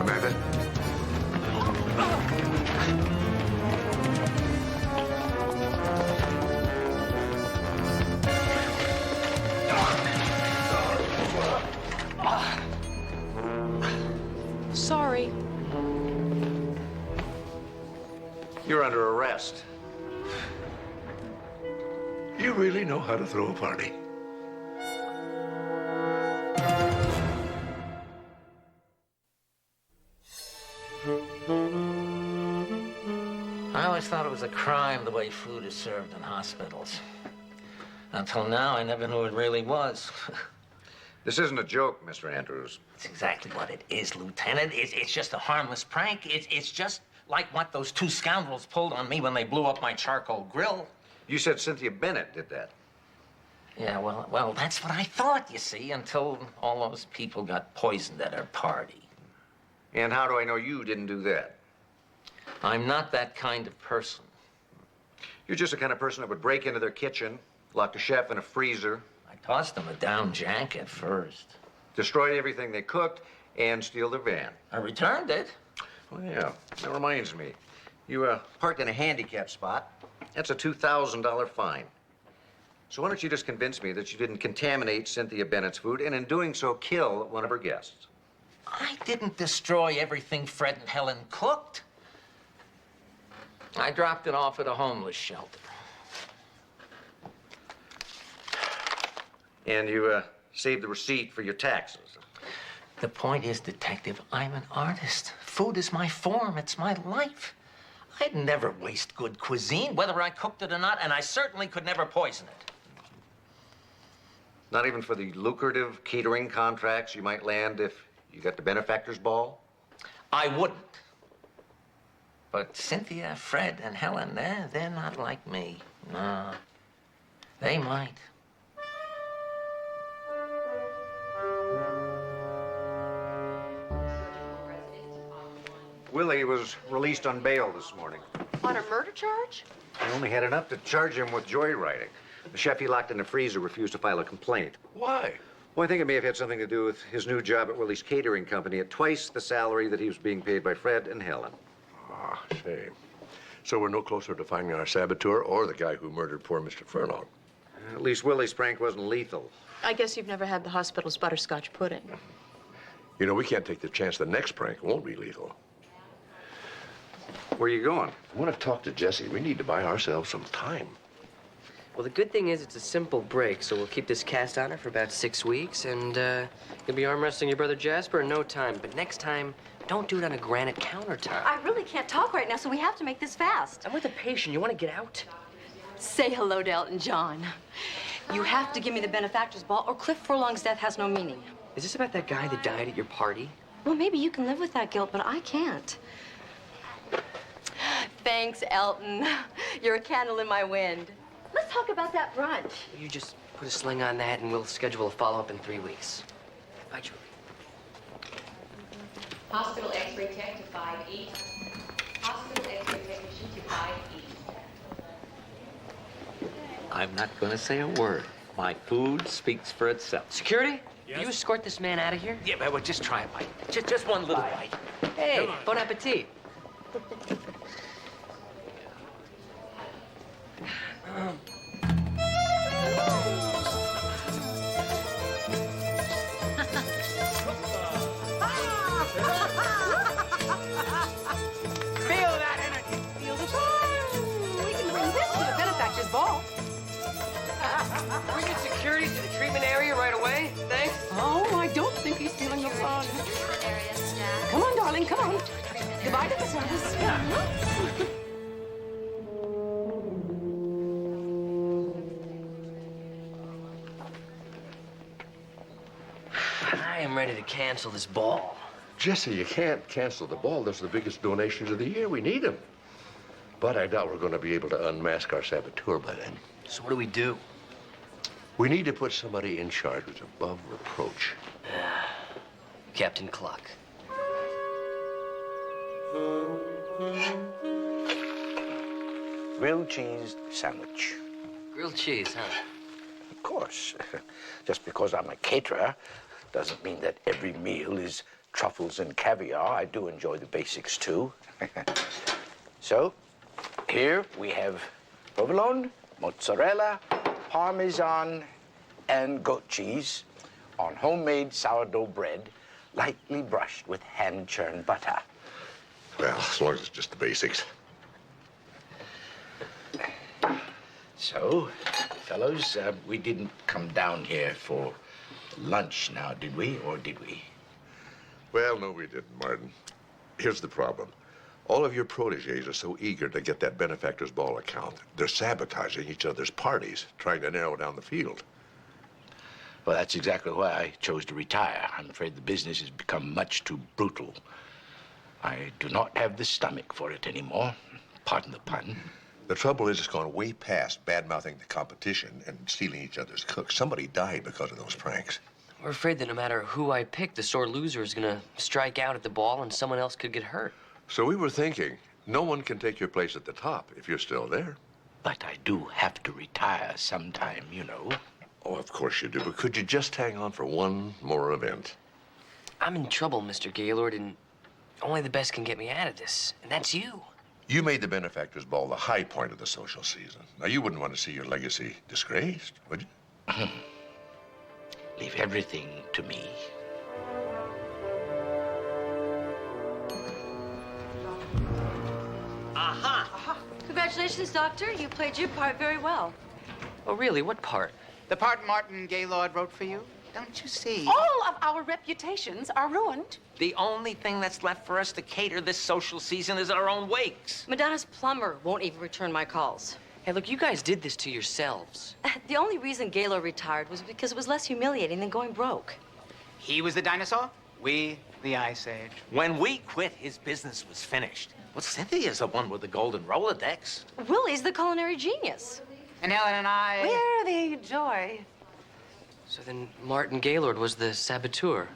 S6: Amanda?
S20: Sorry.
S8: You're under arrest.
S6: You really know how to throw a party.
S19: I always thought it was a crime the way food is served in hospitals. Until now, I never knew it really was.
S8: This isn't a joke, Mr. Andrews.
S19: It's exactly what it is, Lieutenant. It's just a harmless prank. It's just like what those two scoundrels pulled on me when they blew up my charcoal grill.
S8: You said Cynthia Bennett did that.
S19: Yeah, well, that's what I thought, you see, until all those people got poisoned at her party.
S8: And how do I know you didn't do that?
S19: I'm not that kind of person.
S8: You're just the kind of person that would break into their kitchen, lock the chef in a freezer.
S19: I tossed them a down jacket first.
S8: Destroy everything they cooked, and steal their van.
S19: I returned it.
S8: Oh, yeah. That reminds me. You parked in a handicapped spot. That's a $2,000 fine. So why don't you just convince me that you didn't contaminate Cynthia Bennett's food, and in doing so, kill one of her guests?
S19: I didn't destroy everything Fred and Helen cooked. I dropped it off at a homeless shelter.
S8: And you saved the receipt for your taxes.
S19: The point is, Detective, I'm an artist. Food is my form. It's my life. I'd never waste good cuisine, whether I cooked it or not, and I certainly could never poison it.
S8: Not even for the lucrative catering contracts you might land if you got the benefactor's ball?
S19: I wouldn't. But Cynthia, Fred, and Helen, they're not like me. No. They might.
S8: Willie was released on bail this morning.
S20: On a murder charge?
S8: He only had enough to charge him with joyriding. The chef he locked in the freezer refused to file a complaint.
S6: Why?
S8: Well, I think it may have had something to do with his new job at Willie's catering company at twice the salary that he was being paid by Fred and Helen.
S6: Ah, shame. So we're no closer to finding our saboteur or the guy who murdered poor Mr. Furlong.
S7: At least Willie's prank wasn't lethal.
S20: I guess you've never had the hospital's butterscotch pudding.
S6: You know, we can't take the chance the next prank won't be lethal.
S7: Where are you going?
S6: I want to talk to Jesse. We need to buy ourselves some time.
S1: Well, the good thing is it's a simple break, so we'll keep this cast on her for about 6 weeks, and you'll be arm wrestling your brother Jasper in no time. But next time, don't do it on a granite countertop.
S24: I really can't talk right now, so we have to make this fast.
S1: I'm with a patient. You want to get out?
S24: Say hello to Elton John. You have to give me the benefactor's ball, or Cliff Furlong's death has no meaning.
S1: Is this about that guy that died at your party?
S24: Well, maybe you can live with that guilt, but I can't. Thanks, Elton. You're a candle in my wind. Let's talk about that brunch.
S1: You just put a sling on that, and we'll schedule a follow-up in 3 weeks. Bye, Julie.
S10: Hospital X-ray tech to 5 East. Hospital X-ray technician to 5 East.
S19: I'm not going to say a word. My food speaks for itself.
S1: Security? Yes? You escort this man out of here?
S19: Yeah, but we'll just try a bite. Just one little bite.
S1: Hey, bon appetit.
S3: Feel that energy. Feel the time. We can bring this to the benefactor's ball.
S1: Bring in security to the treatment area right away. Thanks.
S3: Oh, I don't think he's feeling the fun. Come on, darling, come on. Goodbye to the service.
S1: I am ready to cancel this ball.
S6: Jesse, you can't cancel the ball. Those are the biggest donations of the year. We need them. But I doubt we're going to be able to unmask our saboteur by then.
S1: So what do we do?
S6: We need to put somebody in charge who's above reproach.
S1: Captain Cluck.
S8: Grilled cheese sandwich.
S1: Grilled cheese, huh?
S8: Of course. Just because I'm a caterer doesn't mean that every meal is truffles and caviar. I do enjoy the basics, too. So, here we have provolone, mozzarella, parmesan, and goat cheese on homemade sourdough bread, lightly brushed with hand-churned butter.
S6: Well, as long as it's just the basics.
S8: So, fellows, we didn't come down here for lunch now, did we? Or did we?
S6: Well, no, we didn't, Martin. Here's the problem. All of your protégés are so eager to get that benefactor's ball account, they're sabotaging each other's parties, trying to narrow down the field.
S8: Well, that's exactly why I chose to retire. I'm afraid the business has become much too brutal. I do not have the stomach for it anymore. Pardon the pun.
S6: The trouble is it's gone way past bad-mouthing the competition and stealing each other's cooks. Somebody died because of those pranks.
S1: We're afraid that no matter who I pick, the sore loser is gonna strike out at the ball and someone else could get hurt.
S6: So we were thinking, no one can take your place at the top if you're still there.
S8: But I do have to retire sometime, you know.
S6: Oh, of course you do, but could you just hang on for one more event?
S1: I'm in trouble, Mr. Gaylord, and only the best can get me out of this, and that's you.
S6: You made the benefactor's ball the high point of the social season. Now, you wouldn't want to see your legacy disgraced, would you?
S8: Leave everything to me.
S24: Congratulations, Doctor. You played your part very well.
S1: Oh, really? What part?
S3: The part Martin Gaylord wrote for you? Don't you see? All of our reputations are ruined.
S19: The only thing that's left for us to cater this social season is our own wakes.
S24: Madonna's plumber won't even return my calls.
S1: Hey, look, you guys did this to yourselves.
S24: The only reason Gaylord retired was because it was less humiliating than going broke.
S3: He was the dinosaur, we the Ice Age.
S19: When we quit, his business was finished. Well, Cynthia's the one with the golden Rolodex.
S24: Willie's the culinary genius.
S3: And Helen and I...
S24: We're the joy.
S1: So then Martin Gaylord was the saboteur.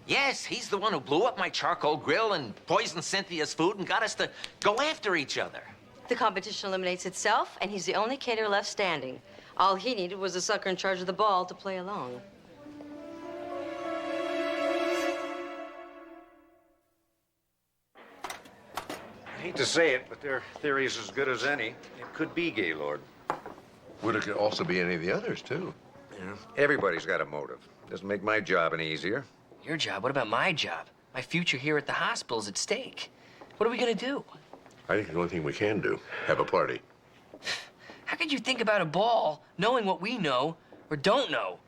S19: Yes, he's the one who blew up my charcoal grill and poisoned Cynthia's food and got us to go after each other.
S24: The competition eliminates itself, and he's the only caterer left standing. All he needed was a sucker in charge of the ball to play along.
S7: Hate to say it, but their theory's as good as any. It could be Gaylord.
S6: Would it also be any of the others, too?
S7: Yeah. Everybody's got a motive. Doesn't make my job any easier.
S1: Your job? What about my job? My future here at the hospital's at stake. What are we gonna do?
S6: I think the only thing we can do, have a party.
S1: How could you think about a ball knowing what we know or don't know?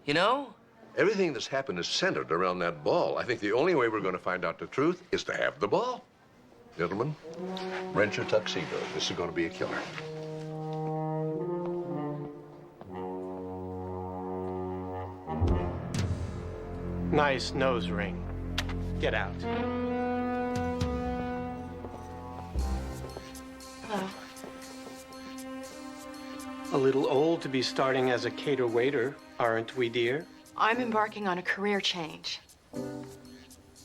S1: You know?
S6: Everything that's happened is centered around that ball. I think the only way we're going to find out the truth is to have the ball. Gentlemen, rent your tuxedo. This is going to be a killer.
S23: Nice nose ring. Get out.
S20: Hello.
S23: A little old to be starting as a cater waiter, aren't we, dear?
S20: I'm embarking on a career change.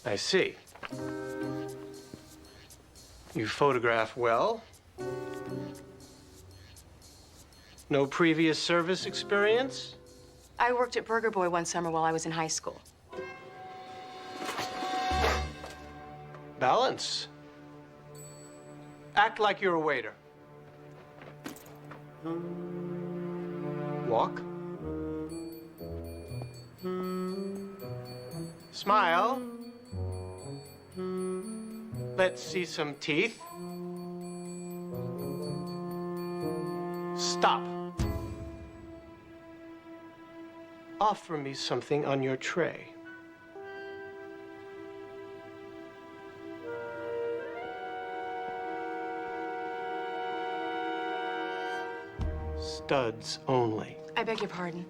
S23: I see. You photograph well. No previous service experience?
S20: I worked at Burger Boy one summer while I was in high school.
S23: Balance. Act like you're a waiter. Walk. Smile. Let's see some teeth. Stop. Offer me something on your tray. Studs only.
S20: I beg your pardon.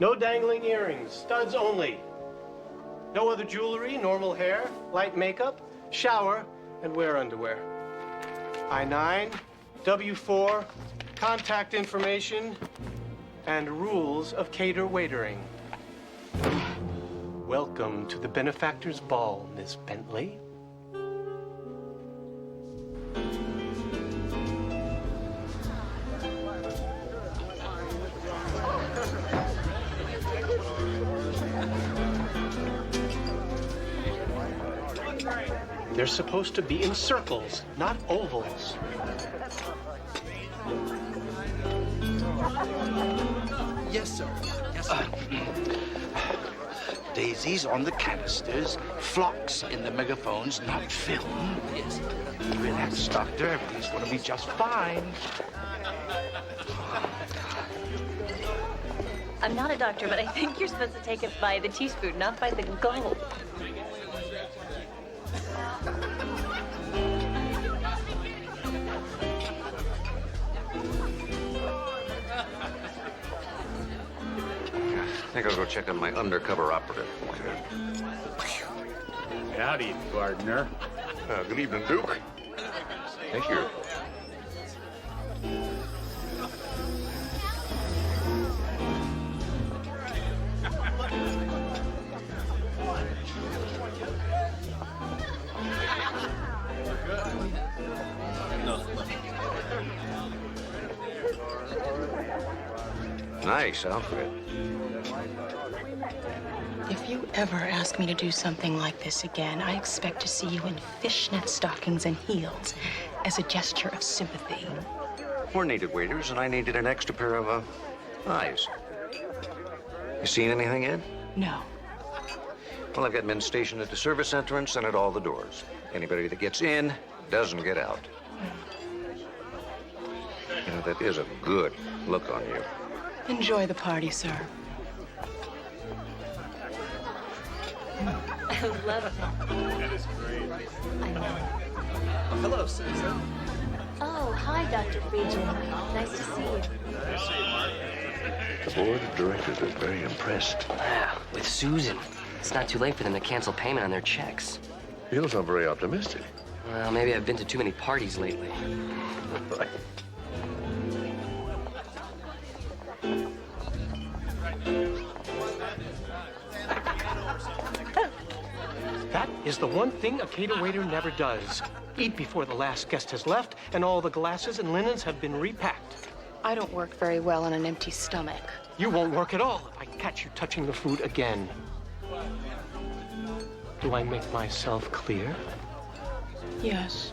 S23: No dangling earrings, studs only. No other jewelry, normal hair, light makeup, shower, and wear underwear. I-9, W-4, contact information, and rules of cater waitering. Welcome to the benefactor's ball, Miss Bentley. They're supposed to be in circles, not ovals.
S8: Yes, sir. Yes, sir. Daisies on the canisters, flocks in the megaphones, not film. Yes. Relax, doctor. Everything's going to be just fine.
S22: I'm not a doctor, but I think you're supposed to take it by the teaspoon, not by the gulp.
S7: I think I'll go check on my undercover operative.
S12: Howdy, partner.
S6: Good evening, Duke. Thank you.
S7: Nice outfit.
S20: If you ever ask me to do something like this again, I expect to see you in fishnet stockings and heels as a gesture of sympathy.
S7: We're needed waiters, and I needed an extra pair of eyes. You seen anything yet?
S20: No.
S7: Well, I've got men stationed at the service entrance and at all the doors. Anybody that gets in doesn't get out. You know, that is a good look on you.
S20: Enjoy the party, sir.
S22: I love it.
S12: That is great.
S22: I know.
S12: Oh, hello, Susan.
S22: Oh, hi, Dr. Friedgen. Nice to see you.
S6: The board of directors is very impressed.
S1: Yeah, with Susan. It's not too late for them to cancel payment on their checks.
S6: You don't sound very optimistic.
S1: Well, maybe I've been to too many parties lately.
S23: That is the one thing a cater waiter never does. Eat before the last guest has left and all the glasses and linens have been repacked.
S20: I don't work very well on an empty stomach.
S23: You won't work at all if I catch you touching the food again. Do I make myself clear?
S3: Yes.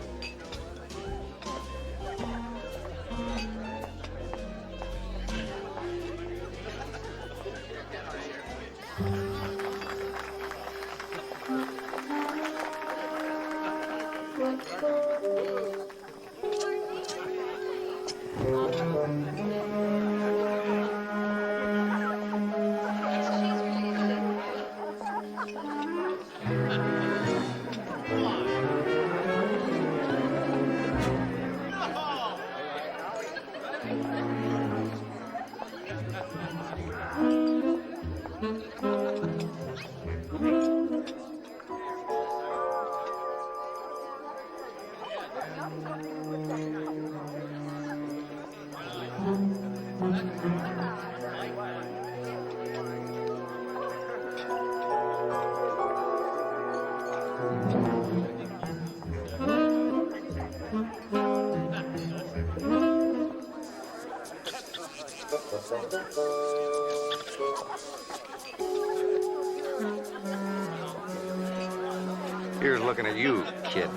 S7: Here's looking at you, kid.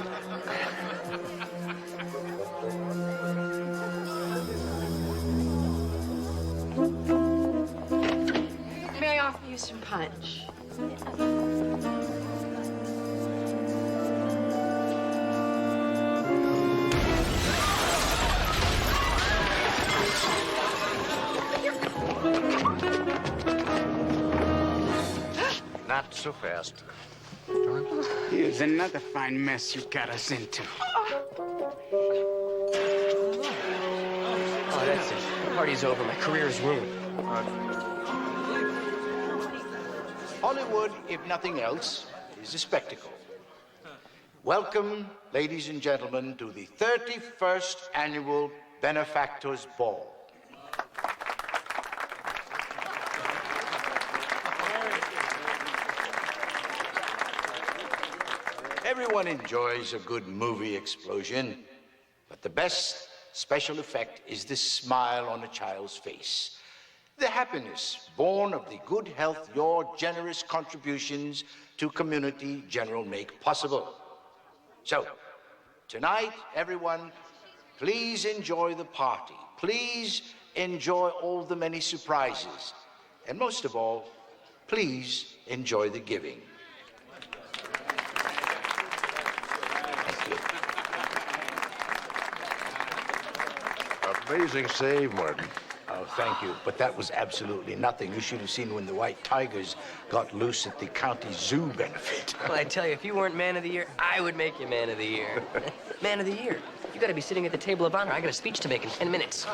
S24: May I offer you some punch?
S8: Not so fast. Here's another fine mess you got us into.
S1: Oh, that's it. The party's over. My career's ruined.
S8: Hollywood, if nothing else, is a spectacle. Welcome, ladies and gentlemen, to the 31st Annual Benefactors Ball. Everyone enjoys a good movie explosion, but the best special effect is the smile on a child's face. The happiness born of the good health your generous contributions to community general make possible. So, tonight, everyone, please enjoy the party. Please enjoy all the many surprises. And most of all, please enjoy the giving.
S6: Amazing save, Martin.
S8: Oh, thank you. But that was absolutely nothing. You should have seen when the white tigers got loose at the county zoo benefit.
S1: Well, I tell you, if you weren't man of the year, I would make you man of the year. Man of the year. You gotta be sitting at the table of honor. I got a speech to make in 10 minutes.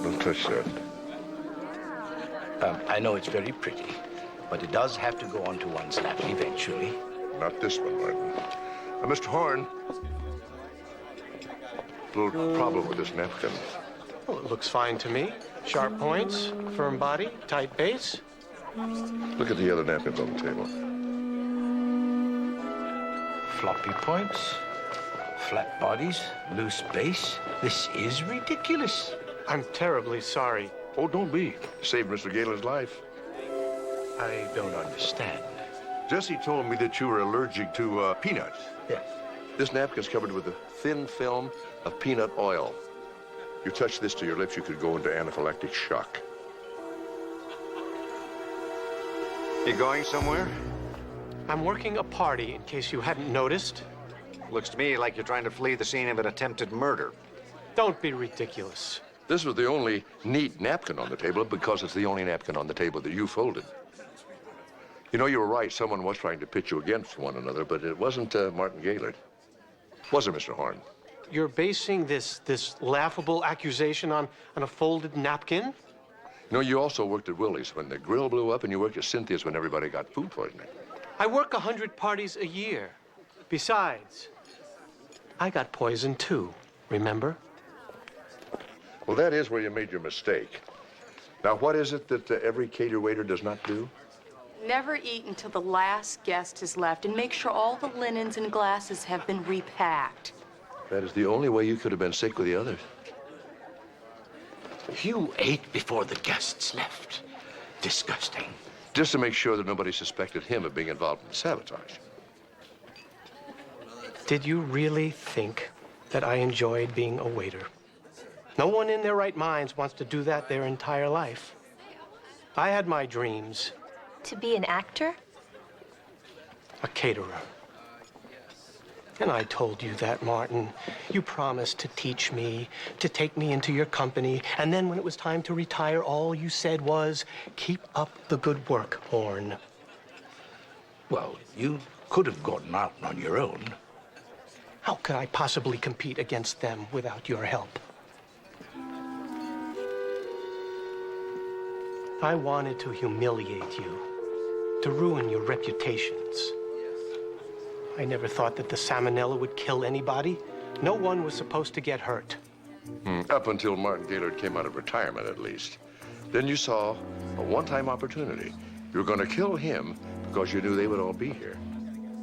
S6: Don't touch that.
S8: I know it's very pretty, but it does have to go onto one's lap eventually.
S6: Not this one, Martin. Mr. Horn. Little problem with this napkin.
S23: Well, it looks fine to me. Sharp points, firm body, tight base.
S6: Look at the other napkins on the table.
S8: Floppy points, flat bodies, loose base. This is ridiculous.
S23: I'm terribly sorry.
S6: Oh, don't be. Saved Mr. Galen's life.
S8: I don't understand.
S6: Jesse told me that you were allergic to peanuts.
S8: Yes.
S6: This napkin's covered with a thin film of peanut oil. You touch this to your lips, you could go into anaphylactic shock.
S7: You going somewhere?
S23: I'm working a party, in case you hadn't noticed.
S7: Looks to me like you're trying to flee the scene of an attempted murder.
S23: Don't be ridiculous.
S6: This was the only neat napkin on the table because it's the only napkin on the table that you folded. You know, you were right. Someone was trying to pit you against one another, but it wasn't Martin Gaylord. Was it, Mr. Horn?
S23: You're basing this laughable accusation on a folded napkin?
S6: You know, you also worked at Willie's when the grill blew up, and you worked at Cynthia's when everybody got food poisoning.
S23: I work 100 parties a year. Besides, I got poisoned too, remember?
S6: Well, that is where you made your mistake. Now, what is it that every cater waiter does not do?
S20: Never eat until the last guest has left, and make sure all the linens and glasses have been repacked.
S6: That is the only way you could have been sick with the others.
S8: You ate before the guests left. Disgusting.
S6: Just to make sure that nobody suspected him of being involved in the sabotage.
S23: Did you really think that I enjoyed being a waiter? No one in their right minds wants to do that their entire life. I had my dreams.
S24: To be an actor?
S23: A caterer. And I told you that, Martin. You promised to teach me, to take me into your company, and then when it was time to retire, all you said was, keep up the good work, Horn.
S8: Well, you could have gone out on your own.
S23: How could I possibly compete against them without your help? I wanted to humiliate you, to ruin your reputations. I never thought that the salmonella would kill anybody. No one was supposed to get hurt.
S6: Up until Martin Gaylord came out of retirement, at least. Then you saw a one-time opportunity. You were going to kill him because you knew they would all be here.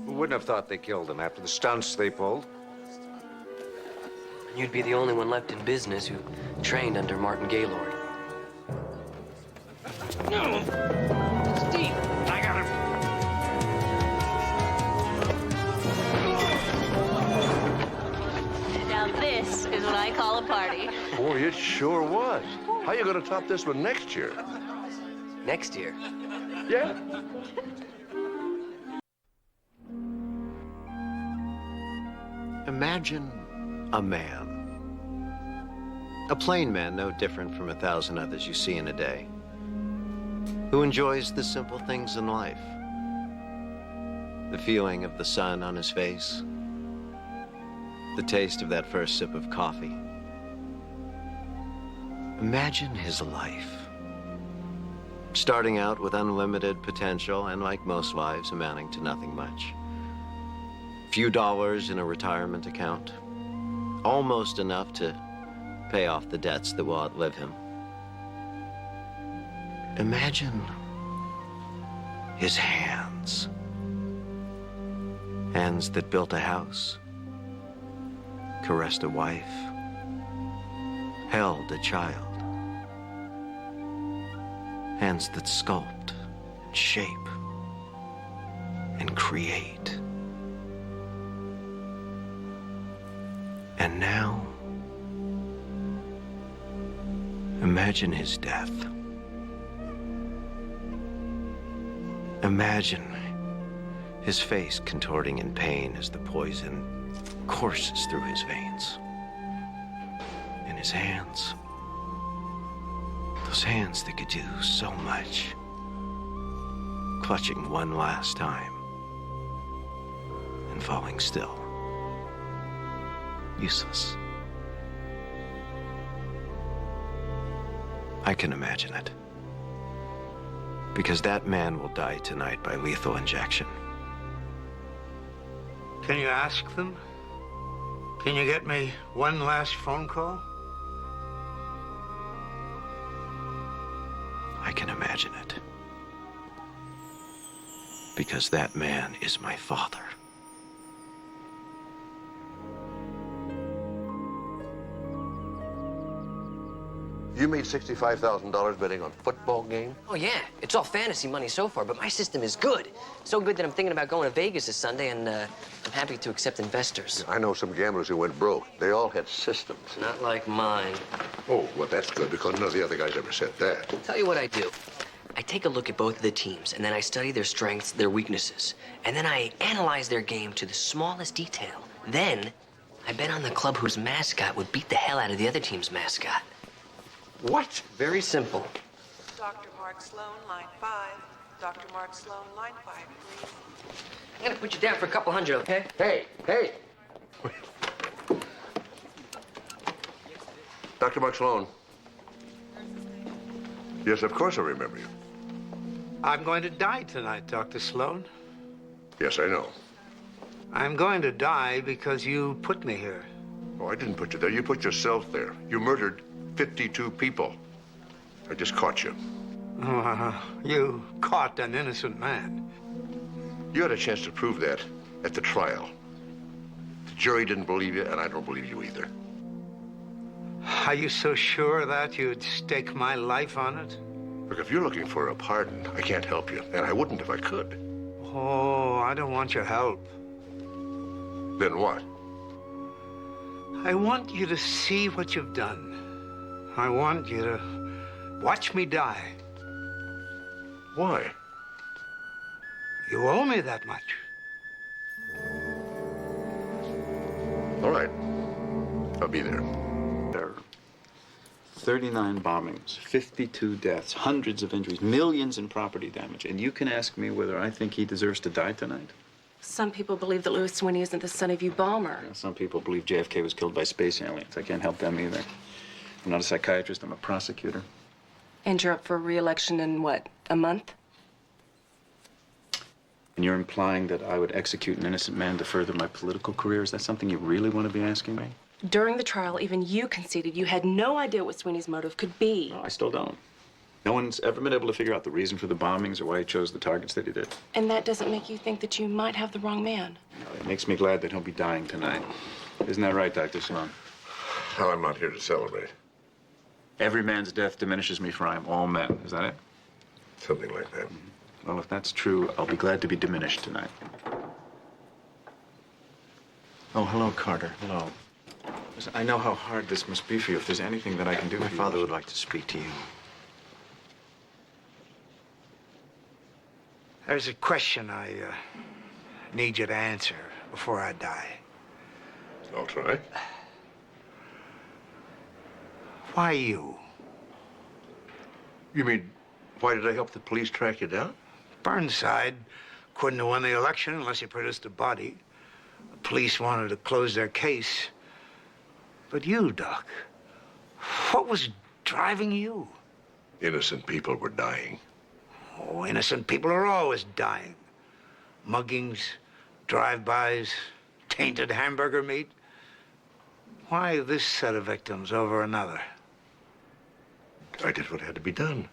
S7: Who wouldn't have thought they killed him after the stunts they pulled?
S1: You'd be the only one left in business who trained under Martin Gaylord.
S19: No! Steve! I got him!
S22: Now this is what I call a party.
S6: Boy, it sure was. How you going to top this one next year?
S1: Next year?
S6: Yeah.
S9: Imagine a man. A plain man, no different from 1,000 others you see in a day, who enjoys the simple things in life. The feeling of the sun on his face, the taste of that first sip of coffee. Imagine his life. Starting out with unlimited potential and, like most lives, amounting to nothing much. Few dollars in a retirement account. Almost enough to pay off the debts that will outlive him. Imagine his hands. Hands that built a house, caressed a wife, held a child. Hands that sculpt and shape and create. And now, imagine his death. Imagine his face contorting in pain as the poison courses through his veins. And his hands, those hands that could do so much, clutching one last time and falling still. Useless. I can imagine it. Because that man will die tonight by lethal injection.
S8: Can you ask them? Can you get me one last phone call?
S9: I can imagine it. Because that man is my father.
S6: You made $65,000 betting on football game?
S1: Oh, yeah. It's all fantasy money so far, but my system is good. So good that I'm thinking about going to Vegas this Sunday, and I'm happy to accept investors.
S6: I know some gamblers who went broke. They all had systems.
S1: Not like mine.
S6: Oh, well, that's good, because none of the other guys ever said that.
S1: I'll tell you what I do. I take a look at both of the teams, and then I study their strengths, their weaknesses. And then I analyze their game to the smallest detail. Then, I bet on the club whose mascot would beat the hell out of the other team's mascot.
S6: What?
S1: Very simple.
S14: Dr. Mark Sloan, line 5. Dr. Mark Sloan, line 5, please.
S1: I'm gonna put you down for a couple hundred, okay?
S6: Hey! Dr. Mark Sloan. Yes, of course I remember you.
S8: I'm going to die tonight, Dr. Sloan.
S6: Yes, I know.
S8: I'm going to die because you put me here.
S6: Oh, I didn't put you there. You put yourself there. You murdered 52 people. I just caught you.
S8: You caught an innocent man.
S6: You had a chance to prove that at the trial. The jury didn't believe you, and I don't believe you either.
S8: Are you so sure that you'd stake my life on it?
S6: Look, if you're looking for a pardon, I can't help you, and I wouldn't if I could.
S8: Oh, I don't want your help.
S6: Then what?
S8: I want you to see what you've done. I want you to watch me die.
S6: Why?
S8: You owe me that much.
S6: All right. I'll be there.
S4: There are 39 bombings, 52 deaths, hundreds of injuries, millions in property damage. And you can ask me whether I think he deserves to die tonight?
S20: Some people believe that Louis Swinney isn't the son of you bomber.
S4: Yeah, some people believe JFK was killed by space aliens. I can't help them either. I'm not a psychiatrist, I'm a prosecutor.
S20: And you're up for re-election in, what, a month?
S4: And you're implying that I would execute an innocent man to further my political career? Is that something you really want to be asking me?
S20: During the trial, even you conceded you had no idea what Sweeney's motive could be.
S4: No, I still don't. No one's ever been able to figure out the reason for the bombings or why he chose the targets that he did.
S20: And that doesn't make you think that you might have the wrong man.
S4: It makes me glad that he'll be dying tonight. Isn't that right, Dr. Sloan?
S6: Well, I'm not here to celebrate.
S4: Every man's death diminishes me, for I am all men. Is that it?
S6: Something like that.
S4: Well, if that's true, I'll be glad to be diminished tonight. Oh, hello, Carter. Hello. Listen, I know how hard this must be for you. If there's anything that I can do for you...
S9: My father would like to speak to you.
S8: There's a question I need you to answer before I die.
S6: I'll try.
S8: Why you?
S6: You mean, why did I help the police track you down?
S8: Burnside couldn't have won the election unless he produced a body. The police wanted to close their case. But you, Doc, what was driving you?
S6: Innocent people were dying.
S8: Oh, innocent people are always dying. Muggings, drive-bys, tainted hamburger meat. Why this set of victims over another?
S6: I did what had to be done.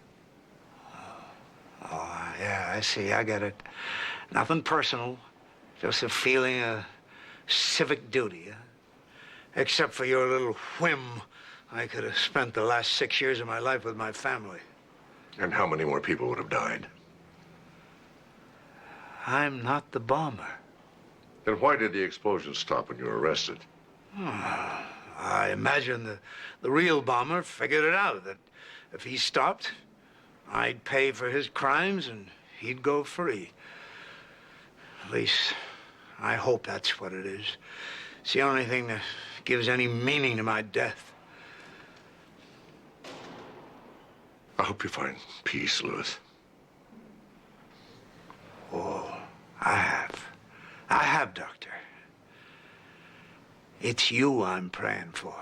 S8: Oh, yeah, I see. I get it. Nothing personal. Just a feeling of civic duty. Huh? Except for your little whim, I could have spent the last 6 years of my life with my family.
S6: And how many more people would have died?
S8: I'm not the bomber.
S6: Then why did the explosion stop when you were arrested?
S8: I imagine the real bomber figured it out, that if he stopped, I'd pay for his crimes and he'd go free. At least, I hope that's what it is. It's the only thing that gives any meaning to my death.
S6: I hope you find peace, Louis.
S8: Oh, I have. I have, Doctor. It's you I'm praying for.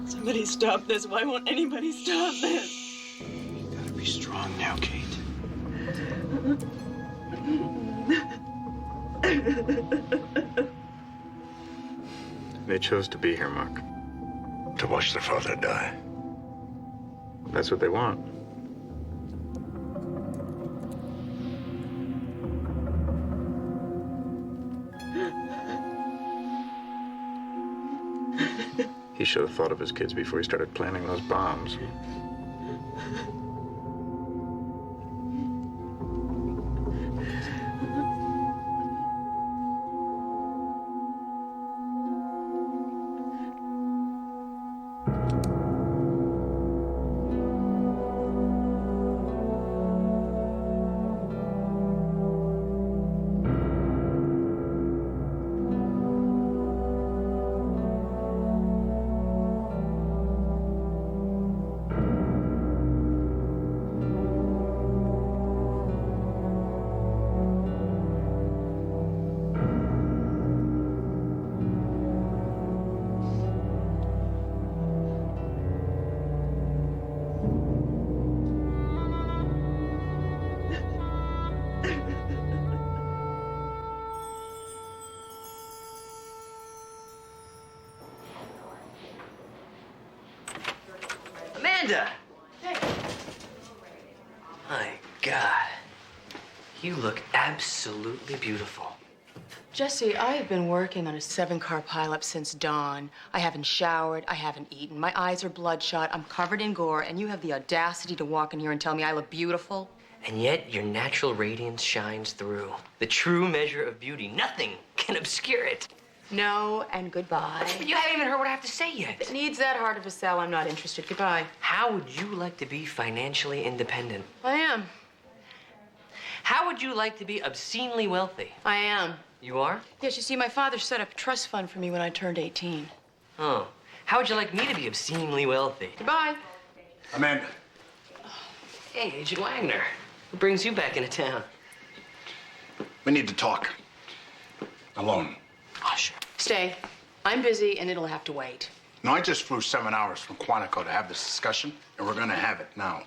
S20: Somebody stop this. Why won't anybody stop this?
S8: You gotta be strong now, Kate.
S4: They chose to be here, Mark.
S6: To watch their father die.
S4: That's what they want. He should have thought of his kids before he started planning those bombs.
S1: Amanda! My God. You look absolutely beautiful.
S20: Jesse, I have been working on a 7-car pileup since dawn. I haven't showered, I haven't eaten. My eyes are bloodshot, I'm covered in gore, and you have the audacity to walk in here and tell me I look beautiful?
S1: And yet, your natural radiance shines through. The true measure of beauty. Nothing can obscure it.
S20: No, and goodbye.
S1: But you haven't even heard what I have to say yet.
S20: If it needs that hard of a sell, I'm not interested. Goodbye.
S1: How would you like to be financially independent?
S20: I am.
S1: How would you like to be obscenely wealthy?
S20: I am.
S1: You are?
S20: Yes, you see, my father set up a trust fund for me when I turned 18.
S1: Oh. How would you like me to be obscenely wealthy?
S20: Goodbye.
S11: Amanda.
S1: Hey, Agent Wagner. What brings you back into town?
S11: We need to talk. Alone.
S20: Oh, sure. Stay. I'm busy, and it'll have to wait.
S11: No, I just flew 7 hours from Quantico to have this discussion, and we're gonna have it now.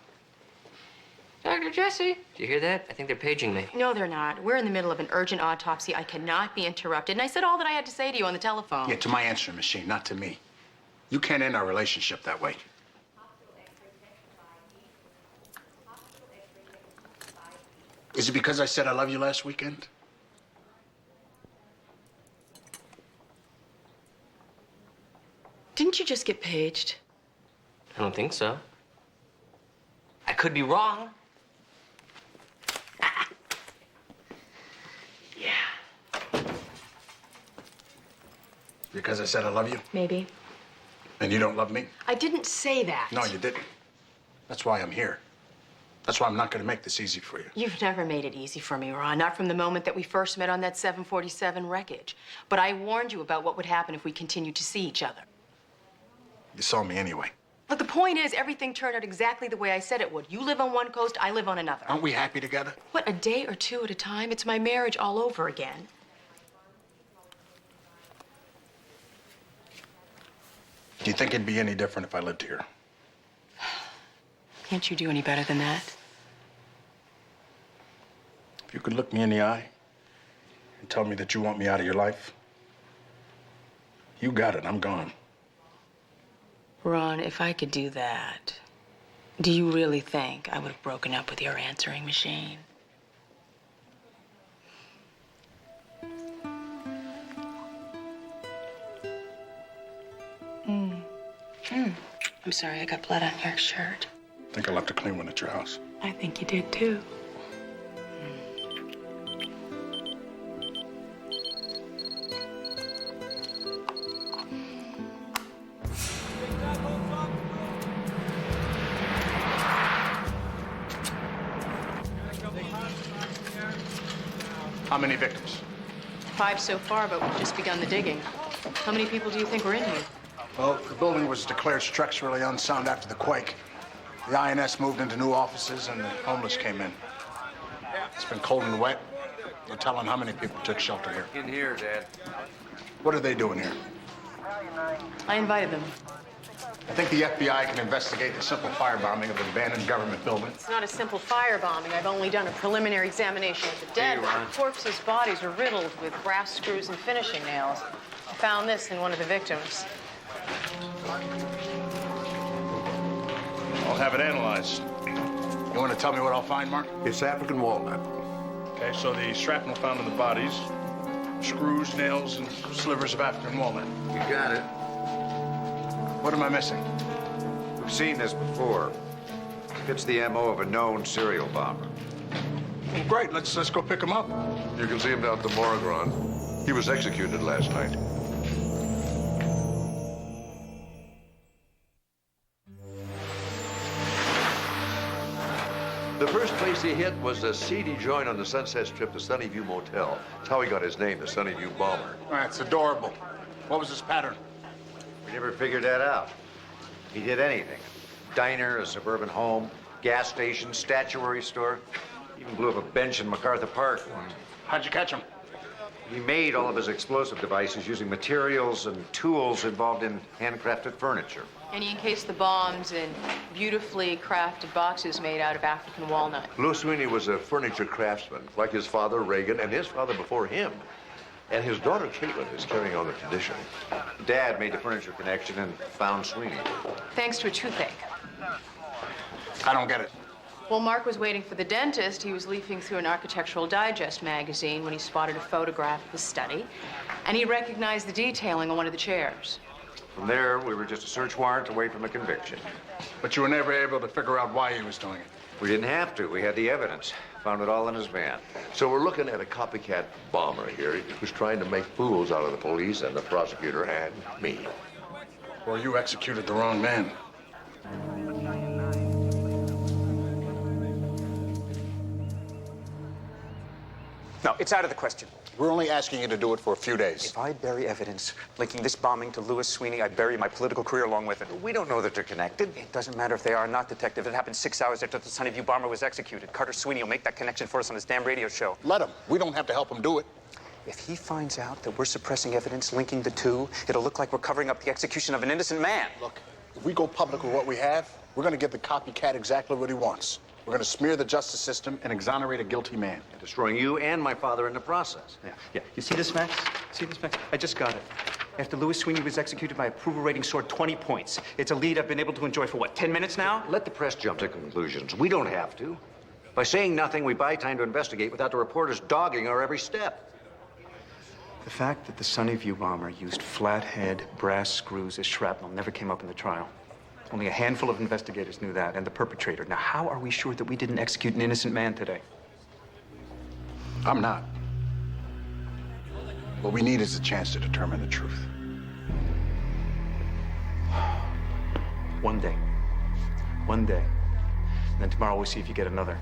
S1: Dr. Jesse. Did you hear that? I think they're paging me.
S20: No, they're not. We're in the middle of an urgent autopsy. I cannot be interrupted. And I said all that I had to say to you on the telephone.
S11: Yeah, to my answering machine, not to me. You can't end our relationship that way. Is it because I said I love you last weekend?
S20: Didn't you just get paged?
S1: I don't think so. I could be wrong.
S11: Because I said I love you?
S20: Maybe.
S11: And you don't love me?
S20: I didn't say that.
S11: No, you didn't. That's why I'm here. That's why I'm not going to make this easy for you.
S20: You've never made it easy for me, Ron. Not from the moment that we first met on that 747 wreckage. But I warned you about what would happen if we continued to see each other.
S11: You saw me anyway.
S20: Look, the point is, everything turned out exactly the way I said it would. You live on one coast, I live on another.
S11: Aren't we happy together?
S20: What, a day or two at a time? It's my marriage all over again.
S11: Do you think it'd be any different if I lived here?
S20: Can't you do any better than that?
S11: If you could look me in the eye and tell me that you want me out of your life, you got it. I'm gone.
S20: Ron, if I could do that, do you really think I would have broken up with your answering machine? I'm sorry, I got blood on your shirt.
S11: I think I left a clean one at your house.
S20: I think you did too.
S11: How many victims?
S20: 5 so far, but we've just begun the digging. How many people do you think were in here?
S11: Well, the building was declared structurally unsound after the quake. The INS moved into new offices and the homeless came in. It's been cold and wet. No telling how many people took shelter here.
S7: In here, Dad.
S11: What are they doing here?
S20: I invited them.
S11: I think the FBI can investigate the simple firebombing of an abandoned government building.
S20: It's not a simple firebombing. I've only done a preliminary examination of the dead.
S7: Hey, Ron.
S20: The corpses' bodies are riddled with brass screws and finishing nails. I found this in one of the victims.
S11: I'll have it analyzed. You want to tell me what I'll find, Mark?
S6: It's African walnut.
S11: Okay, so the shrapnel found in the bodies, screws, nails, and slivers of African walnut.
S7: You got it.
S11: What am I missing?
S7: We've seen this before. Fits the MO of a known serial bomber.
S11: Well, great. Let's go pick him up.
S6: You can see him down at the morgue, Ron. He was executed last night. The first place he hit was a seedy joint on the Sunset Strip, the Sunnyview Motel. That's how he got his name, the Sunnyview Bomber.
S11: That's adorable. What was his pattern?
S7: We never figured that out. He did anything. Diner, a suburban home, gas station, statuary store. Even blew up a bench in MacArthur Park once.
S11: How'd you catch him?
S7: He made all of his explosive devices using materials and tools involved in handcrafted furniture.
S20: And he encased the bombs in beautifully crafted boxes made out of African walnut.
S6: Lou Sweeney was a furniture craftsman, like his father, Reagan, and his father before him. And his daughter, Caitlin, is carrying on the tradition.
S7: Dad made the furniture connection and found Sweeney.
S20: Thanks to a toothache.
S23: I don't get it.
S20: While Mark was waiting for the dentist, he was leafing through an Architectural Digest magazine when he spotted a photograph of the study, and he recognized the detailing on one of the chairs.
S7: From there, we were just a search warrant away from a conviction.
S23: But you were never able to figure out why he was doing it.
S7: We didn't have to. We had the evidence. Found it all in his van.
S6: So we're looking at a copycat bomber here who's trying to make fools out of the police and the prosecutor and me.
S23: Well, you executed the wrong man.
S3: No, it's out of the question.
S23: We're only asking you to do it for a few days.
S3: If I bury evidence linking this bombing to Louis Sweeney, I bury my political career along with it.
S7: We don't know that they're connected.
S3: It doesn't matter if they are or not, Detective. It happened 6 hours after the Sunnyview bomber was executed. Carter Sweeney will make that connection for us on his damn radio show.
S23: Let him. We don't have to help him do it.
S3: If he finds out that we're suppressing evidence linking the two, it'll look like we're covering up the execution of an innocent man.
S23: Look, if we go public with what we have, we're going to give the copycat exactly what he wants. We're going to smear the justice system and exonerate a guilty man.
S7: Destroying you and my father in the process.
S3: Yeah. You see this, Max? See this, Max? I just got it. After Louis Sweeney was executed, my approval rating soared 20 points. It's a lead I've been able to enjoy for, what, 10 minutes now?
S7: Let the press jump to conclusions. We don't have to. By saying nothing, we buy time to investigate without the reporters dogging our every step.
S3: The fact that the Sunnyview bomber used flathead brass screws as shrapnel never came up in the trial. Only a handful of investigators knew that, and the perpetrator. Now, how are we sure that we didn't execute an innocent man today?
S23: I'm not. What we need is a chance to determine the truth.
S3: One day. One day. And then tomorrow we'll see if you get another.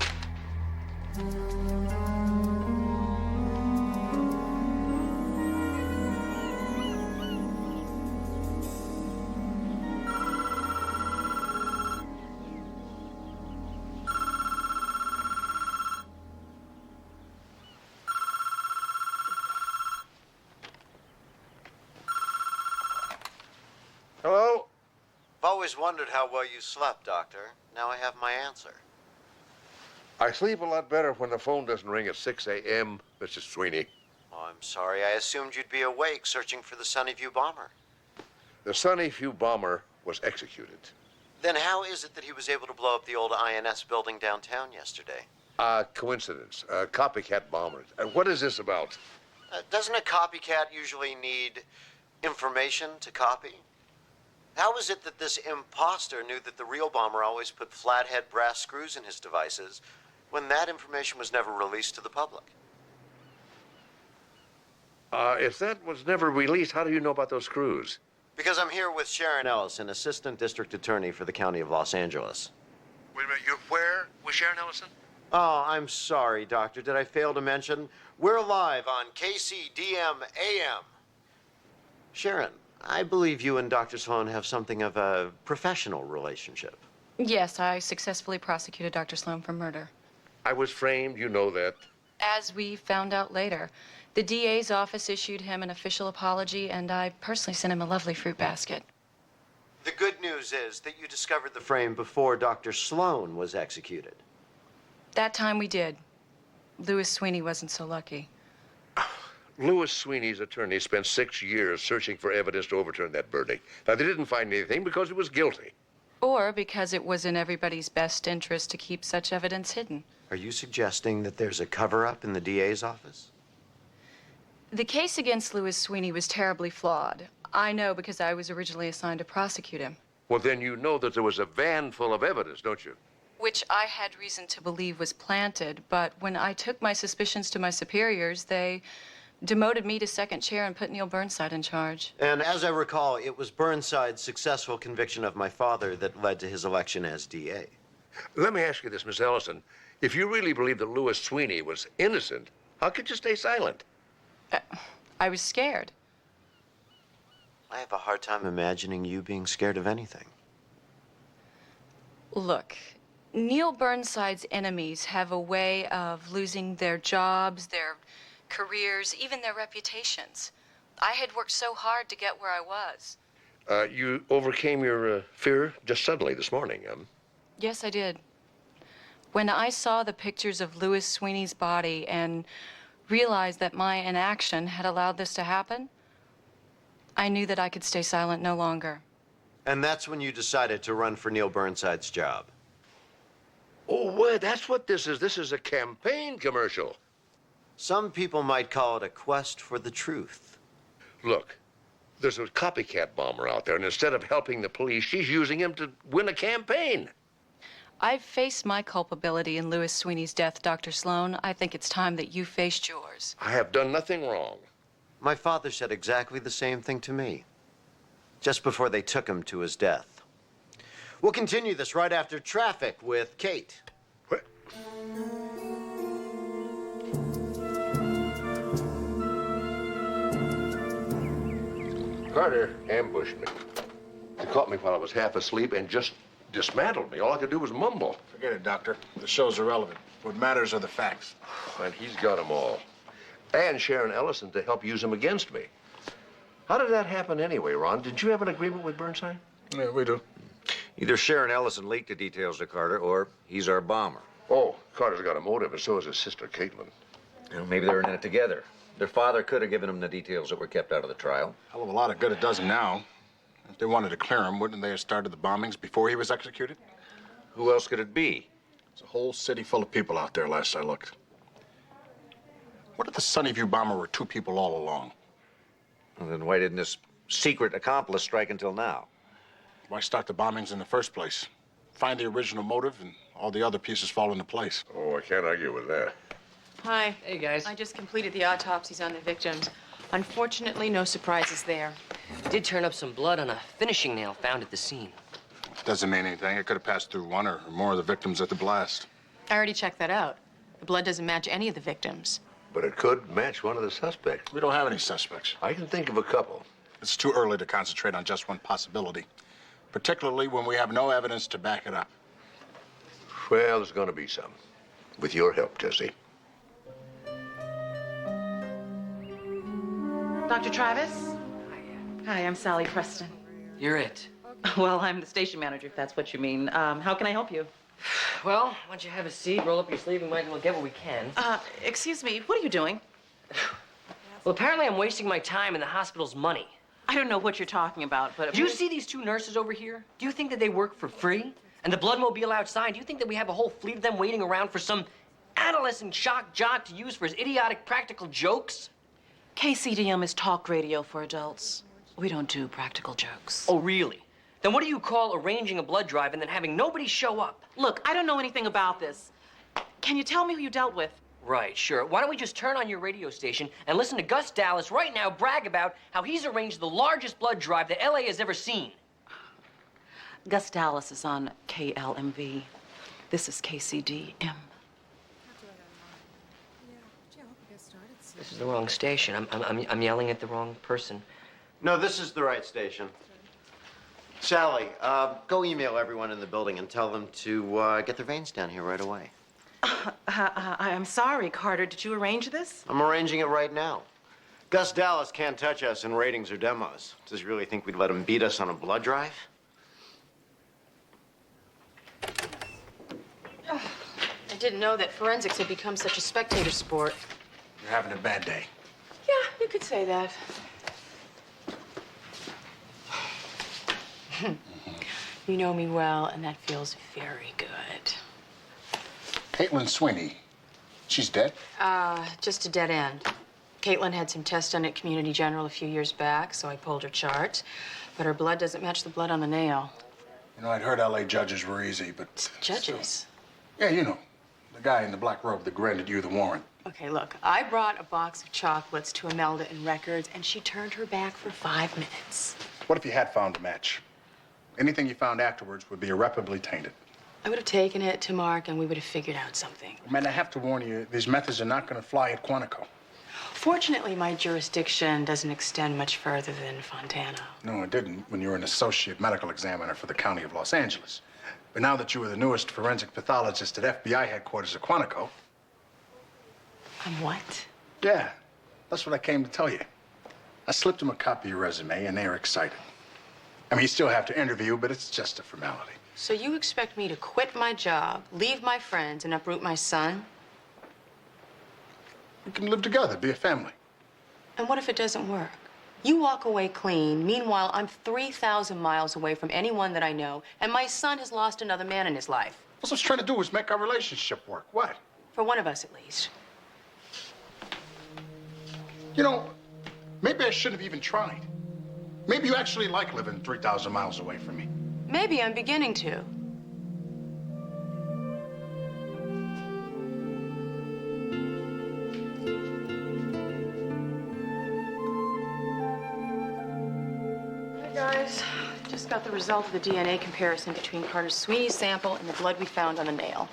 S6: Hello?
S9: I've always wondered how well you slept, Doctor. Now I have my answer.
S6: I sleep a lot better when the phone doesn't ring at 6 a.m., Mrs. Sweeney.
S9: Oh, I'm sorry. I assumed you'd be awake searching for the Sunnyview bomber.
S6: The Sunnyview bomber was executed.
S9: Then how is it that he was able to blow up the old INS building downtown yesterday?
S6: Coincidence. Copycat bombers. What is this about?
S9: Doesn't a copycat usually need information to copy? How is it that this imposter knew that the real bomber always put flathead brass screws in his devices when that information was never released to the public?
S6: If that was never released, how do you know about those screws?
S9: Because I'm here with Sharon Ellison, Assistant District Attorney for the County of Los Angeles.
S6: Wait a minute, you're where with Sharon Ellison?
S9: Oh, I'm sorry, Doctor. Did I fail to mention? We're live on KCDM AM. Sharon, I believe you and Dr. Sloan have something of a professional relationship.
S20: Yes, I successfully prosecuted Dr. Sloan for murder.
S6: I was framed, you know that.
S20: As we found out later, the DA's office issued him an official apology, and I personally sent him a lovely fruit basket.
S9: The good news is that you discovered the frame before Dr. Sloan was executed.
S20: That time we did. Louis Sweeney wasn't so lucky.
S6: Louis Sweeney's attorney spent 6 years searching for evidence to overturn that verdict. Now, they didn't find anything because he was guilty.
S20: Or because it was in everybody's best interest to keep such evidence hidden.
S9: Are you suggesting that there's a cover-up in the DA's office?
S20: The case against Louis Sweeney was terribly flawed. I know because I was originally assigned to prosecute him.
S6: Well, then you know that there was a van full of evidence, don't you?
S20: Which I had reason to believe was planted, but when I took my suspicions to my superiors, they demoted me to second chair and put Neil Burnside in charge.
S9: And as I recall, it was Burnside's successful conviction of my father that led to his election as DA.
S6: Let me ask you this, Miss Ellison. If you really believe that Louis Sweeney was innocent, how could you stay silent?
S20: I was scared.
S9: I have a hard time imagining you being scared of anything.
S20: Look, Neil Burnside's enemies have a way of losing their jobs, their careers, even their reputations. I had worked so hard to get where I was.
S6: You overcame your fear just suddenly this morning,
S20: Yes, I did. When I saw the pictures of Louis Sweeney's body and realized that my inaction had allowed this to happen, I knew that I could stay silent no longer.
S9: And that's when you decided to run for Neil Burnside's job.
S6: Oh, well, that's what this is. This is a campaign commercial.
S9: Some people might call it a quest for the truth.
S6: Look, there's a copycat bomber out there, and instead of helping the police, she's using him to win a campaign.
S13: I've faced my culpability in Louis Sweeney's death, Dr. Sloan. I think it's time that you faced yours.
S6: I have done nothing wrong.
S9: My father said exactly the same thing to me, just before they took him to his death. We'll continue this right after traffic with Kate.
S6: What? Carter ambushed me. He caught me while I was half asleep and just dismantled me. All I could do was mumble.
S12: Forget it, Doctor. The show's irrelevant. What matters are the facts.
S6: And he's got them all. And Sharon Ellison to help use them against me. How did that happen anyway, Ron? Did you have an agreement with Burnside?
S12: Yeah, we do.
S7: Either Sharon Ellison leaked the details to Carter, or he's our bomber.
S6: Oh, Carter's got a motive, and so has his sister, Caitlin.
S7: You know, maybe they're in it together. Their father could have given them the details that were kept out of the trial.
S12: Hell of a lot of good it does him now. If they wanted to clear him, wouldn't they have started the bombings before he was executed?
S7: Who else could it be?
S12: There's a whole city full of people out there last I looked. What if the Sunnyview bomber were two people all along?
S7: Well, then why didn't this secret accomplice strike until now?
S12: Why start the bombings in the first place? Find the original motive and all the other pieces fall into place.
S6: Oh, I can't argue with that.
S20: Hi.
S1: Hey, guys.
S20: I just completed the autopsies on the victims. Unfortunately, no surprises there.
S1: Did turn up some blood on a finishing nail found at the scene.
S12: Doesn't mean anything. It could have passed through one or more of the victims at the blast.
S20: I already checked that out. The blood doesn't match any of the victims.
S6: But it could match one of the suspects.
S12: We don't have any suspects.
S6: I can think of a couple.
S12: It's too early to concentrate on just one possibility, particularly when we have no evidence to back it up.
S6: Well, there's going to be some. With your help, Tessie.
S16: Dr. Travis? Hi, I'm Sally Preston.
S1: You're it.
S16: Well, I'm the station manager, if that's what you mean. How can I help you?
S1: Well, once you have a seat, roll up your sleeve, we might as well get what we can.
S16: Excuse me, what are you doing?
S1: Well, apparently I'm wasting my time and the hospital's money.
S16: I don't know what you're talking about, but...
S1: Do you see these two nurses over here? Do you think that they work for free? And the bloodmobile outside, do you think that we have a whole fleet of them waiting around for some adolescent shock jock to use for his idiotic practical jokes?
S16: KCDM is talk radio for adults. We don't do practical jokes.
S1: Oh, really? Then what do you call arranging a blood drive and then having nobody show up?
S16: Look, I don't know anything about this. Can you tell me who you dealt with?
S1: Right, sure. Why don't we just turn on your radio station and listen to Gus Dallas right now brag about how he's arranged the largest blood drive that LA has ever seen?
S16: Gus Dallas is on KLMV. This is KCDM.
S1: This is the wrong station. I'm yelling at the wrong person.
S9: No, this is the right station. Sally, go email everyone in the building and tell them to get their veins down here right away.
S16: I'm sorry, Carter. Did you arrange this?
S9: I'm arranging it right now. Gus Dallas can't touch us in ratings or demos. Does he really think we'd let him beat us on a blood drive?
S20: I didn't know that forensics had become such a spectator sport.
S12: You're having a bad day.
S20: Yeah, you could say that. You know me well, and that feels very good.
S12: Caitlin Sweeney, she's dead?
S20: Just a dead end. Caitlin had some tests done at Community General a few years back, so I pulled her chart. But her blood doesn't match the blood on the nail.
S12: You know, I'd heard LA judges were easy, but...
S20: Judges?
S12: Yeah, you know. The guy in the black robe that granted you the warrant.
S20: Okay, look, I brought a box of chocolates to Imelda in Records, and she turned her back for 5 minutes.
S12: What if you had found a match? Anything you found afterwards would be irreparably tainted.
S20: I would have taken it to Mark, and we would have figured out something.
S12: Man, I have to warn you, these methods are not going to fly at Quantico.
S20: Fortunately, my jurisdiction doesn't extend much further than Fontana.
S12: No, it didn't when you were an associate medical examiner for the County of Los Angeles. But now that you were the newest forensic pathologist at FBI headquarters at Quantico...
S20: I'm what?
S12: Yeah, that's what I came to tell you. I slipped them a copy of your resume, and they are excited. I mean, you still have to interview, but it's just a formality.
S20: So you expect me to quit my job, leave my friends, and uproot my son?
S12: We can live together, be a family.
S20: And what if it doesn't work? You walk away clean. Meanwhile, I'm 3,000 miles away from anyone that I know, and my son has lost another man in his life.
S12: All I was trying to do was make our relationship work. What?
S20: For one of us, at least.
S12: You know, maybe I shouldn't have even tried. Maybe you actually like living 3,000 miles away from me.
S20: Maybe I'm beginning to. Hey, guys. Just got the result of the DNA comparison between Carter Sweeney's sample and the blood we found on the nail.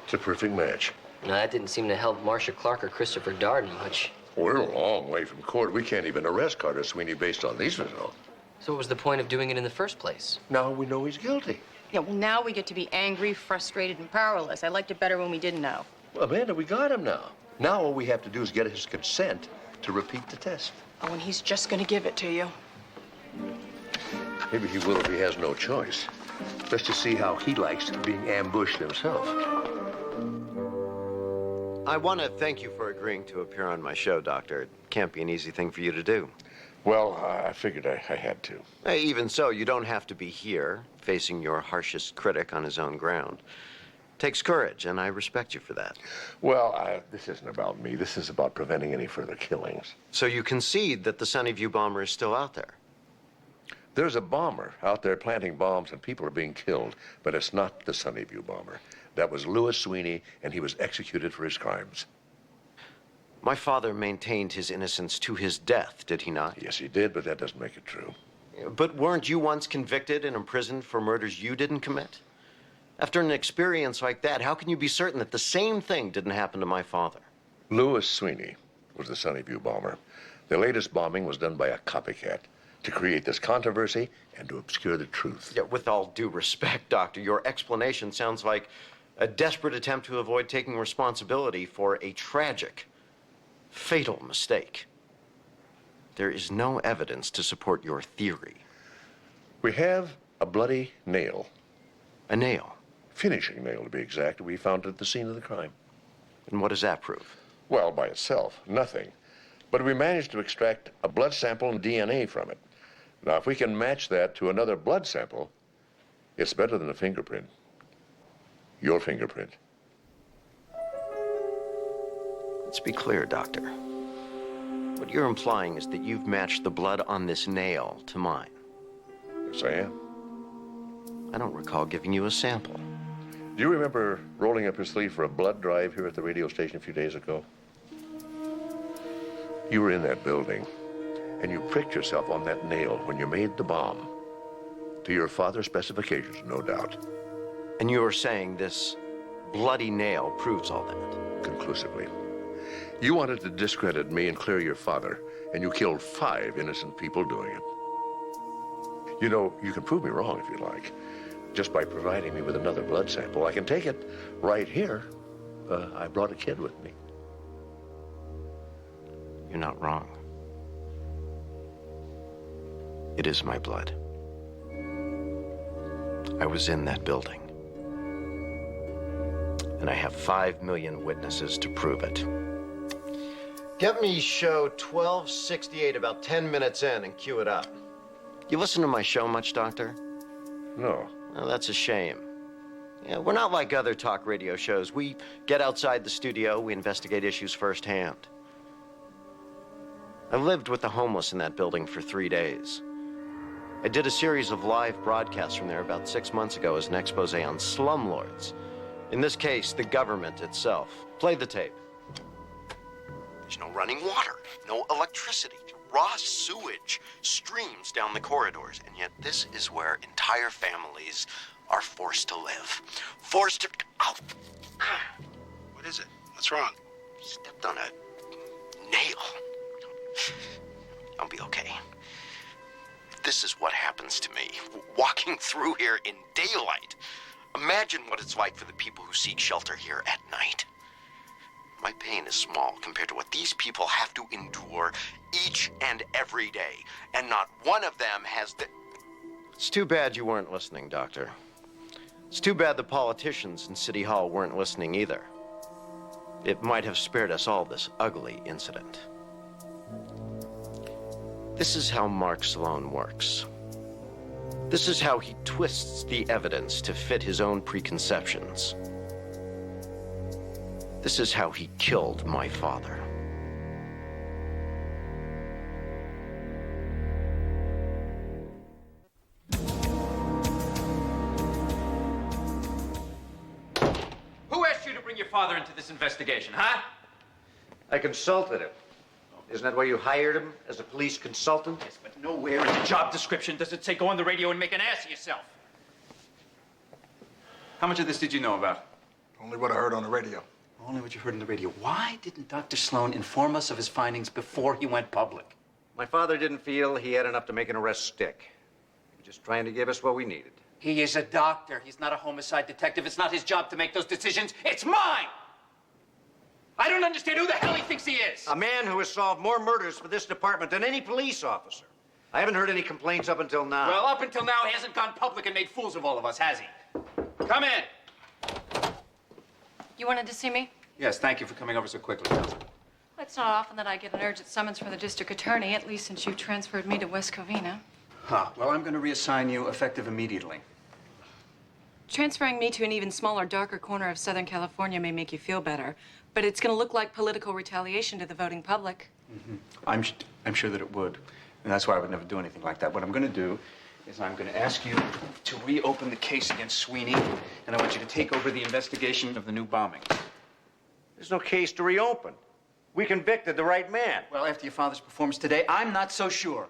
S6: It's a perfect match.
S1: No, that didn't seem to help Marcia Clark or Christopher Darden much.
S6: We're a long way from court. We can't even arrest Carter Sweeney based on these results.
S1: So what was the point of doing it in the first place?
S6: Now we know he's guilty.
S20: Yeah, well, now we get to be angry, frustrated, and powerless. I liked it better when we didn't know.
S6: Well, Amanda, we got him now. Now all we have to do is get his consent to repeat the test.
S20: Oh, and he's just gonna give it to you.
S6: Maybe he will if he has no choice. Let's just see how he likes being ambushed himself.
S9: I want to thank you for agreeing to appear on my show, Doctor. It can't be an easy thing for you to do.
S6: Well, I figured I had to.
S9: Even so, you don't have to be here, facing your harshest critic on his own ground. Takes courage, and I respect you for that.
S6: Well, this isn't about me. This is about preventing any further killings.
S9: So you concede that the Sunnyview bomber is still out there?
S6: There's a bomber out there planting bombs and people are being killed, but it's not the Sunnyview bomber. That was Louis Sweeney, and he was executed for his crimes.
S9: My father maintained his innocence to his death, did he not?
S6: Yes, he did, but that doesn't make it true.
S9: But weren't you once convicted and imprisoned for murders you didn't commit? After an experience like that, how can you be certain that the same thing didn't happen to my father?
S6: Louis Sweeney was the Sunnyview bomber. The latest bombing was done by a copycat to create this controversy and to obscure the truth.
S9: Yeah, with all due respect, Doctor, your explanation sounds like a desperate attempt to avoid taking responsibility for a tragic, fatal mistake. There is no evidence to support your theory.
S6: We have a bloody nail.
S9: A nail?
S6: Finishing nail, to be exact. We found it at the scene of the crime.
S9: And what does that prove?
S6: Well, by itself, nothing. But we managed to extract a blood sample and DNA from it. Now, if we can match that to another blood sample, it's better than a fingerprint. Your fingerprint.
S9: Let's be clear, Doctor. What you're implying is that you've matched the blood on this nail to mine.
S6: Yes, I am.
S9: I don't recall giving you a sample.
S6: Do you remember rolling up your sleeve for a blood drive here at the radio station a few days ago? You were in that building, and you pricked yourself on that nail when you made the bomb. To your father's specifications, no doubt.
S9: And you're saying this bloody nail proves all that?
S6: Conclusively. You wanted to discredit me and clear your father, and you killed 5 innocent people doing it. You know, you can prove me wrong if you like, just by providing me with another blood sample. I can take it right here. I brought a kid with me.
S9: You're not wrong. It is my blood. I was in that building. And I have 5 million witnesses to prove it. Get me show 1268 about 10 minutes in and cue it up. You listen to my show much, Doctor?
S6: No.
S9: Well, that's a shame. Yeah, we're not like other talk radio shows. We get outside the studio, we investigate issues firsthand. I lived with the homeless in that building for 3 days. I did a series of live broadcasts from there about 6 months ago as an expose on slumlords. In this case, the government itself. Play the tape. There's no running water, no electricity, raw sewage streams down the corridors, and yet this is where entire families are forced to live. Forced to... Ow!
S12: What is it? What's wrong?
S9: Stepped on a nail. I'll be okay. This is what happens to me, walking through here in daylight. Imagine what it's like for the people who seek shelter here at night. My pain is small compared to what these people have to endure each and every day, and not one of them has the... It's too bad you weren't listening, Doctor. It's too bad the politicians in City Hall weren't listening either. It might have spared us all this ugly incident. This is how Mark Sloan works. This is how he twists the evidence to fit his own preconceptions. This is how he killed my father.
S2: Who asked you to bring your father into this investigation, huh?
S7: I consulted him. Isn't that why you hired him, as a police consultant?
S2: Yes, but nowhere in the job description does it say go on the radio and make an ass of yourself.
S3: How much of this did you know about?
S12: Only what I heard on the radio.
S3: Only what you heard on the radio. Why didn't Dr. Sloan inform us of his findings before he went public?
S7: My father didn't feel he had enough to make an arrest stick. He was just trying to give us what we needed.
S2: He is a doctor. He's not a homicide detective. It's not his job to make those decisions. It's mine! I don't understand who the hell he thinks he is.
S7: A man who has solved more murders for this department than any police officer. I haven't heard any complaints up until now.
S2: Well, up until now, he hasn't gone public and made fools of all of us, has he? Come in.
S13: You wanted to see me?
S3: Yes, thank you for coming over so quickly, Counselor.
S13: Well, it's not often that I get an urgent summons from the district attorney, at least since you transferred me to West Covina.
S3: Huh. Well, I'm going to reassign you effective immediately.
S13: Transferring me to an even smaller, darker corner of Southern California may make you feel better, but it's going to look like political retaliation to the voting public.
S3: I'm sure that it would. And that's why I would never do anything like that. What I'm going to do is I'm going to ask you to reopen the case against Sweeney, and I want you to take over the investigation of the new bombing.
S7: There's no case to reopen. We convicted the right man.
S3: Well, after your father's performance today, I'm not so sure.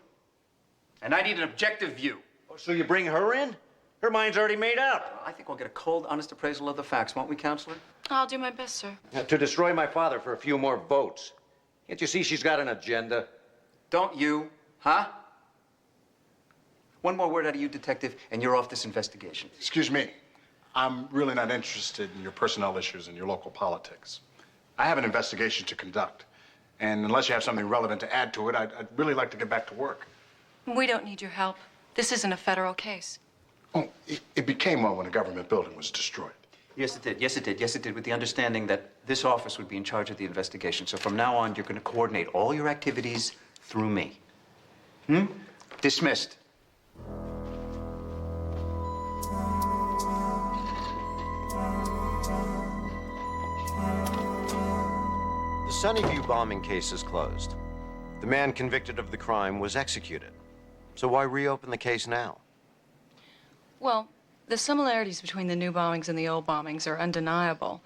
S3: And I need an objective view.
S7: Oh, so you bring her in? Her mind's already made up.
S3: I think we'll get a cold, honest appraisal of the facts, won't we, Counselor?
S13: I'll do my best, sir.
S7: To destroy my father for a few more votes. Can't you see she's got an agenda?
S3: Don't you? Huh? One more word out of you, Detective, and you're off this investigation.
S12: Excuse me. I'm really not interested in your personnel issues and your local politics. I have an investigation to conduct. And unless you have something relevant to add to it, I'd really like to get back to work.
S13: We don't need your help. This isn't a federal case.
S12: Oh, it became one when a government building was destroyed.
S3: Yes, it did. Yes, it did. Yes, it did, with the understanding that this office would be in charge of the investigation. So from now on, you're going to coordinate all your activities through me. Dismissed.
S9: The Sunnyview bombing case is closed. The man convicted of the crime was executed. So why reopen the case now?
S13: Well, the similarities between the new bombings and the old bombings are undeniable.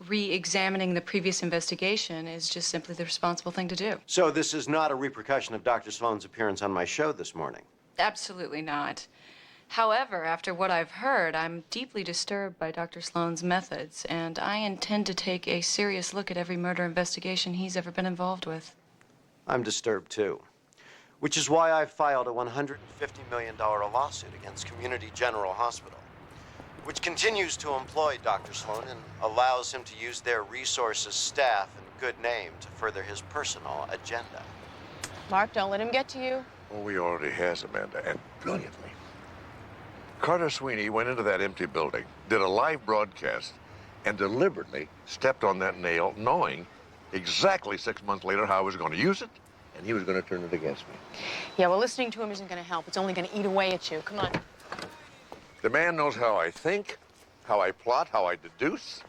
S13: Re-examining the previous investigation is just simply the responsible thing to do.
S9: So this is not a repercussion of Dr. Sloan's appearance on my show this morning?
S13: Absolutely not. However, after what I've heard, I'm deeply disturbed by Dr. Sloan's methods, and I intend to take a serious look at every murder investigation he's ever been involved with.
S9: I'm disturbed, too. Which is why I filed a $150 million lawsuit against Community General Hospital, which continues to employ Dr. Sloan and allows him to use their resources, staff, and good name to further his personal agenda.
S20: Mark, don't let him get to you.
S6: Oh, he already has, Amanda, and brilliantly. Carter Sweeney went into that empty building, did a live broadcast, and deliberately stepped on that nail, knowing exactly 6 months later how I was going to use it, and he was going to turn it against me.
S20: Yeah, well, listening to him isn't going to help. It's only going to eat away at you. Come on.
S6: The man knows how I think, how I plot, how I deduce.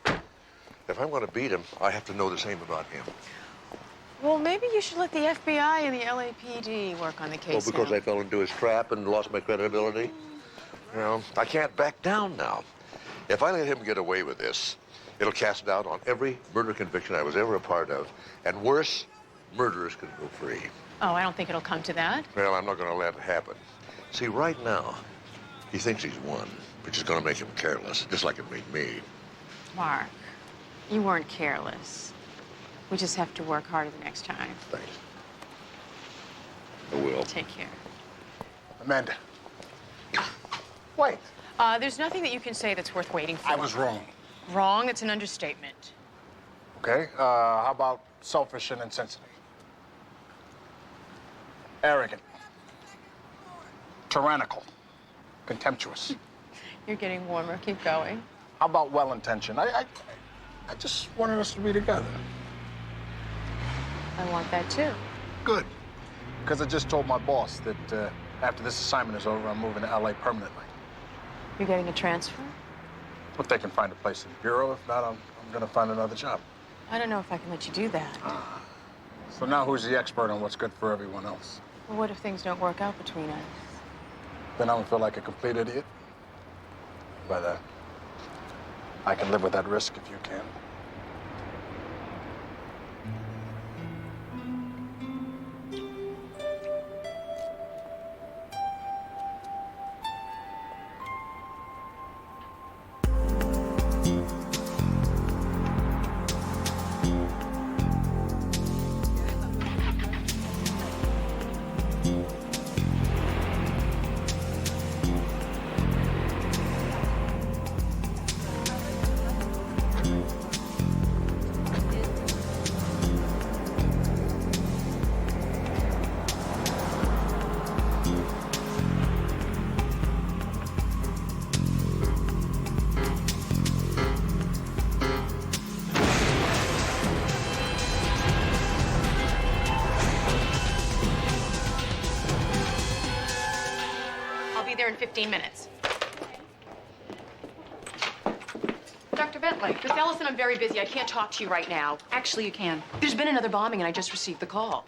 S6: If I'm going to beat him, I have to know the same about him.
S20: Well, maybe you should let the FBI and the LAPD work on the case
S6: Oh, because
S20: now.
S6: I fell into his trap and lost my credibility? You know, I can't back down now. If I let him get away with this, it'll cast doubt on every murder conviction I was ever a part of. And worse, murderers can go free.
S20: Oh, I don't think it'll come to that.
S6: Well, I'm not going to let it happen. See, right now, he thinks he's won, which is going to make him careless, just like it made me.
S20: Mark, you weren't careless. We just have to work harder the next time.
S6: Thanks. I will.
S20: Take care.
S12: Amanda. Wait.
S20: There's nothing that you can say that's worth waiting for.
S12: I was wrong.
S20: Wrong? It's an understatement.
S12: Okay, how about selfish and insensitive? Arrogant. Tyrannical. Contemptuous.
S20: You're getting warmer. Keep going.
S12: How about well-intentioned? I just wanted us to be together.
S20: I want that too.
S12: Good. Because I just told my boss that after this assignment is over, I'm moving to LA permanently.
S20: You're getting a transfer?
S12: If they can find a place in the bureau, if not, I'm going to find another job.
S20: I don't know if I can let you do that.
S12: So now who's the expert on what's good for everyone else?
S20: Well, what if things don't work out between us?
S12: Then I'm going to feel like a complete idiot. But I can live with that risk if you can.
S20: I'll be there in 15 minutes.
S13: Dr. Bentley.
S20: Miss Ellison, I'm very busy. I can't talk to you right now.
S13: Actually, you can.
S20: There's been another bombing, and I just received the call.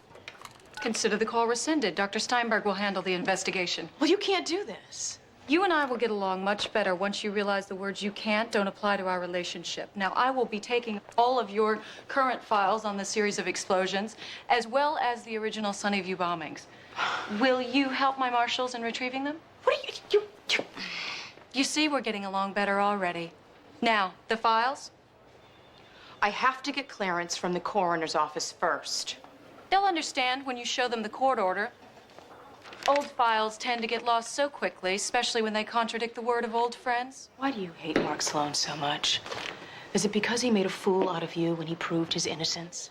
S13: Consider the call rescinded. Dr. Steinberg will handle the investigation.
S20: Well, you can't do this.
S13: You and I will get along much better once you realize the words you can't don't apply to our relationship. Now, I will be taking all of your current files on the series of explosions, as well as the original Sunnyview bombings. Will you help my marshals in retrieving them?
S20: What are you...
S13: You see, we're getting along better already. Now, the files?
S20: I have to get clearance from the coroner's office first.
S13: They'll understand when you show them the court order. Old files tend to get lost so quickly, especially when they contradict the word of old friends.
S20: Why do you hate Mark Sloan so much? Is it because he made a fool out of you when he proved his innocence?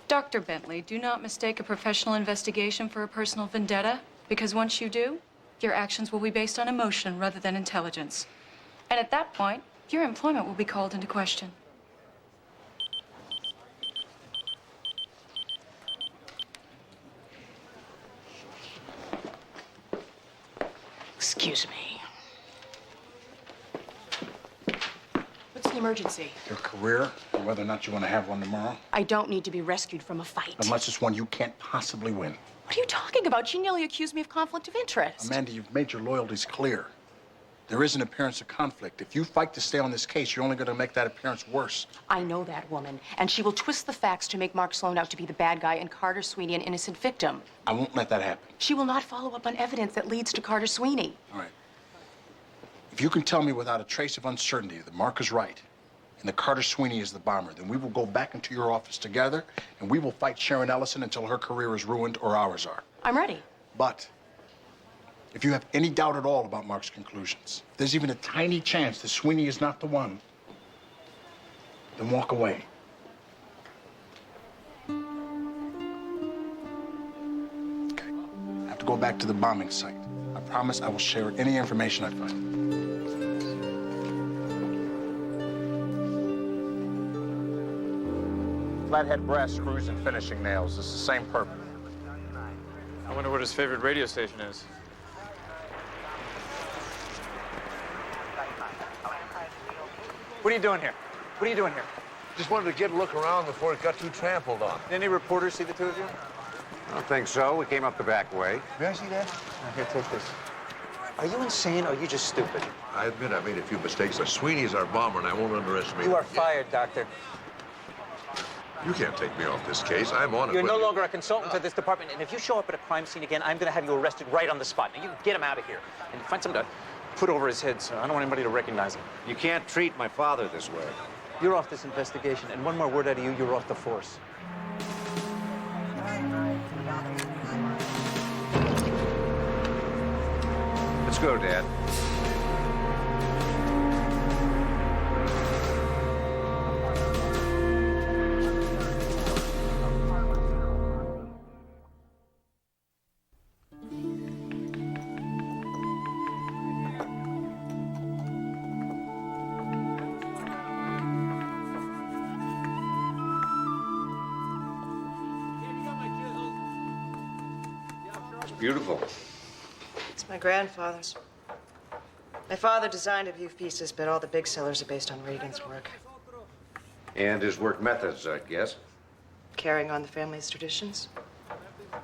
S13: Dr. Bentley, do not mistake a professional investigation for a personal vendetta, because once you do, your actions will be based on emotion rather than intelligence. And at that point, your employment will be called into question.
S20: Excuse me. What's the emergency?
S12: Your career, and whether or not you want to have one tomorrow.
S20: I don't need to be rescued from a fight.
S12: Unless it's one you can't possibly win.
S20: What are you talking about? She nearly accused me of conflict of interest.
S12: Amanda, you've made your loyalties clear. There is an appearance of conflict. If you fight to stay on this case, you're only going to make that appearance worse.
S20: I know that woman, and she will twist the facts to make Mark Sloan out to be the bad guy and Carter Sweeney an innocent victim.
S12: I won't let that happen.
S20: She will not follow up on evidence that leads to Carter Sweeney.
S12: All right. If you can tell me without a trace of uncertainty that Mark is right and that Carter Sweeney is the bomber, then we will go back into your office together and we will fight Sharon Ellison until her career is ruined or ours are.
S20: I'm ready.
S12: But if you have any doubt at all about Mark's conclusions, if there's even a tiny chance that Sweeney is not the one, then walk away. Okay. I have to go back to the bombing site. I promise I will share any information I find. Flathead brass screws and finishing nails. It's the same purpose.
S5: I wonder what his favorite radio station is.
S2: What are you doing here? What are you doing here?
S6: Just wanted to get a look around before it got too trampled on.
S2: Did any reporters see the two of you?
S7: I don't think so. We came up the back way.
S2: May I see that? Here, take this. Are you insane or are you just stupid?
S6: I admit I made a few mistakes, but Sweeney's our bomber, and I won't underestimate him.
S2: You are fired, Doctor.
S6: You can't take me off this case. I'm on it.
S2: You're
S6: with
S2: no
S6: you.
S2: longer a consultant to this department, and if you show up at a crime scene again, I'm going to have you arrested right on the spot. Now, you get him out of here and find something to put over his head, so I don't want anybody to recognize him.
S7: You can't treat my father this way.
S2: You're off this investigation, and one more word out of you, you're off the force.
S7: Let's go, Dad. beautiful.
S15: It's my grandfather's. My father designed a few pieces, but all the big sellers are based on Regan's work.
S7: And his work methods, I guess.
S15: Carrying on the family's traditions.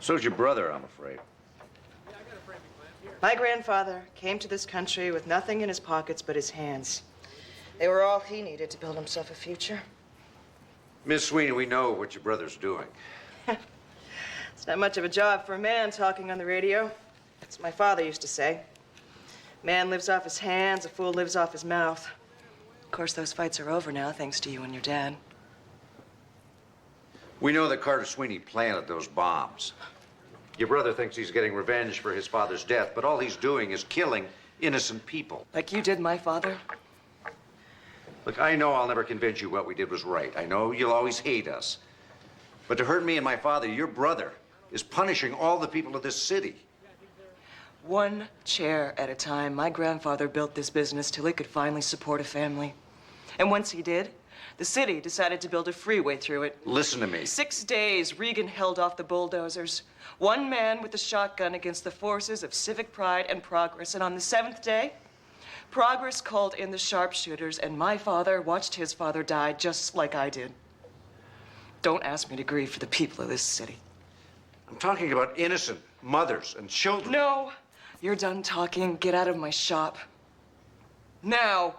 S7: So's your brother, I'm afraid.
S15: My grandfather came to this country with nothing in his pockets but his hands. They were all he needed to build himself a future.
S7: Miss Sweeney, we know what your brother's doing.
S15: It's not much of a job for a man talking on the radio. That's what my father used to say. Man lives off his hands, a fool lives off his mouth. Of course, those fights are over now, thanks to you and your dad.
S7: We know that Carter Sweeney planted those bombs. Your brother thinks he's getting revenge for his father's death, but all he's doing is killing innocent people.
S15: Like you did my father?
S7: Look, I know I'll never convince you what we did was right. I know you'll always hate us. But to hurt me and my father, your brother is punishing all the people of this city.
S15: One chair at a time. My grandfather built this business till he could finally support a family. And once he did, the city decided to build a freeway through it.
S7: Listen to me.
S15: 6 days, Regan held off the bulldozers. One man with a shotgun against the forces of civic pride and progress. And on the 7th day, progress called in the sharpshooters, and my father watched his father die just like I did. Don't ask me to grieve for the people of this city.
S7: I'm talking about innocent mothers and children.
S15: No, you're done talking. Get out of my shop. Now.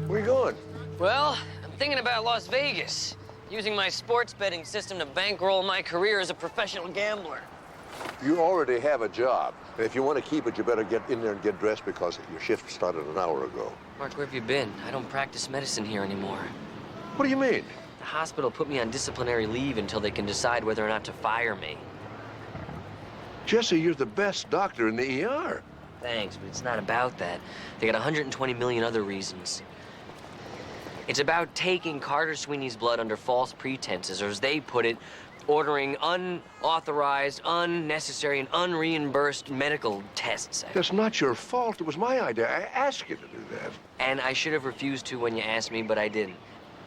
S6: Where you going?
S1: Well, I'm thinking about Las Vegas, using my sports betting system to bankroll my career as a professional gambler.
S6: You already have a job. And if you want to keep it, you better get in there and get dressed because your shift started an hour ago.
S1: Mark, where have you been? I don't practice medicine here anymore.
S6: What do you mean?
S1: The hospital put me on disciplinary leave until they can decide whether or not to fire me.
S6: Jesse, you're the best doctor in the ER.
S1: Thanks, but it's not about that. They got 120 million other reasons. It's about taking Carter Sweeney's blood under false pretenses, or as they put it, ordering unauthorized, unnecessary, and unreimbursed medical tests.
S6: That's not your fault. It was my idea. I asked you to do that.
S1: And I should have refused to when you asked me, but I didn't.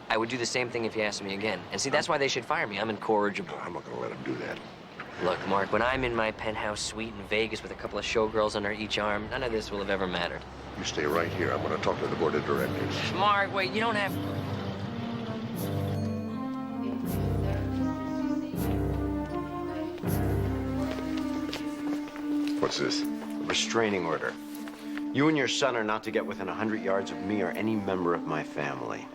S1: I would do the same thing if you asked me again. And see, that's why they should fire me. I'm incorrigible.
S6: I'm not gonna let them do that.
S1: Look, Mark, when I'm in my penthouse suite in Vegas with a couple of showgirls under each arm, none of this will have ever mattered.
S6: You stay right here. I'm gonna talk to the board of directors.
S1: Mark, wait, you don't have...
S6: What's this?
S9: A restraining order. You and your son are not to get within 100 yards of me or any member of my family.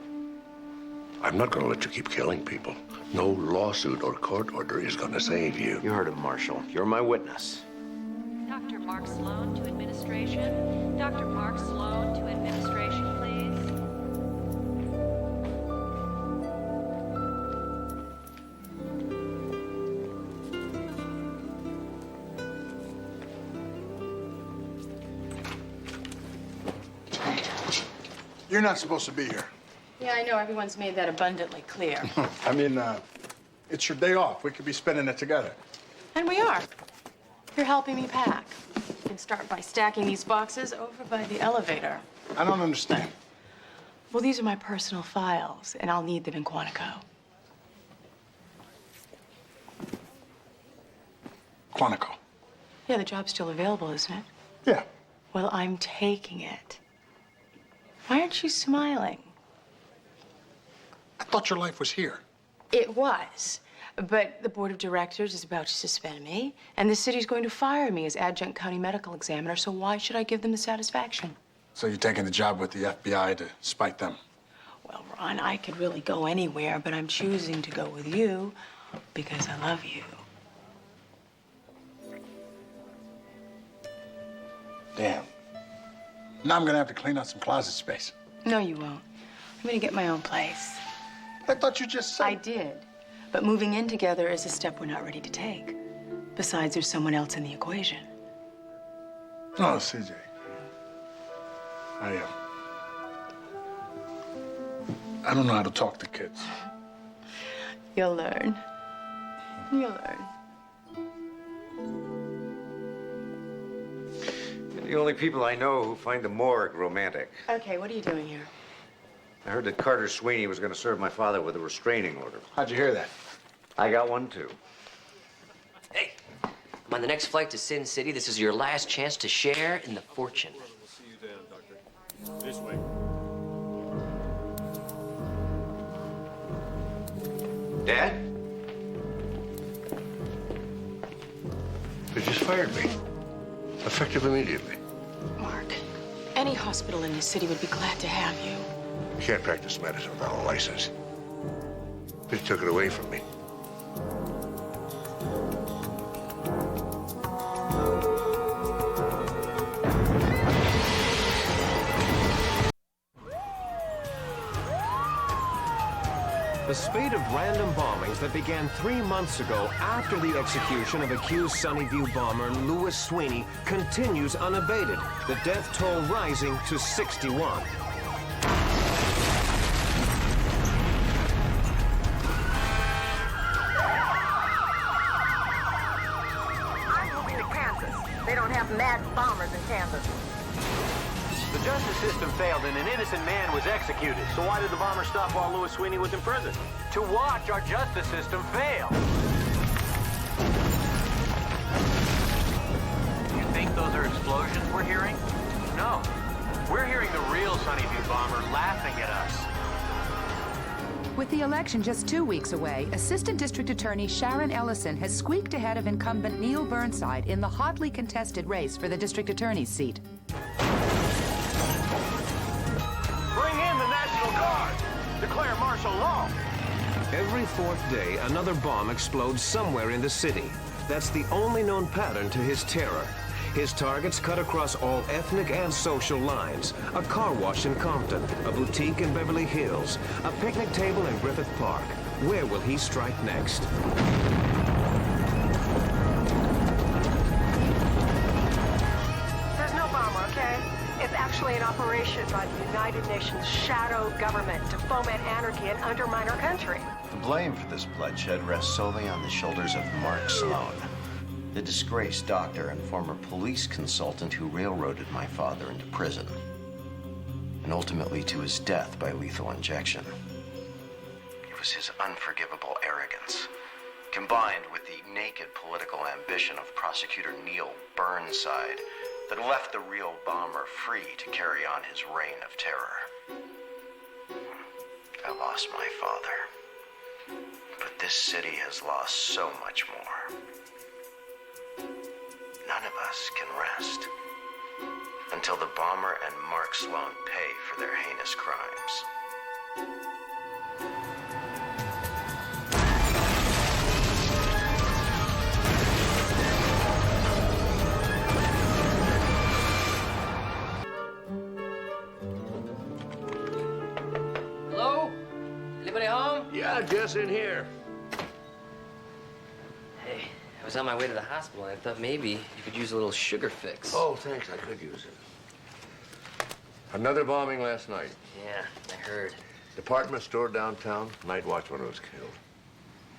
S6: I'm not gonna let you keep killing people. No lawsuit or court order is gonna save you.
S9: You heard him, Marshal. You're my witness.
S10: Dr. Mark Sloan to administration. Dr. Mark Sloan to administration, please.
S12: You're not supposed to be here.
S13: Yeah, I know. Everyone's made that abundantly clear.
S12: I mean, it's your day off. We could be spending it together.
S13: And we are. You're helping me pack. You can start by stacking these boxes over by the elevator.
S12: I don't understand.
S13: Well, these are my personal files, and I'll need them in Quantico.
S12: Quantico.
S13: Yeah, the job's still available, isn't it?
S12: Yeah.
S13: Well, I'm taking it. Why aren't you smiling?
S12: I thought your life was here.
S13: It was. But the board of directors is about to suspend me, and the city's going to fire me as adjunct county medical examiner, so why should I give them the satisfaction?
S12: So you're taking the job with the FBI to spite them?
S13: Well, Ron, I could really go anywhere, but I'm choosing to go with you because I love you.
S12: Damn. Now I'm gonna have to clean out some closet space.
S13: No, you won't. I'm gonna get my own place.
S12: I thought you just said...
S13: I did. But moving in together is a step we're not ready to take. Besides, there's someone else in the equation.
S12: Oh, CJ. I don't know how to talk to kids.
S13: You'll learn. You'll learn.
S7: You're the only people I know who find the morgue romantic.
S13: Okay, what are you doing here?
S7: I heard that Carter Sweeney was going to serve my father with a restraining order.
S12: How'd you hear that?
S7: I got one, too.
S1: Hey, I'm on the next flight to Sin City. This is your last chance to share in the fortune.
S5: We'll see you then, Doctor. This way.
S7: Dad?
S6: They just fired me. Effective immediately.
S20: Mark, any hospital in this city would be glad to have you.
S6: I can't practice medicine without a license. They took it away from me.
S17: The spate of random bombings that began 3 months ago after the execution of accused Sunnyview bomber Louis Sweeney continues unabated, the death toll rising to 61.
S18: I'm moving to Kansas. They don't have mad bombers in Kansas.
S21: The justice system failed and an innocent man was executed. So why did the bomber stop while Louis Sweeney was in prison? To watch our justice system fail. You think those are explosions we're hearing? No. We're hearing the real Sunnyview bomber laughing at us.
S24: With the election just 2 weeks away, Assistant District Attorney Sharon Ellison has squeaked ahead of incumbent Neil Burnside in the hotly contested race for the district attorney's seat.
S21: Bring in the National Guard! Declare martial law!
S17: Every fourth day, another bomb explodes somewhere in the city. That's the only known pattern to his terror. His targets cut across all ethnic and social lines. A car wash in Compton, a boutique in Beverly Hills, a picnic table in Griffith Park. Where will he strike next?
S18: There's no bomber, okay? It's actually an operation by the United Nations shadow government to foment anarchy and undermine our country.
S9: The blame for this bloodshed rests solely on the shoulders of Mark Sloan, the disgraced doctor and former police consultant who railroaded my father into prison, and ultimately to his death by lethal injection. It was his unforgivable arrogance, combined with the naked political ambition of prosecutor Neil Burnside, that left the real bomber free to carry on his reign of terror. I lost my father, but this city has lost so much more. None of us can rest until the bomber and Mark Sloan pay for their heinous crimes.
S1: Hello? Anybody home?
S6: Yeah, Jess in here.
S1: Hey, I was on my way to the hospital and I thought maybe you could use a little sugar fix.
S6: Oh, thanks. I could use it. Another bombing last night.
S1: Yeah, I heard.
S6: Department store downtown. Night watchman was killed.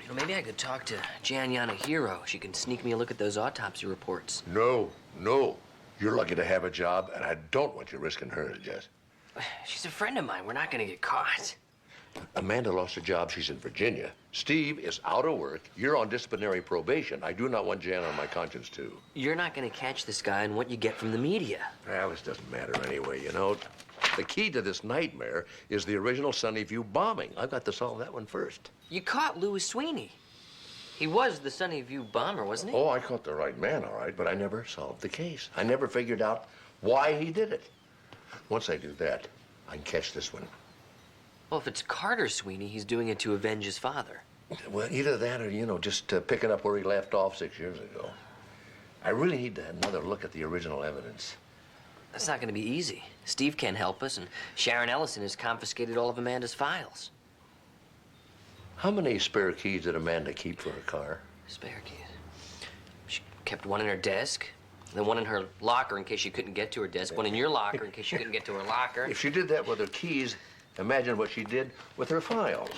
S1: You know, maybe I could talk to Jan Yanahiro. She can sneak me a look at those autopsy reports.
S6: No. You're lucky to have a job, and I don't want you risking hers, Jess.
S1: She's a friend of mine. We're not gonna get caught.
S6: Amanda lost her job. She's in Virginia. Steve is out of work. You're on disciplinary probation. I do not want Jan on my conscience, too.
S1: You're not gonna catch this guy in what you get from the media.
S6: Well, this doesn't matter anyway, you know. The key to this nightmare is the original Sunnyview bombing. I've got to solve that one first.
S1: You caught Louis Sweeney. He was the Sunnyview bomber, wasn't he?
S6: Oh, I caught the right man, all right, but I never solved the case. I never figured out why he did it. Once I do that, I can catch this one.
S1: Well, if it's Carter Sweeney, he's doing it to avenge his father.
S6: Well, either that or, you know, just picking up where he left off 6 years ago. I really need to have another look at the original evidence.
S1: That's not gonna be easy. Steve can't help us, and Sharon Ellison has confiscated all of Amanda's files.
S6: How many spare keys did Amanda keep for her car?
S1: Spare keys. She kept one in her desk, then one in her locker in case she couldn't get to her desk, one in your locker in case she couldn't get to her locker.
S6: If she did that with her keys, Imagine what she did with her files.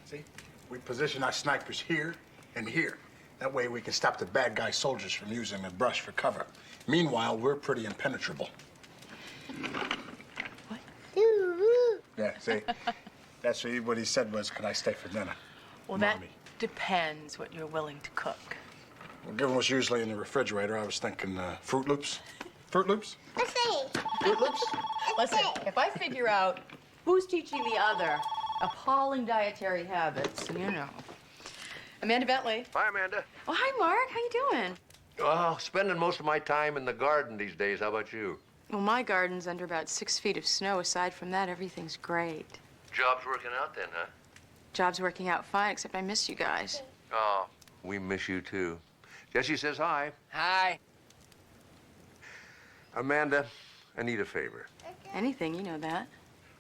S12: See, we position our snipers here and here. That way we can stop the bad guy soldiers from using the brush for cover. Meanwhile, we're pretty impenetrable. What? Yeah, see? That's what he said was, could I stay for dinner?
S16: Well, that depends what you're willing to cook.
S12: Well, given what's usually in the refrigerator, I was thinking Fruit Loops. Fruit Loops? Fruit Loops?
S20: Listen, if I figure out who's teaching the other appalling dietary habits, you know. Amanda Bentley.
S6: Hi, Amanda.
S20: Oh, hi, Mark. How you doing?
S6: Oh, spending most of my time in the garden these days. How about you?
S13: Well, my garden's under about 6 feet of snow. Aside from that, everything's great.
S6: Job's working out then, huh?
S13: Job's working out fine, except I miss you guys.
S6: Oh, we miss you too. Jesse says hi.
S1: Hi.
S6: Amanda, I need a favor.
S13: Anything, you know that.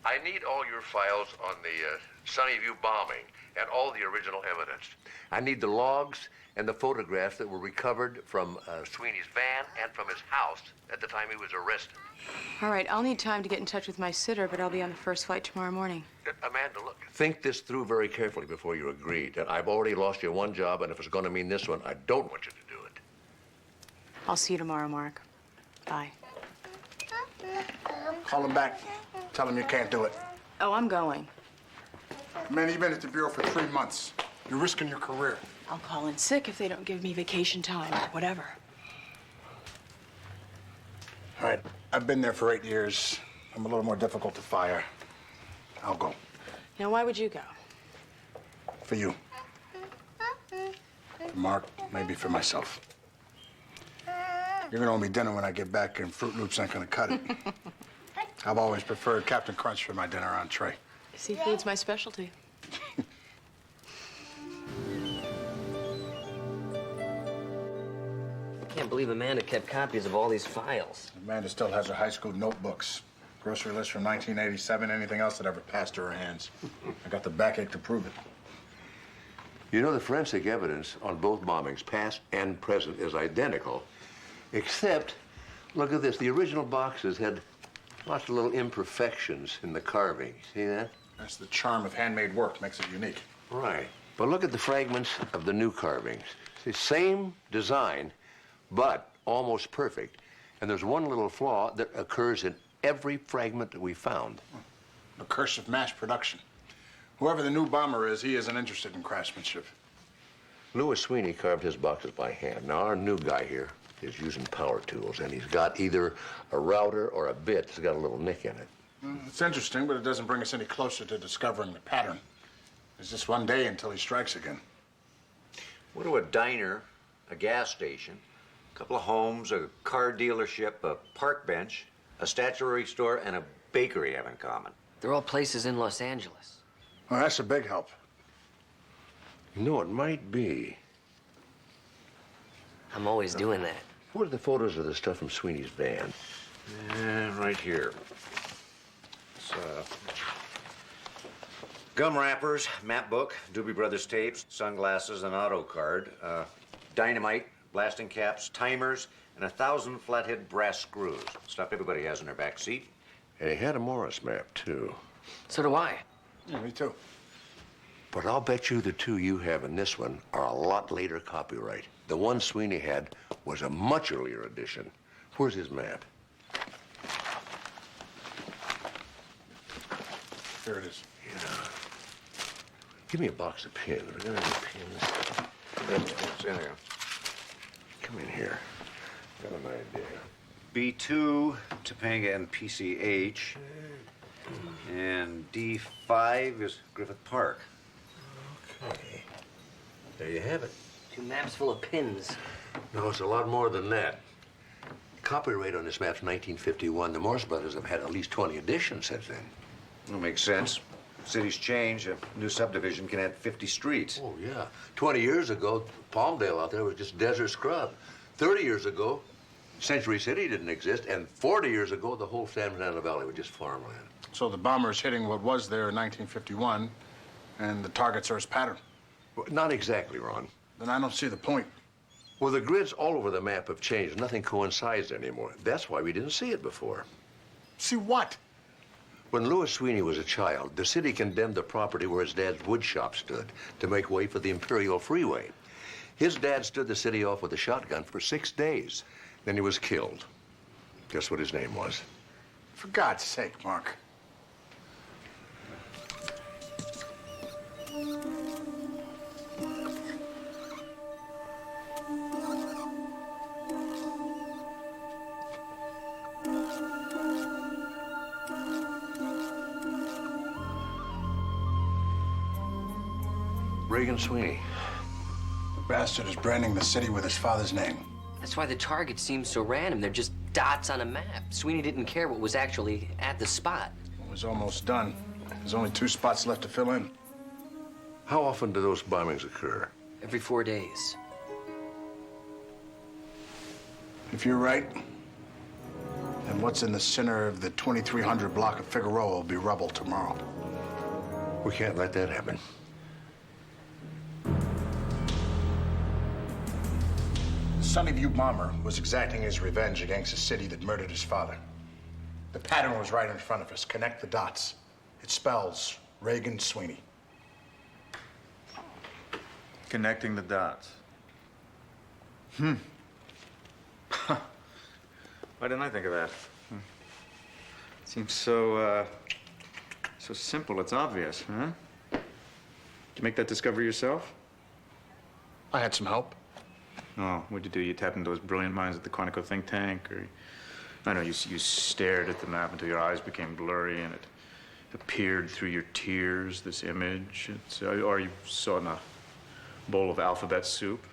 S6: I need all your files on the Sunnyview bombing and all the original evidence. I need the logs and the photographs that were recovered from Sweeney's van and from his house at the time he was arrested.
S13: All right, I'll need time to get in touch with my sitter, but I'll be on the first flight tomorrow morning.
S6: Amanda, look, think this through very carefully before you agree. That I've already lost you one job, and if it's going to mean this one, I don't want you to do it.
S13: I'll see you tomorrow, Mark. Bye.
S12: Call him back. Tell him you can't do it.
S13: Oh, I'm going.
S12: Man, you've been at the Bureau for 3 months. You're risking your career.
S13: I'll call in sick if they don't give me vacation time or whatever.
S12: All right, I've been there for 8 years. I'm a little more difficult to fire. I'll go.
S13: Now, why would you go?
S12: For you. For Mark, maybe for myself. You're gonna owe me dinner when I get back, and Fruit Loops ain't gonna cut it. I've always preferred Captain Crunch for my dinner entree.
S13: Seafood's my specialty.
S1: I can't believe Amanda kept copies of all these files.
S12: Amanda still has her high school notebooks. Grocery list from 1987, anything else that ever passed through her hands. I got the backache to prove it.
S6: You know, the forensic evidence on both bombings, past and present, is identical, except, look at this, the original boxes had lots of little imperfections in the carving. See that?
S12: That's the charm of handmade work, makes it unique.
S6: Right. But look at the fragments of the new carvings. See, same design, but almost perfect. And there's one little flaw that occurs in every fragment that we found.
S12: The curse of mass production. Whoever the new bomber is, he isn't interested in craftsmanship.
S6: Louis Sweeney carved his boxes by hand. Now, our new guy here is using power tools, and he's got either a router or a bit that's got a little nick in it.
S12: It's interesting, but it doesn't bring us any closer to discovering the pattern. There's just one day until he strikes again.
S7: What do a diner, a gas station, a couple of homes, a car dealership, a park bench, a statuary store, and a bakery have in common?
S1: They're all places in Los Angeles.
S12: Well, that's a big help.
S6: No, it might be.
S1: I'm always doing that.
S6: What are the photos of the stuff from Sweeney's van?
S7: Right here. It's, gum wrappers, map book, Doobie Brothers tapes, sunglasses, an auto card, dynamite, blasting caps, timers, and 1,000 flathead brass screws. Stuff everybody has in their back seat.
S6: And he had a Morris map, too.
S1: So do I.
S12: Yeah, me too.
S6: But I'll bet you the two you have in this one are a lot later copyright. The one Sweeney had was a much earlier edition. Where's his map?
S12: Here it is.
S6: Yeah. Give me a box of pins. Are there any pins?
S7: It's in there.
S6: Come in here. Got an idea.
S7: B2, Topanga and PCH. And D5 is Griffith Park.
S6: Okay. There you have it.
S1: 2 maps full of pins.
S6: No, it's a lot more than that. Copyright on this map's 1951. The Morse brothers have had at least 20 editions since then.
S7: That makes sense. Cities change. A new subdivision can add 50 streets.
S6: Oh, yeah. 20 years ago, Palmdale out there was just desert scrub. 30 years ago, Century City didn't exist. And 40 years ago, the whole San Fernando Valley was just farmland.
S12: So the bomber's hitting what was there in 1951, and the targets are his pattern.
S6: Well, not exactly, Ron.
S12: Then I don't see the point.
S6: Well, the grids all over the map have changed. Nothing coincides anymore. That's why we didn't see it before.
S12: See what?
S6: When Louis Sweeney was a child, the city condemned the property where his dad's wood shop stood to make way for the Imperial Freeway. His dad stood the city off with a shotgun for 6 days. Then he was killed. Guess what his name was?
S12: For God's sake, Mark.
S6: Reagan Sweeney.
S12: The bastard is branding the city with his father's name.
S1: That's why the target seems so random. They're just dots on a map. Sweeney didn't care what was actually at the spot.
S12: It was almost done. There's only 2 spots left to fill in.
S6: How often do those bombings occur?
S1: Every 4 days.
S12: If you're right, then what's in the center of the 2300 block of Figueroa will be rubble tomorrow.
S6: We can't let that happen.
S12: The Sunnyview bomber was exacting his revenge against the city that murdered his father. The pattern was right in front of us. Connect the dots. It spells Reagan Sweeney.
S4: Connecting the dots. Why didn't I think of that? Seems so simple, it's obvious, huh? Did you make that discovery yourself?
S12: I had some help.
S4: Oh, what'd you do? You tapped into those brilliant minds at the Quantico think tank? Or I know you stared at the map until your eyes became blurry and it appeared through your tears, this image. Or you saw it in a bowl of alphabet soup.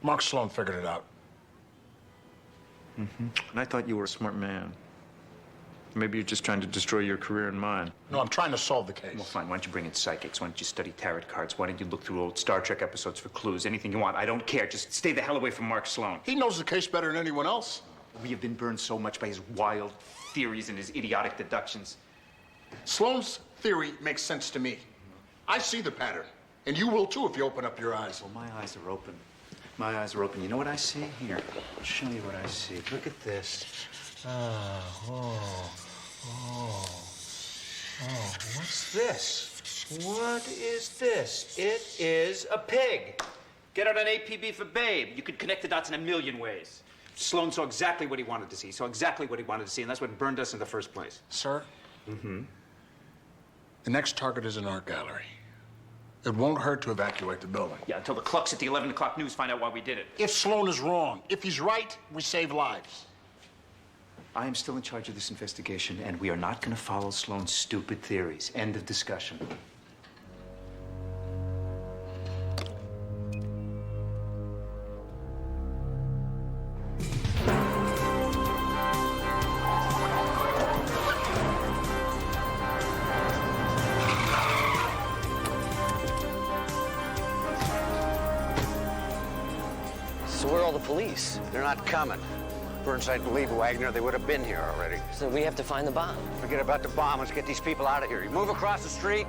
S12: Mark Sloan figured it out.
S4: And I thought you were a smart man. Maybe you're just trying to destroy your career and mine.
S12: No, I'm trying to solve the case.
S2: Well, fine. Why don't you bring in psychics? Why don't you study tarot cards? Why don't you look through old Star Trek episodes for clues? Anything you want. I don't care. Just stay the hell away from Mark Sloan.
S12: He knows the case better than anyone else.
S2: We have been burned so much by his wild theories and his idiotic deductions.
S12: Sloan's theory makes sense to me. I see the pattern. And you will too if you open up your eyes.
S2: Well, my eyes are open. My eyes are open. You know what I see? Here, I'll show you what I see. Look at this. What's this? What is this? It is a pig. Get out an APB for Babe. You could connect the dots in a million ways. Sloan saw exactly what he wanted to see. Saw exactly what he wanted to see, and that's what burned us in the first place.
S12: Sir?
S2: Mm-hmm.
S12: The next target is an art gallery. It won't hurt to evacuate the building.
S2: Yeah, until the clucks at the 11 o'clock news find out why we did it.
S12: If Sloan is wrong, if he's right, we save lives.
S2: I am still in charge of this investigation, and we are not going to follow Sloan's stupid theories. End of discussion.
S7: So where are all the police? They're not coming. Burnside believed Wagner, they would have been here already.
S1: So we have to find the bomb.
S7: Forget about the bomb. Let's get these people out of here. You move across the street.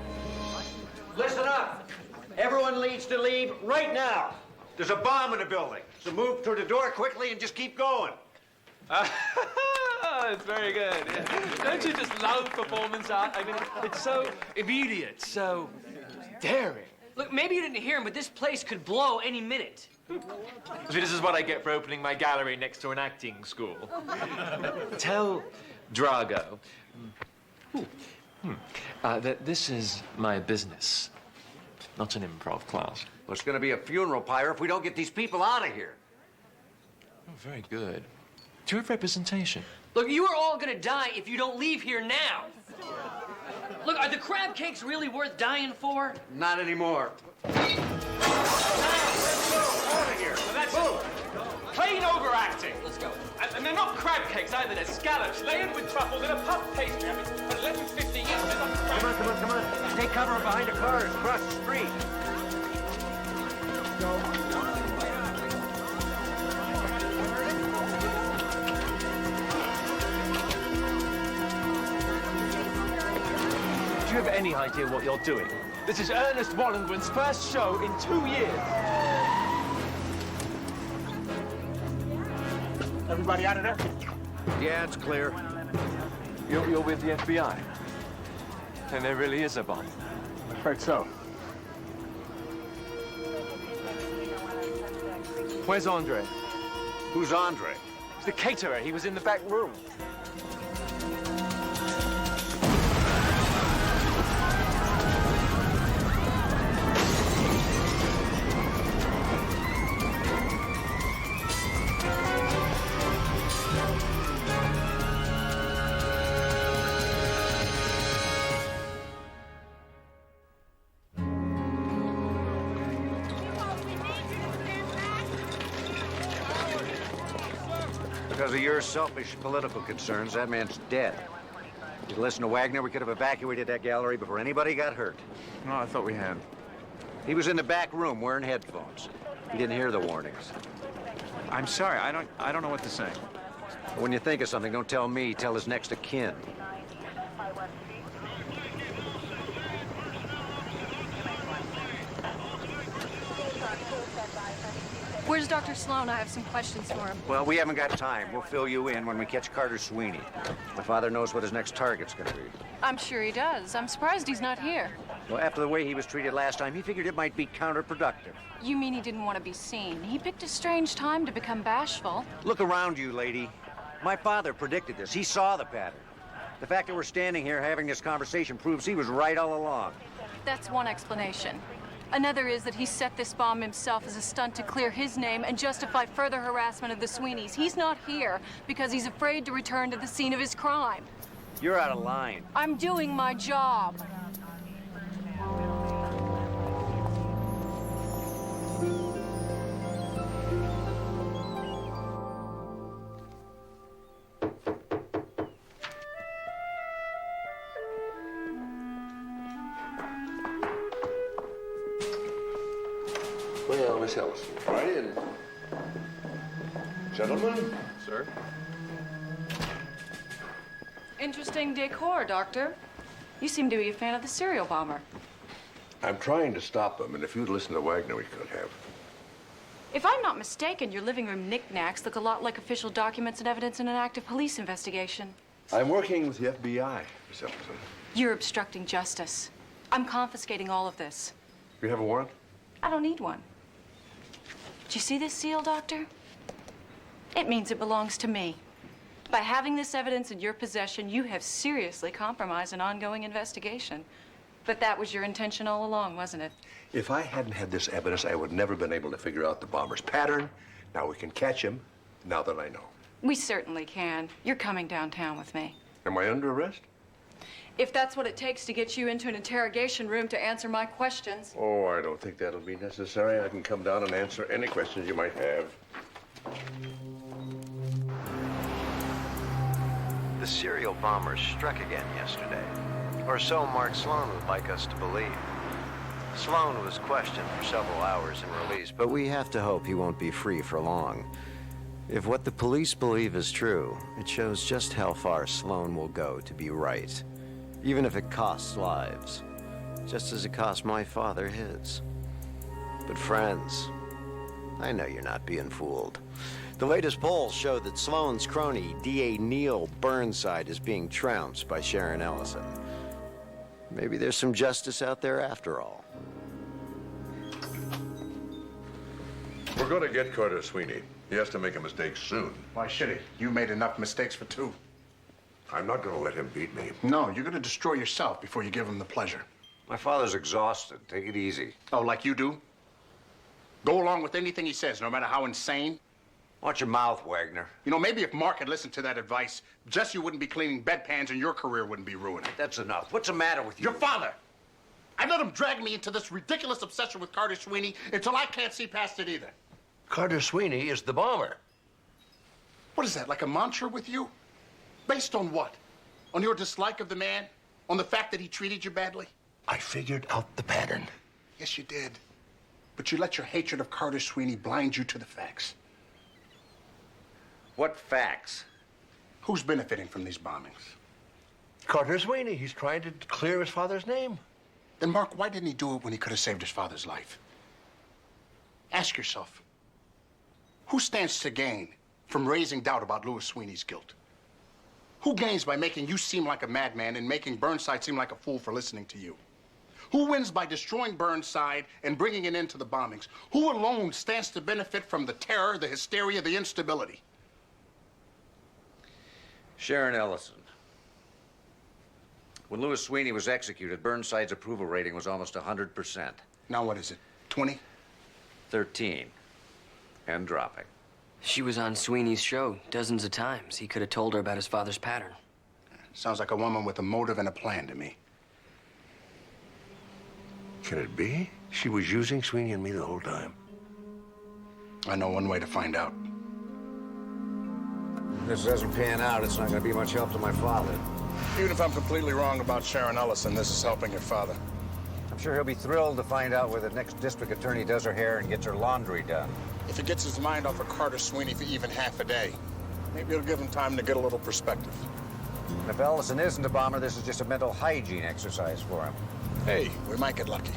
S7: Listen up. Everyone needs to leave right now. There's a bomb in the building. So move through the door quickly and just keep going.
S8: It's very good. Yeah. Don't you just love performance art? I mean, it's so immediate, so daring.
S1: Look, maybe you didn't hear him, but this place could blow any minute.
S8: See, this is what I get for opening my gallery next to an acting school. Tell Drago that this is my business, not an improv class.
S7: Well, it's going to be a funeral pyre if we don't get these people out of here.
S8: Oh, very good. Do you have representation?
S1: Look, you are all gonna die if you don't leave here now. Look, are the crab cakes really worth dying for?
S7: Not anymore.
S8: That's plain overacting. Let's go. And they're not crab cakes either. They're scallops layered with truffles in a puff pastry. I mean, at 11:50 inches on the
S7: Come on. Take cover behind the cars across the street.
S8: Do you have any idea what you're doing? This is Ernest Wallingren's first show in 2 years.
S12: Everybody out of there?
S21: Yeah, it's clear.
S8: You're with the FBI. And there really is a bomb.
S12: I'm afraid so.
S8: Where's Andre?
S21: Who's Andre?
S8: The caterer. He was in the back room.
S7: Because of your selfish political concerns, that man's dead. If you'd listened to Wagner, we could have evacuated that gallery before anybody got hurt.
S4: No, I thought we had.
S7: He was in the back room wearing headphones. He didn't hear the warnings.
S4: I'm sorry, I don't know what to say.
S7: When you think of something, don't tell me, tell his next of kin.
S13: Where's Dr. Sloan? I have some questions for him.
S7: Well, we haven't got time. We'll fill you in when we catch Carter Sweeney. My father knows what his next target's gonna be.
S13: I'm sure he does. I'm surprised he's not here.
S7: Well, after the way he was treated last time, he figured it might be counterproductive.
S13: You mean he didn't want to be seen? He picked a strange time to become bashful.
S7: Look around you, lady. My father predicted this. He saw the pattern. The fact that we're standing here having this conversation proves he was right all along.
S13: That's one explanation. Another is that he set this bomb himself as a stunt to clear his name and justify further harassment of the Sweeneys. He's not here because he's afraid to return to the scene of his crime.
S7: You're out of line.
S13: I'm doing my job.
S6: Well, Miss Ellison, right in. Gentlemen?
S8: Sir?
S13: Interesting decor, Doctor. You seem to be a fan of the serial bomber.
S6: I'm trying to stop him, and if you'd listened to Wagner, we could have.
S13: If I'm not mistaken, your living room knickknacks look a lot like official documents and evidence in an active police investigation.
S6: I'm working with the FBI, Miss Ellison.
S13: You're obstructing justice. I'm confiscating all of this.
S6: You have a warrant?
S13: I don't need one. Do you see this seal, Doctor? It means it belongs to me. By having this evidence in your possession, you have seriously compromised an ongoing investigation. But that was your intention all along, wasn't it?
S6: If I hadn't had this evidence, I would never been able to figure out the bomber's pattern. Now we can catch him, now that I know.
S13: We certainly can. You're coming downtown with me.
S6: Am I under arrest?
S13: If that's what it takes to get you into an interrogation room to answer my questions.
S6: Oh, I don't think that'll be necessary. I can come down and answer any questions you might have.
S9: The serial bomber struck again yesterday, or so Mark Sloan would like us to believe. Sloan was questioned for several hours and released, but we have to hope he won't be free for long. If what the police believe is true, it shows just how far Sloan will go to be right. Even if it costs lives, just as it cost my father his. But friends, I know you're not being fooled. The latest polls show that Sloan's crony, D.A. Neil Burnside, is being trounced by Sharon Ellison. Maybe there's some justice out there after all.
S6: We're going to get Carter Sweeney. He has to make a mistake soon.
S12: Why should he? You made enough mistakes for two.
S6: I'm not going to let him beat me.
S12: No, you're going to destroy yourself before you give him the pleasure.
S7: My father's exhausted. Take it easy.
S12: Oh, like you do? Go along with anything he says, no matter how insane?
S7: Watch your mouth, Wagner.
S12: You know, maybe if Mark had listened to that advice, Jesse wouldn't be cleaning bedpans and your career wouldn't be ruined.
S7: That's enough. What's the matter with you?
S12: Your father! I let him drag me into this ridiculous obsession with Carter Sweeney until I can't see past it either.
S6: Carter Sweeney is the bomber.
S12: What is that, like a mantra with you? Based on what? On your dislike of the man? On the fact that he treated you badly?
S6: I figured out the pattern.
S12: Yes, you did. But you let your hatred of Carter Sweeney blind you to the facts.
S7: What facts?
S12: Who's benefiting from these bombings?
S6: Carter Sweeney. He's trying to clear his father's name.
S12: Then, Mark, why didn't he do it when he could have saved his father's life? Ask yourself, who stands to gain from raising doubt about Louis Sweeney's guilt? Who gains by making you seem like a madman and making Burnside seem like a fool for listening to you? Who wins by destroying Burnside and bringing an end to the bombings? Who alone stands to benefit from the terror, the hysteria, the instability?
S7: Sharon Ellison. When Louis Sweeney was executed, Burnside's approval rating was almost 100%.
S12: Now what is it, 20?
S7: 13. And dropping.
S1: She was on Sweeney's show dozens of times. He could have told her about his father's pattern.
S12: Sounds like a woman with a motive and a plan to me.
S6: Can it be? She was using Sweeney and me the whole time.
S12: I know one way to find out.
S7: If this doesn't pan out, it's not going to be much help to my father.
S12: Even if I'm completely wrong about Sharon Ellison, this is helping your father.
S7: I'm sure he'll be thrilled to find out where the next district attorney does her hair and gets her laundry done.
S12: If it gets his mind off of Carter Sweeney for even half a day, maybe it'll give him time to get a little perspective.
S7: And if Ellison isn't a bomber, this is just a mental hygiene exercise for him.
S12: Hey, we might get lucky.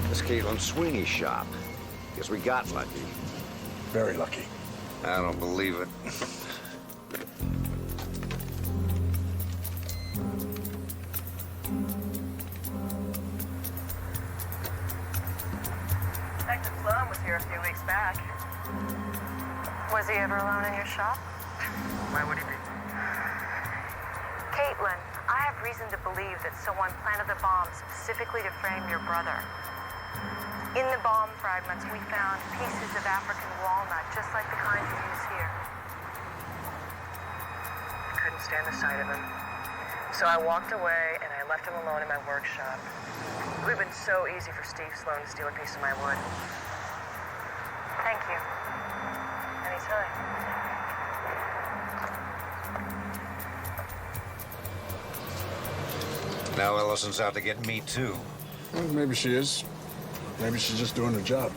S7: This Caitlin Sweeney shop. Guess we got lucky.
S12: Very lucky.
S7: I don't believe it.
S11: Detective Sloan was here a few weeks back. Was he ever alone in your shop?
S2: Why would he be?
S11: Caitlin, I have reason to believe that someone planted the bomb specifically to frame your brother. In the bomb fragments, we found pieces of African walnut, just like the kind you use here. I couldn't stand the sight of him. So I walked away and I left him alone in my workshop. It would have been so easy for Steve Sloan to steal a piece of my wood. Thank you. Anytime.
S7: Now Ellison's out to get me, too.
S12: Well, maybe she is. Maybe she's just doing her job.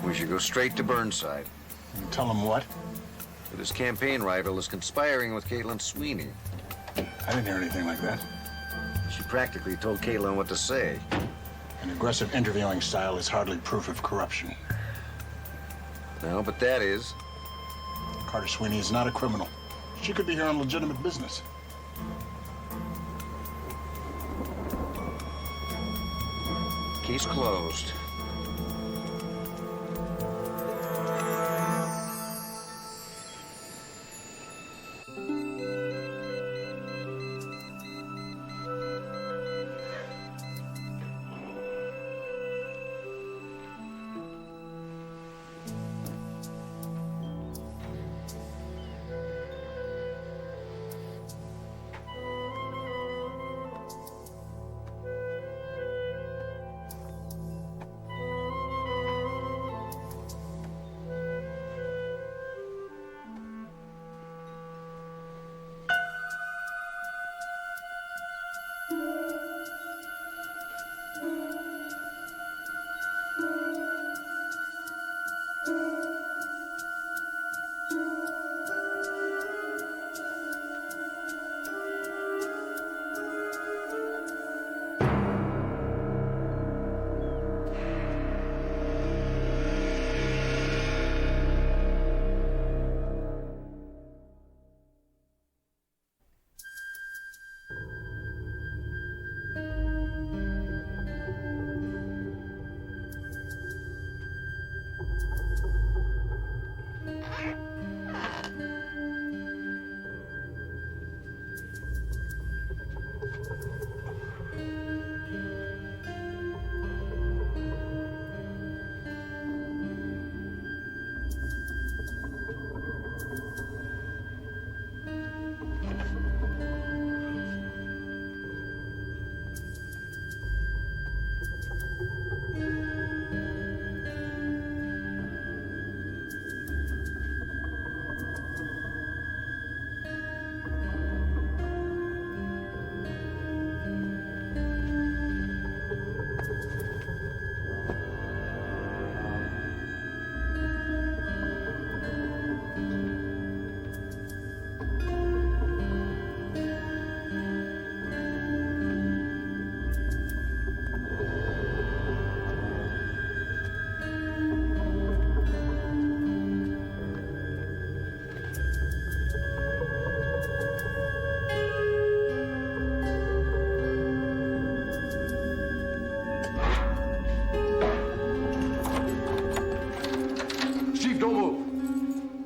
S7: We should go straight to Burnside.
S12: And tell him what?
S7: That his campaign rival is conspiring with Caitlin Sweeney.
S12: I didn't hear anything like that.
S7: She practically told Caitlin what to say.
S12: An aggressive interviewing style is hardly proof of corruption.
S7: No, but that is.
S12: Carter Sweeney is not a criminal. She could be here on legitimate business.
S7: Case closed.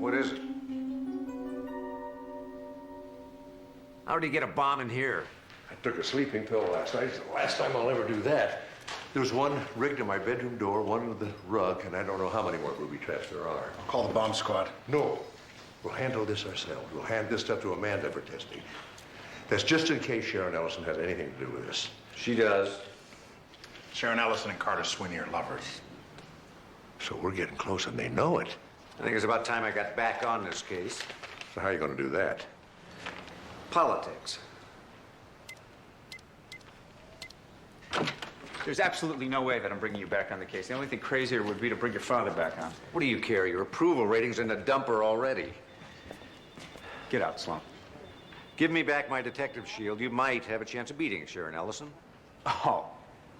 S7: What is it? How did he get a bomb in here?
S6: I took a sleeping pill last night. It's the last time I'll ever do that. There was one rigged to my bedroom door, one with the rug, and I don't know how many more booby traps there are.
S12: I'll call the bomb squad.
S6: No. We'll handle this ourselves. We'll hand this stuff to Amanda for testing. That's just in case Sharon Ellison has anything to do with this.
S7: She does.
S12: Sharon Ellison and Carter Sweeney are lovers.
S6: So we're getting close and they know it.
S7: I think it's about time I got back on this case.
S6: So how are you going to do that?
S7: Politics.
S2: There's absolutely no way that I'm bringing you back on the case. The only thing crazier would be to bring your father back on.
S7: What do you care? Your approval rating's in the dumper already.
S2: Get out, Sloan.
S7: Give me back my detective shield. You might have a chance of beating Sharon Ellison.
S4: Oh,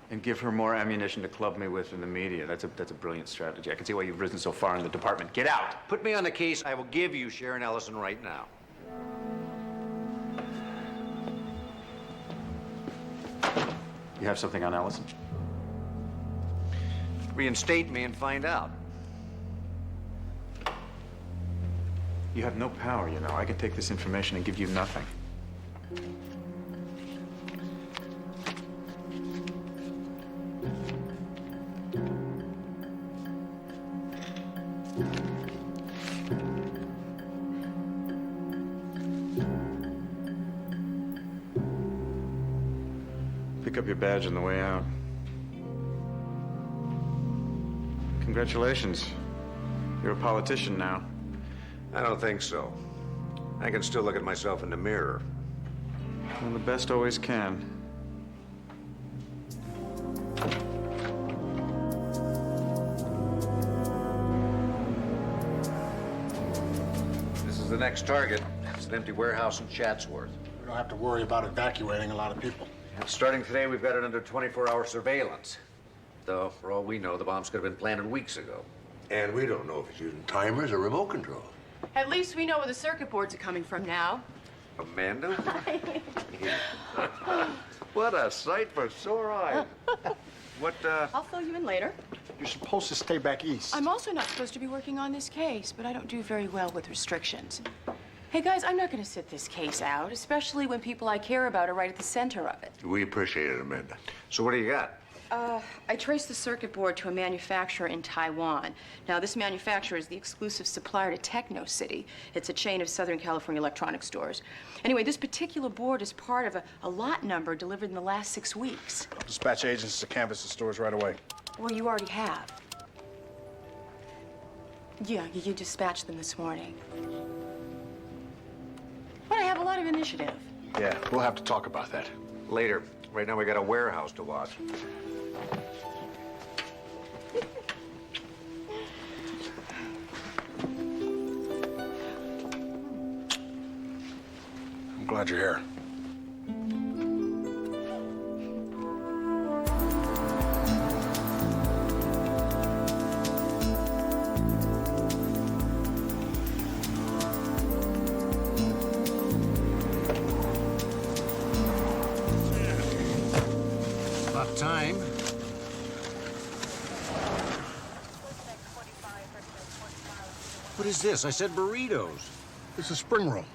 S4: and give her more ammunition to club me with in the media. That's a brilliant strategy. I can see why you've risen so far in the department. Get out!
S7: Put me on the case. I will give you Sharon Ellison right now.
S4: You have something on Ellison?
S7: Reinstate me and find out.
S4: You have no power, you know. I can take this information and give you nothing. Pick up your badge on the way out. Congratulations. You're a politician now.
S7: I don't think so. I can still look at myself in the mirror.
S4: Well, the best always can.
S7: This is the next target. It's an empty warehouse in Chatsworth.
S12: We don't have to worry about evacuating a lot of people.
S7: And starting today, we've got it under 24-hour surveillance. Though, for all we know, the bombs could have been planted weeks ago.
S6: And we don't know if it's using timers or remote control.
S20: At least we know where the circuit boards are coming from now.
S7: Amanda? What a sight for sore eyes.
S20: I'll fill you in later.
S12: You're supposed to stay back east.
S20: I'm also not supposed to be working on this case, but I don't do very well with restrictions. Hey, guys, I'm not going to sit this case out, especially when people I care about are right at the center of it.
S6: We appreciate it, Amanda.
S7: So what do you got?
S20: I traced the circuit board to a manufacturer in Taiwan. Now, this manufacturer is the exclusive supplier to Techno City. It's a chain of Southern California electronic stores. Anyway, this particular board is part of a lot number delivered in the last 6 weeks.
S12: Dispatch agents to canvass the stores right away.
S20: Well, you already have. Yeah, you dispatched them this morning. But I have a lot of initiative.
S12: Yeah, we'll have to talk about that.
S7: Later. Right now, we got a warehouse to watch.
S12: I'm glad you're here.
S7: About time. What is this? I said burritos.
S12: This is spring roll.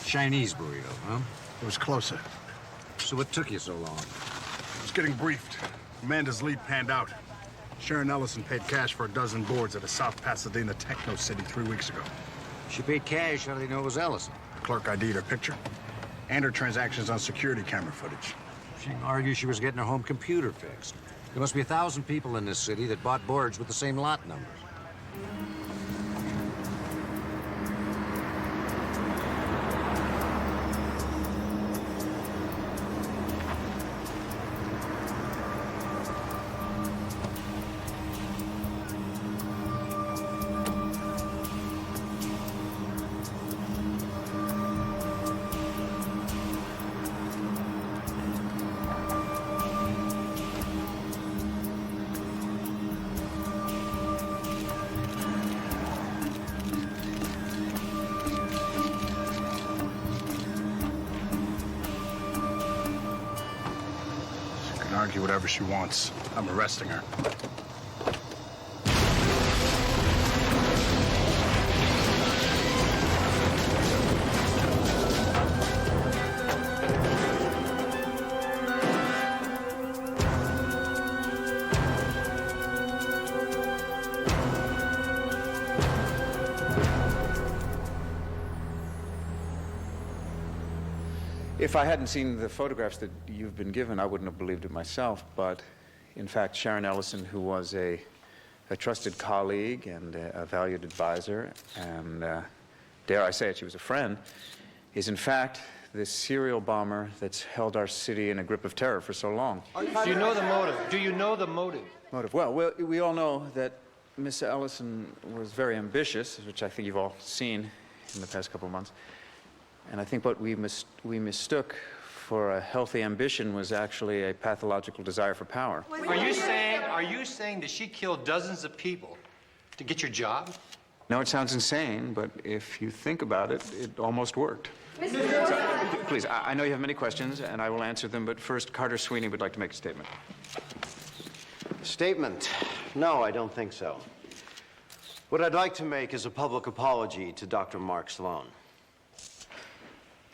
S7: Chinese burrito, huh?
S12: It was closer.
S7: So what took you so long?
S12: I was getting briefed. Amanda's lead panned out. Sharon Ellison paid cash for a dozen boards at a South Pasadena Techno City 3 weeks ago.
S7: She paid cash. How do they know it was Ellison?
S12: The clerk ID'd her picture and her transactions on security camera footage.
S7: She argues she was getting her home computer fixed. There must be 1,000 people in this city that bought boards with the same lot numbers.
S12: Argue whatever she wants. I'm arresting her.
S4: If I hadn't seen the photographs that you've been given, I wouldn't have believed it myself. But in fact, Sharon Ellison, who was a trusted colleague and a valued advisor, and dare I say it, she was a friend, is in fact this serial bomber that's held our city in a grip of terror for so long.
S21: Do you know the motive? Do you know the motive?
S4: Motive? Well, we all know that Miss Ellison was very ambitious, which I think you've all seen in the past couple of months. And I think what we mistook for a healthy ambition was actually a pathological desire for power.
S21: Are you saying that she killed dozens of people to get your job?
S4: No, it sounds insane, but if you think about it, it almost worked. Please, I know you have many questions, and I will answer them, but first, Carter Sweeney would like to make a statement.
S9: Statement? No, I don't think so. What I'd like to make is a public apology to Dr. Mark Sloan.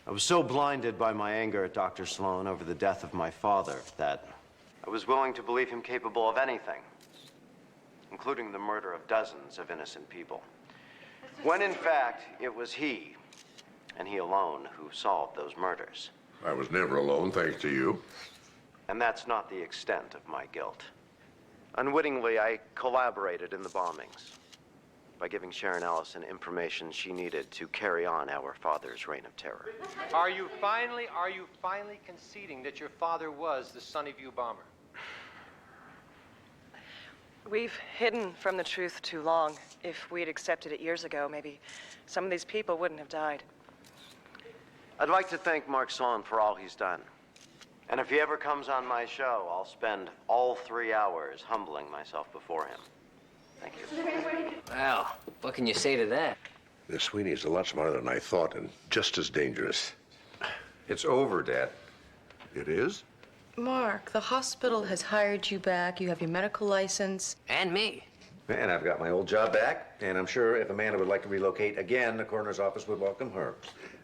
S9: I was so blinded by my anger at Dr. Sloan over the death of my father that I was willing to believe him capable of anything, including the murder of dozens of innocent people. When in fact, it was he, and he alone, who solved those murders.
S6: I was never alone, thanks to you.
S9: And that's not the extent of my guilt. Unwittingly, I collaborated in the bombings by giving Sharon Ellison information she needed to carry on our father's reign of terror.
S21: Are you finally conceding that your father was the Sunny View bomber?
S15: We've hidden from the truth too long. If we'd accepted it years ago, maybe some of these people wouldn't have died.
S9: I'd like to thank Mark Sloan for all he's done. And if he ever comes on my show, I'll spend all 3 hours humbling myself before him. Thank you.
S1: Wow, what can you say to that?
S6: This Sweeney is a lot smarter than I thought and just as dangerous.
S7: It's over, Dad.
S6: It is?
S20: Mark, the hospital has hired you back. You have your medical license.
S1: And me.
S7: And I've got my old job back, and I'm sure if Amanda would like to relocate again, the coroner's office would welcome her.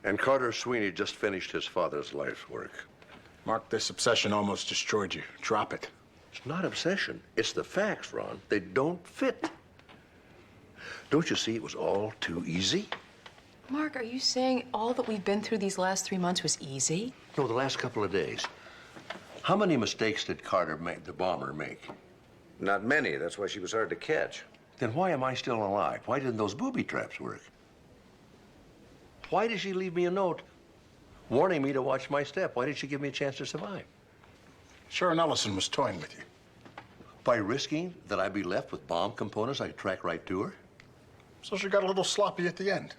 S6: And Carter Sweeney just finished his father's life's work.
S12: Mark, this obsession almost destroyed you. Drop it.
S6: It's not obsession. It's the facts, Ron. They don't fit. Don't you see it was all too easy?
S20: Mark, are you saying all that we've been through these last 3 months was easy?
S6: No, the last couple of days. How many mistakes did Carter make, the bomber, make?
S7: Not many. That's why she was hard to catch.
S6: Then why am I still alive? Why didn't those booby traps work? Why did she leave me a note warning me to watch my step? Why did she give me a chance to survive?
S12: Sharon Ellison was toying with you.
S6: By risking that I be left with bomb components I could track right to her?
S12: So she got a little sloppy at the end.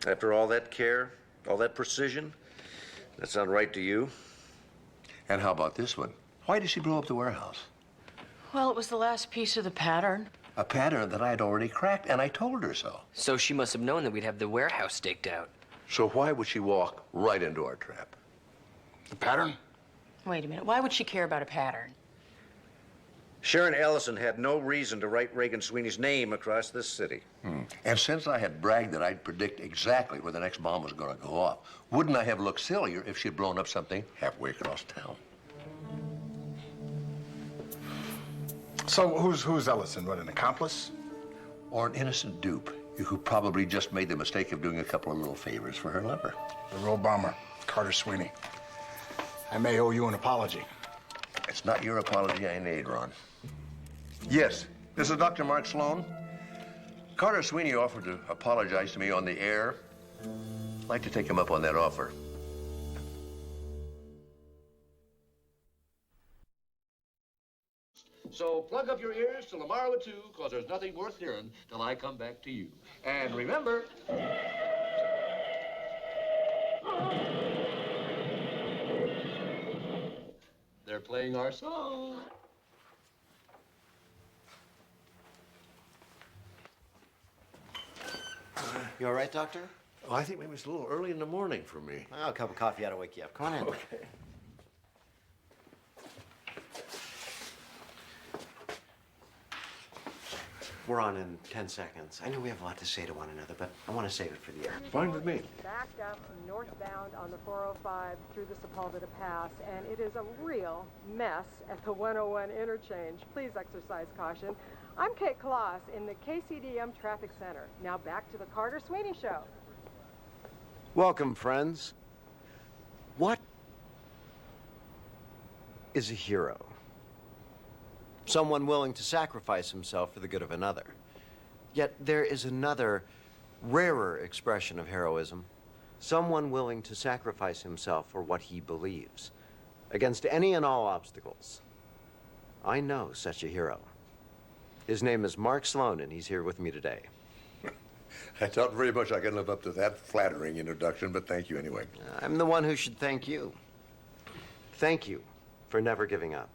S7: After all that care, all that precision, that sound right to you?
S6: And how about this one? Why did she blow up the warehouse?
S20: Well, it was the last piece of the pattern.
S6: A pattern that I had already cracked, and I told her so.
S1: So she must have known that we'd have the warehouse staked out.
S6: So why would she walk right into our trap?
S12: The pattern?
S20: Wait a minute. Why would she care about a pattern?
S7: Sharon Ellison had no reason to write Reagan Sweeney's name across this city.
S6: And since I had bragged that I'd predict exactly where the next bomb was going to go off, wouldn't I have looked sillier if she'd blown up something halfway across town?
S12: So who's Ellison? What, an accomplice?
S6: Or an innocent dupe who probably just made the mistake of doing a couple of little favors for her lover.
S12: The real bomber, Carter Sweeney. I may owe you an apology.
S6: It's not your apology I need, Ron. Yes, this is Dr. Mark Sloan. Carter Sweeney offered to apologize to me on the air. I'd like to take him up on that offer. So plug up your ears till tomorrow at 2, because there's nothing worth hearing till I come back to you. And remember... they're playing our song.
S9: You all right, Doctor?
S6: Oh, I think maybe it's a little early in the morning for me.
S9: Oh, a cup of coffee ought to wake you up. Come on in.
S6: Okay.
S9: We're on in 10 seconds. I know we have a lot to say to one another, but I want to save it for the air.
S6: Fine with me.
S18: Backed up northbound on the 405 through the Sepulveda Pass, and it is a real mess at the 101 interchange. Please exercise caution. I'm Kate Kloss in the KCDM Traffic Center. Now back to the Carter Sweeney Show.
S9: Welcome, friends. What is a hero. Someone willing to sacrifice himself for the good of another. Yet there is another, rarer expression of heroism. Someone willing to sacrifice himself for what he believes, against any and all obstacles. I know such a hero. His name is Mark Sloan, and he's here with me today.
S6: I doubt very much I can live up to that flattering introduction, but thank you anyway.
S9: I'm the one who should thank you. Thank you for never giving up.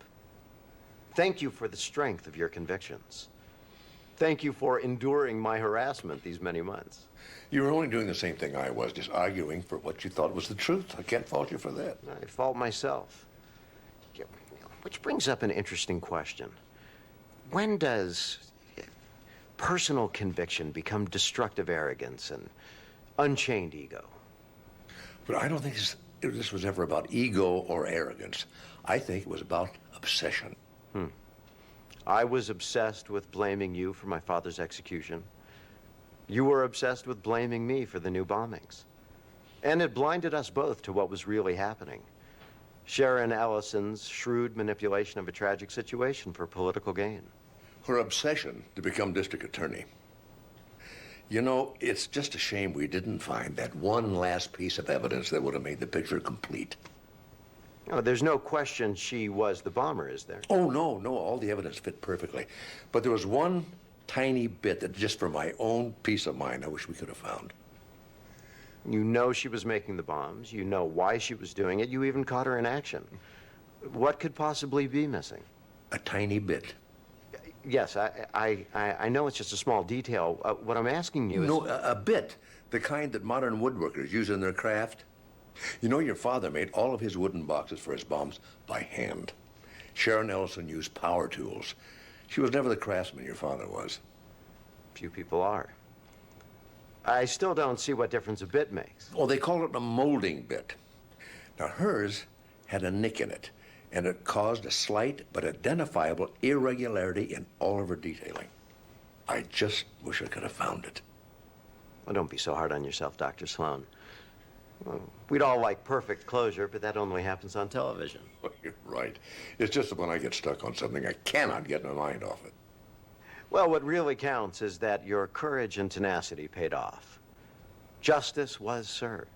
S9: Thank you for the strength of your convictions. Thank you for enduring my harassment these many months.
S6: You were only doing the same thing I was, just arguing for what you thought was the truth. I can't fault you for that.
S9: I fault myself. Which brings up an interesting question. When does personal conviction become destructive arrogance and unchained ego?
S6: But I don't think this was ever about ego or arrogance. I think it was about obsession.
S9: I was obsessed with blaming you for my father's execution. You were obsessed with blaming me for the new bombings. And it blinded us both to what was really happening. Sharon Ellison's shrewd manipulation of a tragic situation for political gain.
S6: Her obsession to become district attorney. You know, it's just a shame we didn't find that one last piece of evidence that would have made the picture complete.
S9: Oh, there's no question she was the bomber, is there?
S6: Oh, no, all the evidence fit perfectly. But there was one tiny bit that, just for my own peace of mind, I wish we could have found.
S9: You know she was making the bombs. You know why she was doing it. You even caught her in action. What could possibly be missing?
S6: A tiny bit.
S9: Yes, I know it's just a small detail. What I'm asking you is...
S6: No, a bit. The kind that modern woodworkers use in their craft. You know, your father made all of his wooden boxes for his bombs by hand. Sharon Ellison used power tools. She was never the craftsman your father was.
S9: Few people are. I still don't see what difference a bit makes.
S6: Oh, they call it a molding bit. Now, hers had a nick in it, and it caused a slight but identifiable irregularity in all of her detailing. I just wish I could have found it.
S9: Well, don't be so hard on yourself, Dr. Sloan. Well, we'd all like perfect closure, but that only happens on television.
S6: Well, you're right. It's just that when I get stuck on something, I cannot get my mind off it.
S9: Well, what really counts is that your courage and tenacity paid off. Justice was served.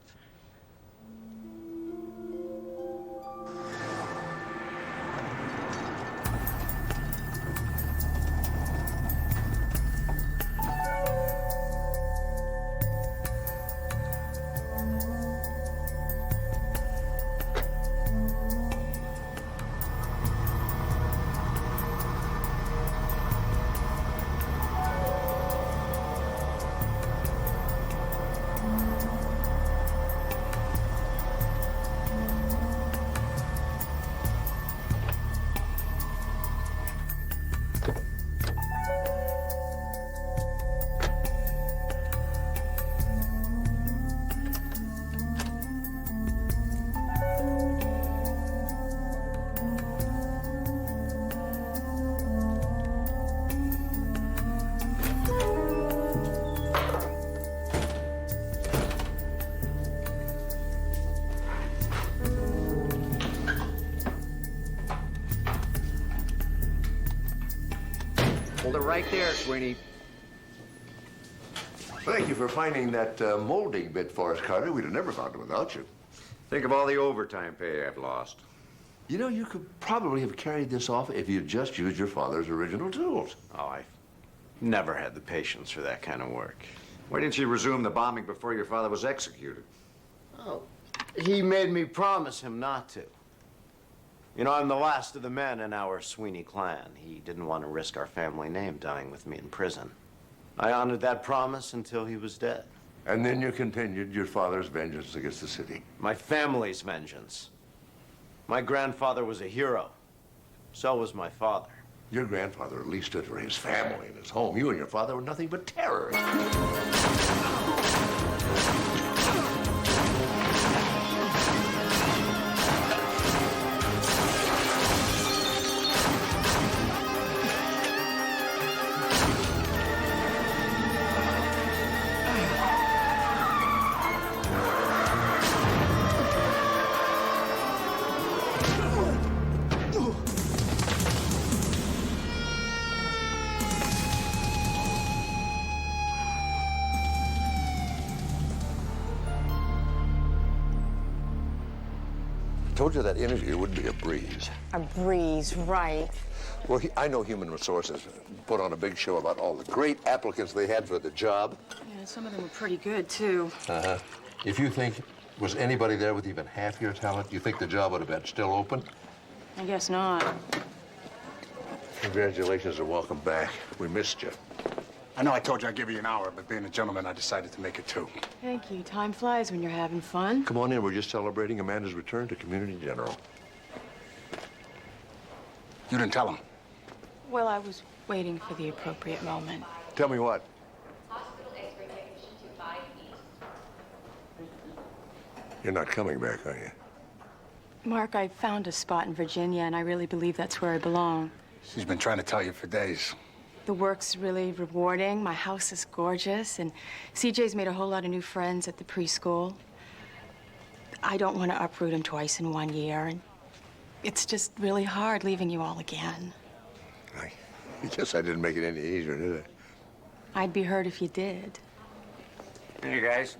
S7: Hold it right there, Sweeney.
S6: Thank you for finding that molding bit for us, Carter. We'd have never found it without you.
S7: Think of all the overtime pay I've lost.
S6: You know, you could probably have carried this off if you'd just used your father's original tools.
S9: Oh, I've never had the patience for that kind of work.
S7: Why didn't you resume the bombing before your father was executed?
S9: Oh, he made me promise him not to. You know, I'm the last of the men in our Sweeney clan. He didn't want to risk our family name dying with me in prison. I honored that promise until he was dead.
S6: And then you continued your father's vengeance against the city.
S9: My family's vengeance. My grandfather was a hero. So was my father.
S6: Your grandfather at least stood for his family and his home. You and your father were nothing but terrorists. Told you that interview would be a breeze.
S14: A breeze, right.
S6: Well, I know Human Resources put on a big show about all the great applicants they had for the job.
S14: Yeah, some of them were pretty good, too.
S6: Uh-huh. If you think was anybody there with even half your talent, do you think the job would have been still open?
S14: I guess not.
S6: Congratulations and welcome back. We missed you.
S12: I know I told you I'd give you an hour, but being a gentleman, I decided to make it 2.
S14: Thank you. Time flies when you're having fun.
S6: Come on in. We're just celebrating Amanda's return to Community General.
S12: You didn't tell him.
S14: Well, I was waiting for the appropriate moment.
S6: Tell me what? You're not coming back, are you?
S14: Mark, I found a spot in Virginia, and I really believe that's where I belong.
S12: She's been trying to tell you for days.
S14: The work's really rewarding. My house is gorgeous, and CJ's made a whole lot of new friends at the preschool. I don't want to uproot him twice in 1 year, and it's just really hard leaving you all again.
S6: I guess I didn't make it any easier, did I?
S14: I'd be hurt if you did.
S7: Hey, guys.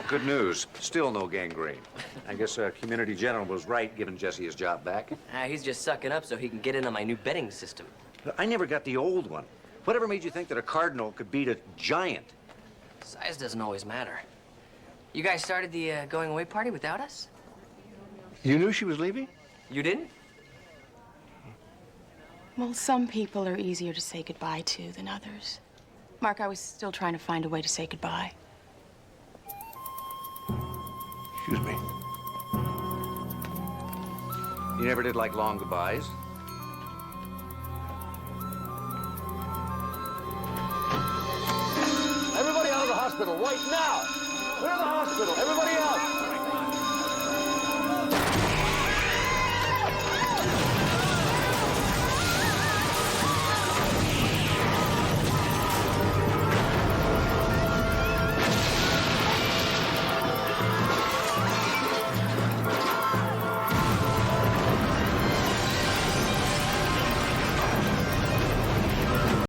S7: Good news. Still no gangrene. I guess Community General was right giving Jesse his job back.
S1: He's just sucking up so he can get in on my new betting system.
S7: I never got the old one. Whatever made you think that a cardinal could beat a giant?
S1: Size doesn't always matter. You guys started the going away party without us?
S6: You knew she was leaving?
S1: You didn't?
S14: Well, some people are easier to say goodbye to than others. Mark, I was still trying to find a way to say goodbye.
S6: Excuse me.
S7: You never did like long goodbyes?
S6: Everybody out of the hospital right now! Clear the hospital! Everybody out!